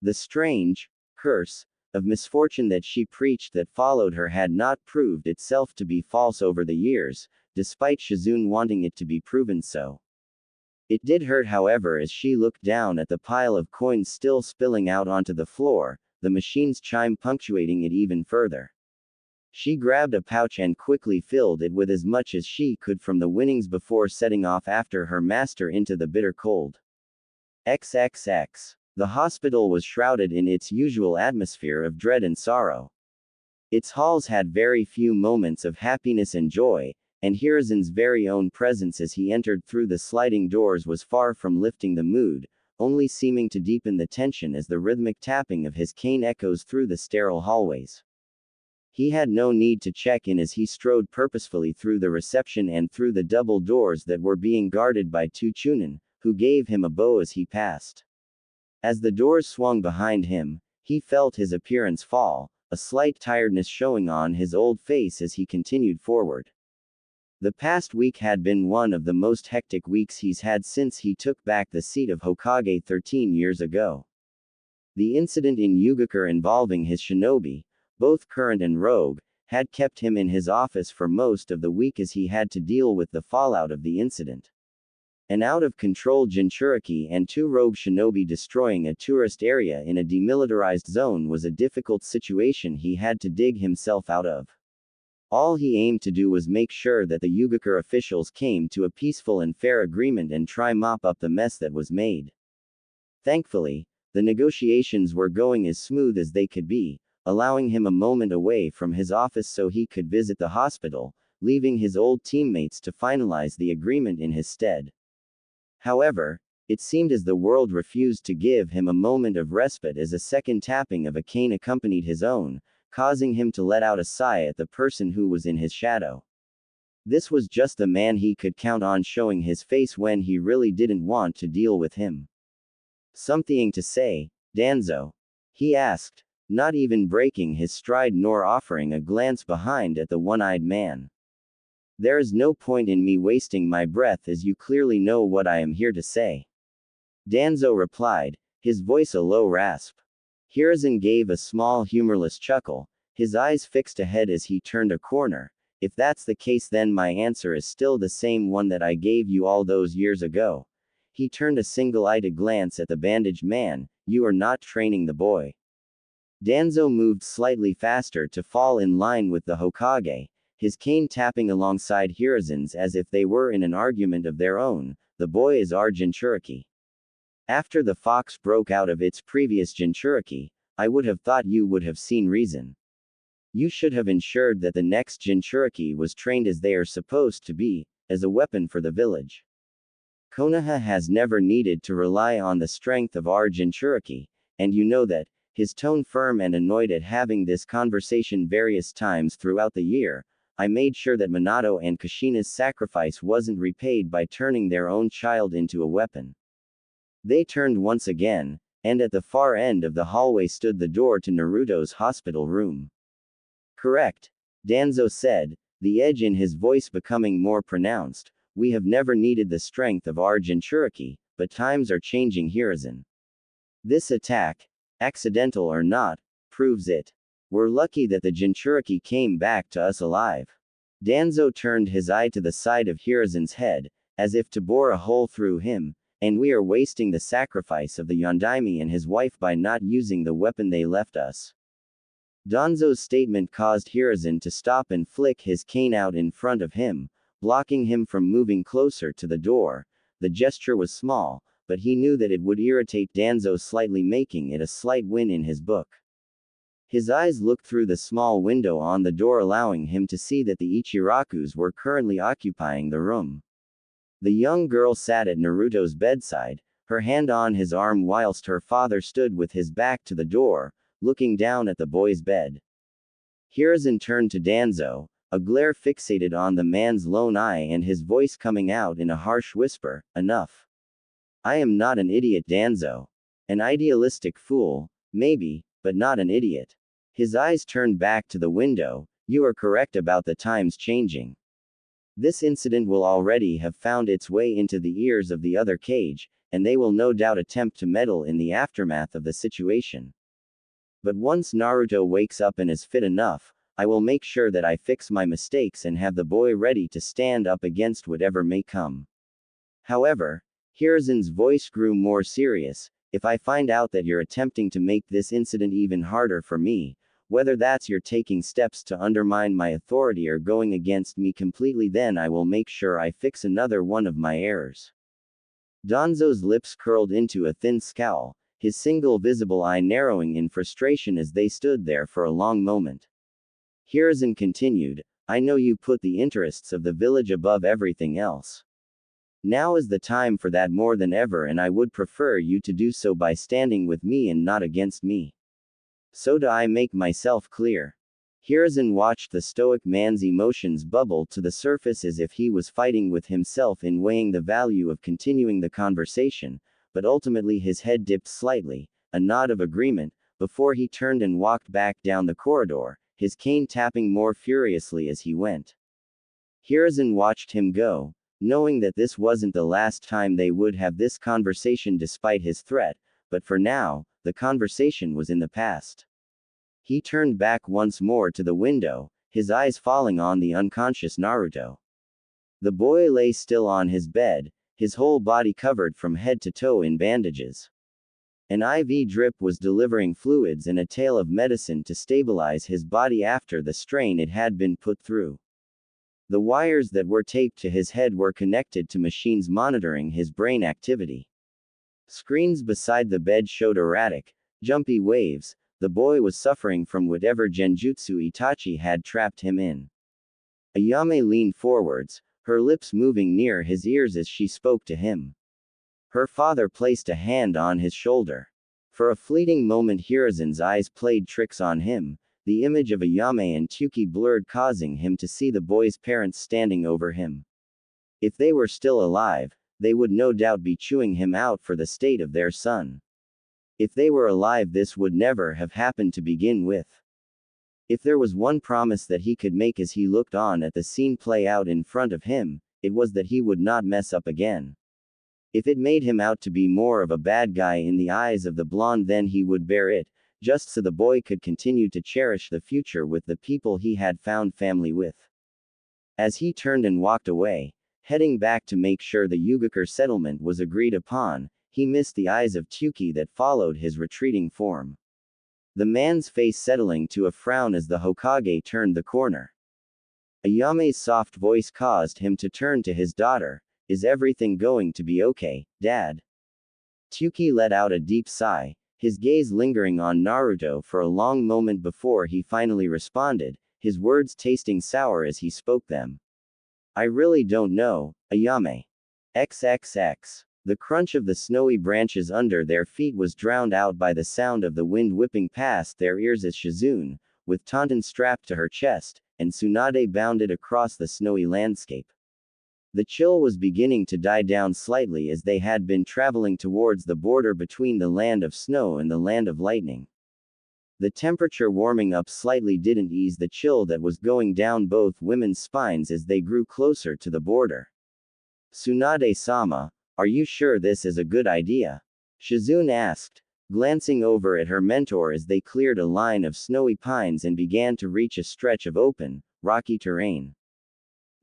The strange curse of misfortune that she preached that followed her had not proved itself to be false over the years, despite Shizune wanting it to be proven so. It did hurt, however, as she looked down at the pile of coins still spilling out onto the floor, the machine's chime punctuating it even further. She grabbed a pouch and quickly filled it with as much as she could from the winnings before setting off after her master into the bitter cold. XXX. The hospital was shrouded in its usual atmosphere of dread and sorrow. Its halls had very few moments of happiness and joy, and Hirazen's very own presence as he entered through the sliding doors was far from lifting the mood, only seeming to deepen the tension as the rhythmic tapping of his cane echoes through the sterile hallways. He had no need to check in as he strode purposefully through the reception and through the double doors that were being guarded by two chunin, who gave him a bow as he passed. As the doors swung behind him, he felt his appearance fall, a slight tiredness showing on his old face as he continued forward. The past week had been one of the most hectic weeks he's had since he took back the seat of Hokage 13 years ago. The incident in Yugakure involving his shinobi, both current and rogue, had kept him in his office for most of the week as he had to deal with the fallout of the incident. An out-of-control Jinchuriki and two rogue shinobi destroying a tourist area in a demilitarized zone was a difficult situation he had to dig himself out of. All he aimed to do was make sure that the Yugakure officials came to a peaceful and fair agreement and try mop up the mess that was made. Thankfully, the negotiations were going as smooth as they could be, allowing him a moment away from his office so he could visit the hospital, leaving his old teammates to finalize the agreement in his stead. However, it seemed as the world refused to give him a moment of respite as a second tapping of a cane accompanied his own, causing him to let out a sigh at the person who was in his shadow. This was just the man he could count on showing his face when he really didn't want to deal with him. Something to say, Danzo? He asked, not even breaking his stride nor offering a glance behind at the one-eyed man. There is no point in me wasting my breath as you clearly know what I am here to say. Danzo replied, his voice a low rasp. Hiruzen gave a small humorless chuckle, his eyes fixed ahead as he turned a corner. If that's the case, then my answer is still the same one that I gave you all those years ago. He turned a single-eyed glance at the bandaged man. You are not training the boy. Danzo moved slightly faster to fall in line with the Hokage, his cane tapping alongside Hiruzen's as if they were in an argument of their own. The boy is our Jinchuriki. After the fox broke out of its previous Jinchuriki, I would have thought you would have seen reason. You should have ensured that the next Jinchuriki was trained as they are supposed to be, as a weapon for the village. Konoha has never needed to rely on the strength of our Jinchuriki, and you know that. His tone firm and annoyed at having this conversation various times throughout the year. I made sure that Minato and Kushina's sacrifice wasn't repaid by turning their own child into a weapon. They turned once again, and at the far end of the hallway stood the door to Naruto's hospital room. Correct, Danzo said, the edge in his voice becoming more pronounced. We have never needed the strength of our Jinchuriki, but times are changing, Hiruzen. This attack, accidental or not, proves it. We're lucky that the Jinchuriki came back to us alive. Danzo turned his eye to the side of Hiruzen's head, as if to bore a hole through him, and we are wasting the sacrifice of the Yondaime and his wife by not using the weapon they left us. Danzo's statement caused Hiruzen to stop and flick his cane out in front of him, blocking him from moving closer to the door. The gesture was small, but he knew that it would irritate Danzo slightly, making it a slight win in his book. His eyes looked through the small window on the door, allowing him to see that the Ichirakus were currently occupying the room. The young girl sat at Naruto's bedside, her hand on his arm whilst her father stood with his back to the door, looking down at the boy's bed. Hiruzen turned to Danzo, a glare fixated on the man's lone eye and his voice coming out in a harsh whisper, "Enough. I am not an idiot, Danzo. An idealistic fool, maybe, but not an idiot." His eyes turned back to the window. You are correct about the times changing. This incident will already have found its way into the ears of the other cage, and they will no doubt attempt to meddle in the aftermath of the situation. But once Naruto wakes up and is fit enough, I will make sure that I fix my mistakes and have the boy ready to stand up against whatever may come. However, Hiruzen's voice grew more serious. If I find out that you're attempting to make this incident even harder for me, whether that's you're taking steps to undermine my authority or going against me completely, then I will make sure I fix another one of my errors. Danzo's lips curled into a thin scowl, his single visible eye narrowing in frustration as they stood there for a long moment. Hiruzen continued, I know you put the interests of the village above everything else. Now is the time for that more than ever, and I would prefer you to do so by standing with me and not against me. So do I make myself clear? Hiruzen watched the stoic man's emotions bubble to the surface as if he was fighting with himself in weighing the value of continuing the conversation, but ultimately his head dipped slightly, a nod of agreement, before he turned and walked back down the corridor, his cane tapping more furiously as he went. Hiruzen watched him go, knowing that this wasn't the last time they would have this conversation despite his threat, but for now, the conversation was in the past. He turned back once more to the window, his eyes falling on the unconscious Naruto. The boy lay still on his bed, his whole body covered from head to toe in bandages. An IV drip was delivering fluids and a tail of medicine to stabilize his body after the strain it had been put through. The wires that were taped to his head were connected to machines monitoring his brain activity. Screens beside the bed showed erratic, jumpy waves. The boy was suffering from whatever genjutsu Itachi had trapped him in. Ayame leaned forwards, her lips moving near his ears as she spoke to him. Her father placed a hand on his shoulder. For a fleeting moment Hiruzen's eyes played tricks on him, the image of Ayame and Tsuki blurred, causing him to see the boy's parents standing over him. If they were still alive, they would no doubt be chewing him out for the state of their son. If they were alive, this would never have happened to begin with. If there was one promise that he could make as he looked on at the scene play out in front of him, it was that he would not mess up again. If it made him out to be more of a bad guy in the eyes of the blonde, then he would bear it, just so the boy could continue to cherish the future with the people he had found family with. As he turned and walked away, heading back to make sure the Yugakure settlement was agreed upon, he missed the eyes of Tsuki that followed his retreating form. The man's face settling to a frown as the Hokage turned the corner. Ayame's soft voice caused him to turn to his daughter. Is everything going to be okay, Dad? Tsuki let out a deep sigh, his gaze lingering on Naruto for a long moment before he finally responded, his words tasting sour as he spoke them. I really don't know, Ayame. XXX. The crunch of the snowy branches under their feet was drowned out by the sound of the wind whipping past their ears as Shizune, with Tauntaun strapped to her chest, and Tsunade bounded across the snowy landscape. The chill was beginning to die down slightly as they had been traveling towards the border between the land of snow and the land of lightning. The temperature warming up slightly didn't ease the chill that was going down both women's spines as they grew closer to the border. Tsunade-sama, are you sure this is a good idea? Shizune asked, glancing over at her mentor as they cleared a line of snowy pines and began to reach a stretch of open, rocky terrain.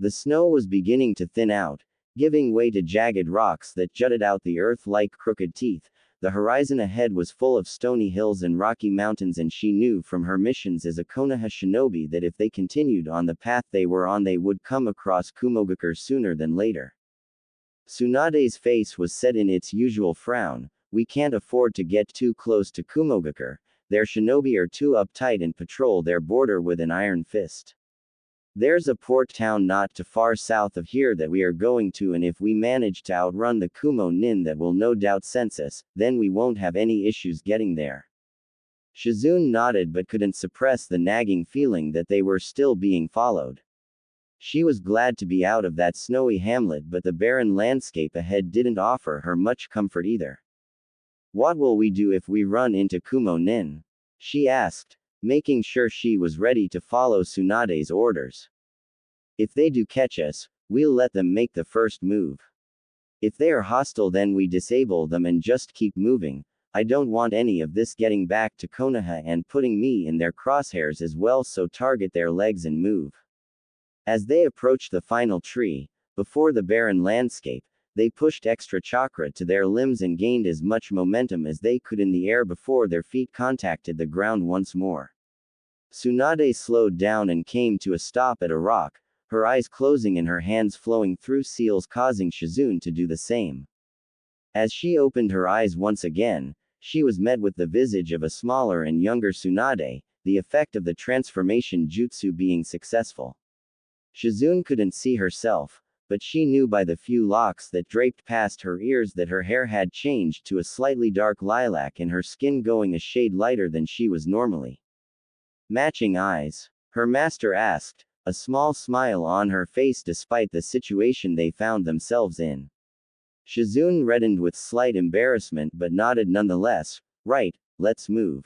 The snow was beginning to thin out, giving way to jagged rocks that jutted out the earth like crooked teeth. The horizon ahead was full of stony hills and rocky mountains, and she knew from her missions as a Konoha shinobi that if they continued on the path they were on they would come across Kumogakure sooner than later. Tsunade's face was set in its usual frown. We can't afford to get too close to Kumogakure. Their shinobi are too uptight and patrol their border with an iron fist. There's a port town not too far south of here that we are going to, and if we manage to outrun the Kumo Nin that will no doubt sense us, then we won't have any issues getting there. Shizune nodded but couldn't suppress the nagging feeling that they were still being followed. She was glad to be out of that snowy hamlet, but the barren landscape ahead didn't offer her much comfort either. What will we do if we run into Kumo Nin? She asked, making sure she was ready to follow Tsunade's orders. If they do catch us, we'll let them make the first move. If they are hostile, then we disable them and just keep moving. I don't want any of this getting back to Konoha and putting me in their crosshairs as well, so target their legs and move. As they approached the final tree, before the barren landscape, they pushed extra chakra to their limbs and gained as much momentum as they could in the air before their feet contacted the ground once more. Tsunade slowed down and came to a stop at a rock, her eyes closing and her hands flowing through seals, causing Shizune to do the same. As she opened her eyes once again, she was met with the visage of a smaller and younger Tsunade, the effect of the transformation jutsu being successful. Shizune couldn't see herself, but she knew by the few locks that draped past her ears that her hair had changed to a slightly dark lilac and her skin going a shade lighter than she was normally. Matching eyes? Her master asked, a small smile on her face despite the situation they found themselves in. Shizune reddened with slight embarrassment but nodded nonetheless. Right, let's move.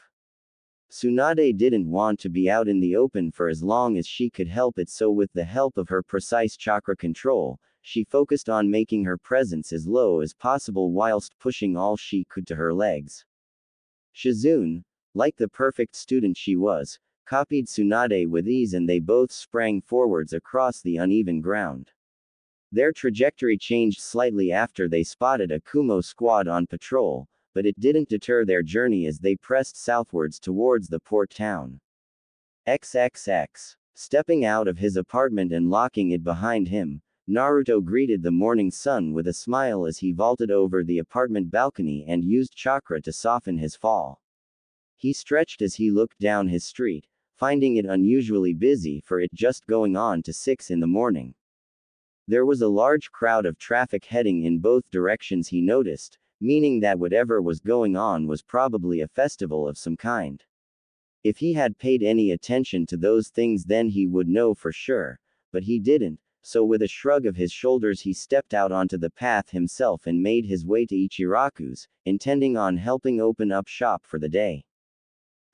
Tsunade didn't want to be out in the open for as long as she could help it, so with the help of her precise chakra control, she focused on making her presence as low as possible whilst pushing all she could to her legs. Shizune, like the perfect student she was, copied Tsunade with ease, and they both sprang forwards across the uneven ground. Their trajectory changed slightly after they spotted a Kumo squad on patrol, but it didn't deter their journey as they pressed southwards towards the port town. XXX. Stepping out of his apartment and locking it behind him, Naruto greeted the morning sun with a smile as he vaulted over the apartment balcony and used chakra to soften his fall. He stretched as he looked down his street, finding it unusually busy for it just going on to 6 in the morning. There was a large crowd of traffic heading in both directions, he noticed, meaning that whatever was going on was probably a festival of some kind. If he had paid any attention to those things then he would know for sure, but he didn't, so with a shrug of his shoulders he stepped out onto the path himself and made his way to Ichiraku's, intending on helping open up shop for the day.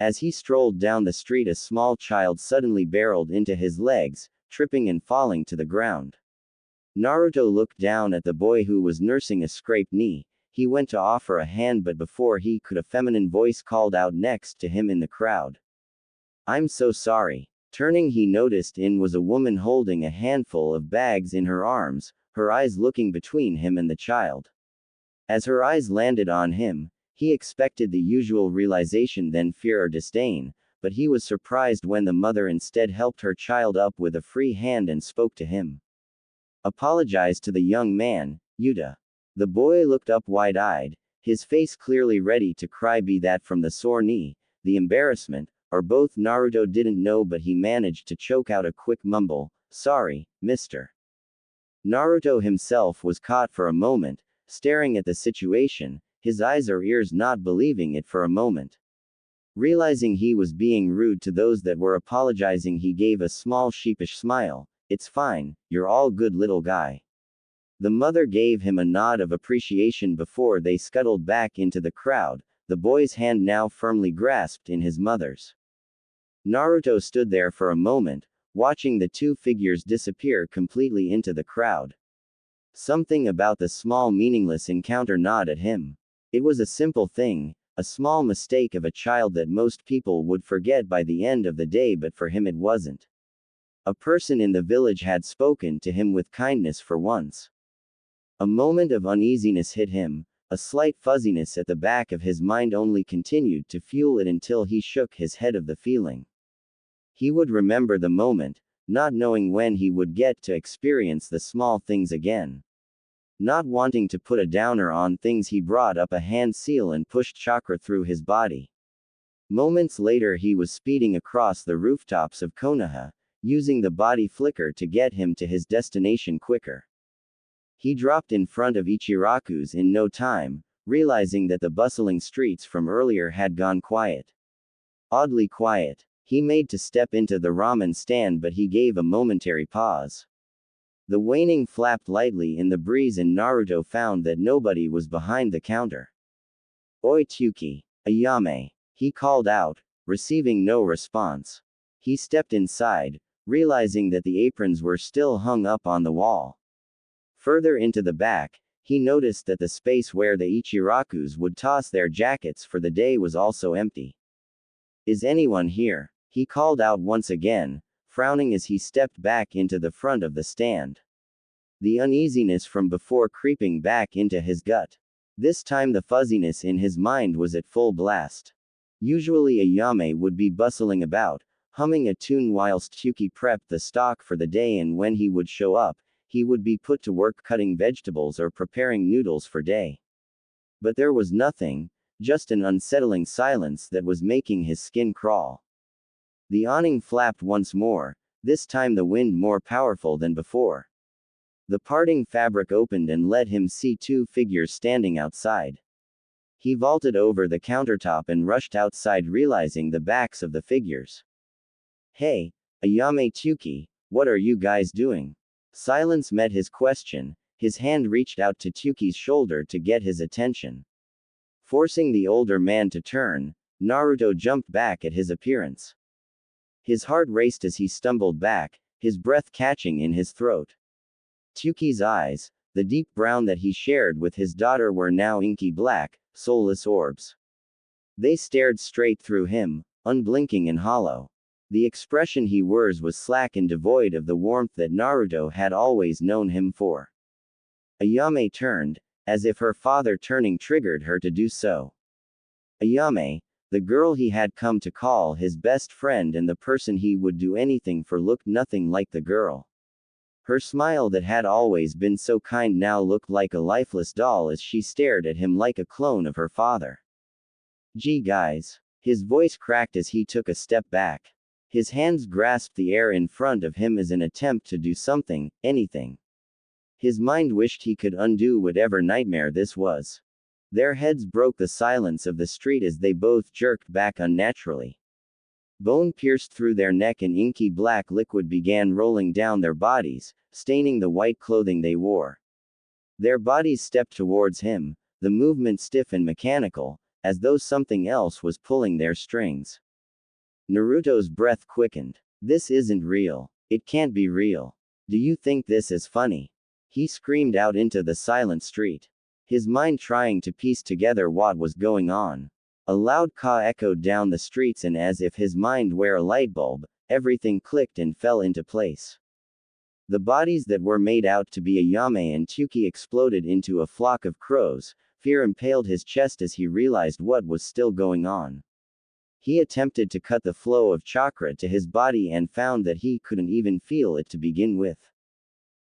As he strolled down the street, a small child suddenly barreled into his legs, tripping and falling to the ground. Naruto looked down at the boy who was nursing a scraped knee. He went to offer a hand, but before he could, a feminine voice called out next to him in the crowd. I'm so sorry. Turning, he noticed in was a woman holding a handful of bags in her arms, her eyes looking between him and the child. As her eyes landed on him, he expected the usual realization, then fear or disdain, but he was surprised when the mother instead helped her child up with a free hand and spoke to him. Apologize to the young man, Yuta. The boy looked up wide-eyed. his face clearly ready to cry, be that from the sore knee, the embarrassment, or both. Naruto didn't know, but he managed to choke out a quick mumble, "Sorry, mister." Naruto himself was caught for a moment, staring at the situation, his eyes or ears not believing it for a moment. Realizing he was being rude to those that were apologizing, he gave a small sheepish smile. "It's fine, you're all good, little guy." The mother gave him a nod of appreciation before they scuttled back into the crowd, the boy's hand now firmly grasped in his mother's. Naruto stood there for a moment, watching the two figures disappear completely into the crowd. Something about the small meaningless encounter gnawed at him. It was a simple thing, a small mistake of a child that most people would forget by the end of the day, but for him it wasn't. A person in the village had spoken to him with kindness for once. A moment of uneasiness hit him, a slight fuzziness at the back of his mind only continued to fuel it until he shook his head of the feeling. He would remember the moment, not knowing when he would get to experience the small things again. Not wanting to put a downer on things, he brought up a hand seal and pushed chakra through his body. Moments later he was speeding across the rooftops of Konoha, using the body flicker to get him to his destination quicker. He dropped in front of Ichiraku's in no time, realizing that the bustling streets from earlier had gone quiet. Oddly quiet. He made to step into the ramen stand, but he gave a momentary pause. The waning flapped lightly in the breeze and Naruto found that nobody was behind the counter. "Oi Tsuki, Ayame," he called out, receiving no response. He stepped inside, realizing that the aprons were still hung up on the wall. Further into the back, he noticed that the space where the Ichirakus would toss their jackets for the day was also empty. "Is anyone here?" he called out once again, frowning as he stepped back into the front of the stand. The uneasiness from before creeping back into his gut. This time the fuzziness in his mind was at full blast. Usually Ayame would be bustling about, humming a tune whilst Tsuki prepped the stock for the day, and when he would show up, he would be put to work cutting vegetables or preparing noodles for day. But there was nothing, just an unsettling silence that was making his skin crawl. The awning flapped once more, this time the wind more powerful than before. The parting fabric opened and let him see two figures standing outside. He vaulted over the countertop and rushed outside, realizing the backs of the figures. "Hey, Ayame, Tsuki, what are you guys doing?" Silence met his question, his hand reached out to Tsuki's shoulder to get his attention. Forcing the older man to turn, Naruto jumped back at his appearance. His heart raced as he stumbled back, his breath catching in his throat. Tsuki's eyes, the deep brown that he shared with his daughter, were now inky black, soulless orbs. They stared straight through him, unblinking and hollow. The expression he wears was slack and devoid of the warmth that Naruto had always known him for. Ayame turned, as if her father turning triggered her to do so. Ayame, the girl he had come to call his best friend and the person he would do anything for, looked nothing like the girl. Her smile that had always been so kind now looked like a lifeless doll as she stared at him like a clone of her father. "Gee guys." His voice cracked as he took a step back. His hands grasped the air in front of him as an attempt to do something, anything. His mind wished he could undo whatever nightmare this was. Their heads broke the silence of the street as they both jerked back unnaturally. Bone pierced through their neck and inky black liquid began rolling down their bodies, staining the white clothing they wore. Their bodies stepped towards him, the movement stiff and mechanical, as though something else was pulling their strings. Naruto's breath quickened. "This isn't real. It can't be real. Do you think this is funny?" He screamed out into the silent street. His mind trying to piece together what was going on. A loud caw echoed down the streets, and as if his mind were a light bulb, everything clicked and fell into place. The bodies that were made out to be Ayame and Tsuki exploded into a flock of crows. Fear impaled his chest as he realized what was still going on. He attempted to cut the flow of chakra to his body and found that he couldn't even feel it to begin with.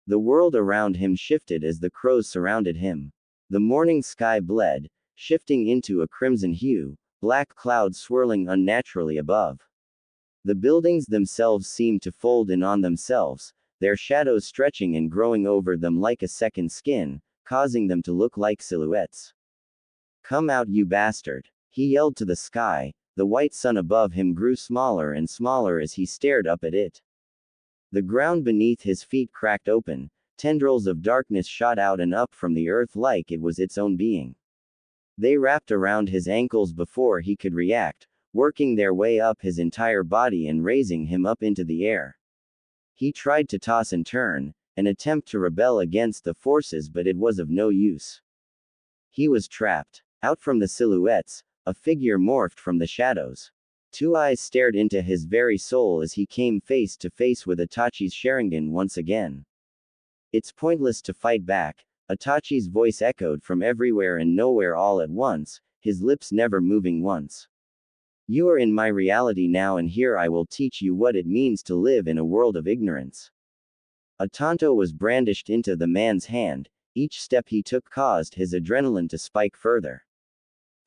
The world around him shifted as the crows surrounded him. The morning sky bled, shifting into a crimson hue, black clouds swirling unnaturally above. The buildings themselves seemed to fold in on themselves, their shadows stretching and growing over them like a second skin, causing them to look like silhouettes. "Come out, you bastard!" he yelled to the sky. The white sun above him grew smaller and smaller as he stared up at it. The ground beneath his feet cracked open, tendrils of darkness shot out and up from the earth like it was its own being. They wrapped around his ankles before he could react, working their way up his entire body and raising him up into the air. He tried to toss and turn, an attempt to rebel against the forces, but it was of no use. He was trapped. Out from the silhouettes, a figure morphed from the shadows. Two eyes stared into his very soul as he came face to face with Itachi's Sharingan once again. "It's pointless to fight back," Itachi's voice echoed from everywhere and nowhere all at once, his lips never moving once. "You are in my reality now, and here I will teach you what it means to live in a world of ignorance." A tanto was brandished into the man's hand. Each step he took caused his adrenaline to spike further.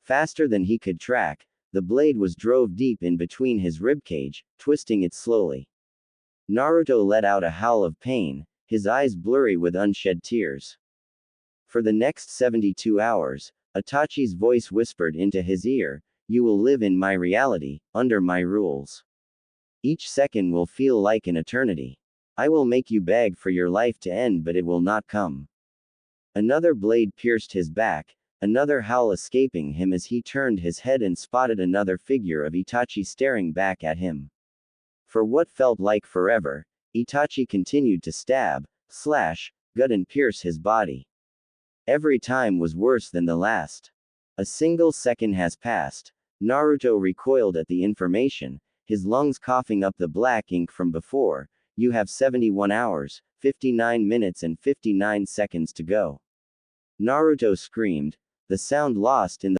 Faster than he could track, the blade was drove deep in between his ribcage, twisting it slowly. Naruto let out a howl of pain, his eyes blurry with unshed tears. For the next 72 hours, Itachi's voice whispered into his ear, "You will live in my reality, under my rules. Each second will feel like an eternity. I will make you beg for your life to end, but it will not come." Another blade pierced his back, another howl escaping him as he turned his head and spotted another figure of Itachi staring back at him. For what felt like forever, Itachi continued to stab, slash, gut and pierce his body. Every time was worse than the last. A single second has passed. Naruto recoiled at the information, his lungs coughing up the black ink from before. "You have 71 hours, 59 minutes and 59 seconds to go." Naruto screamed, the sound lost in the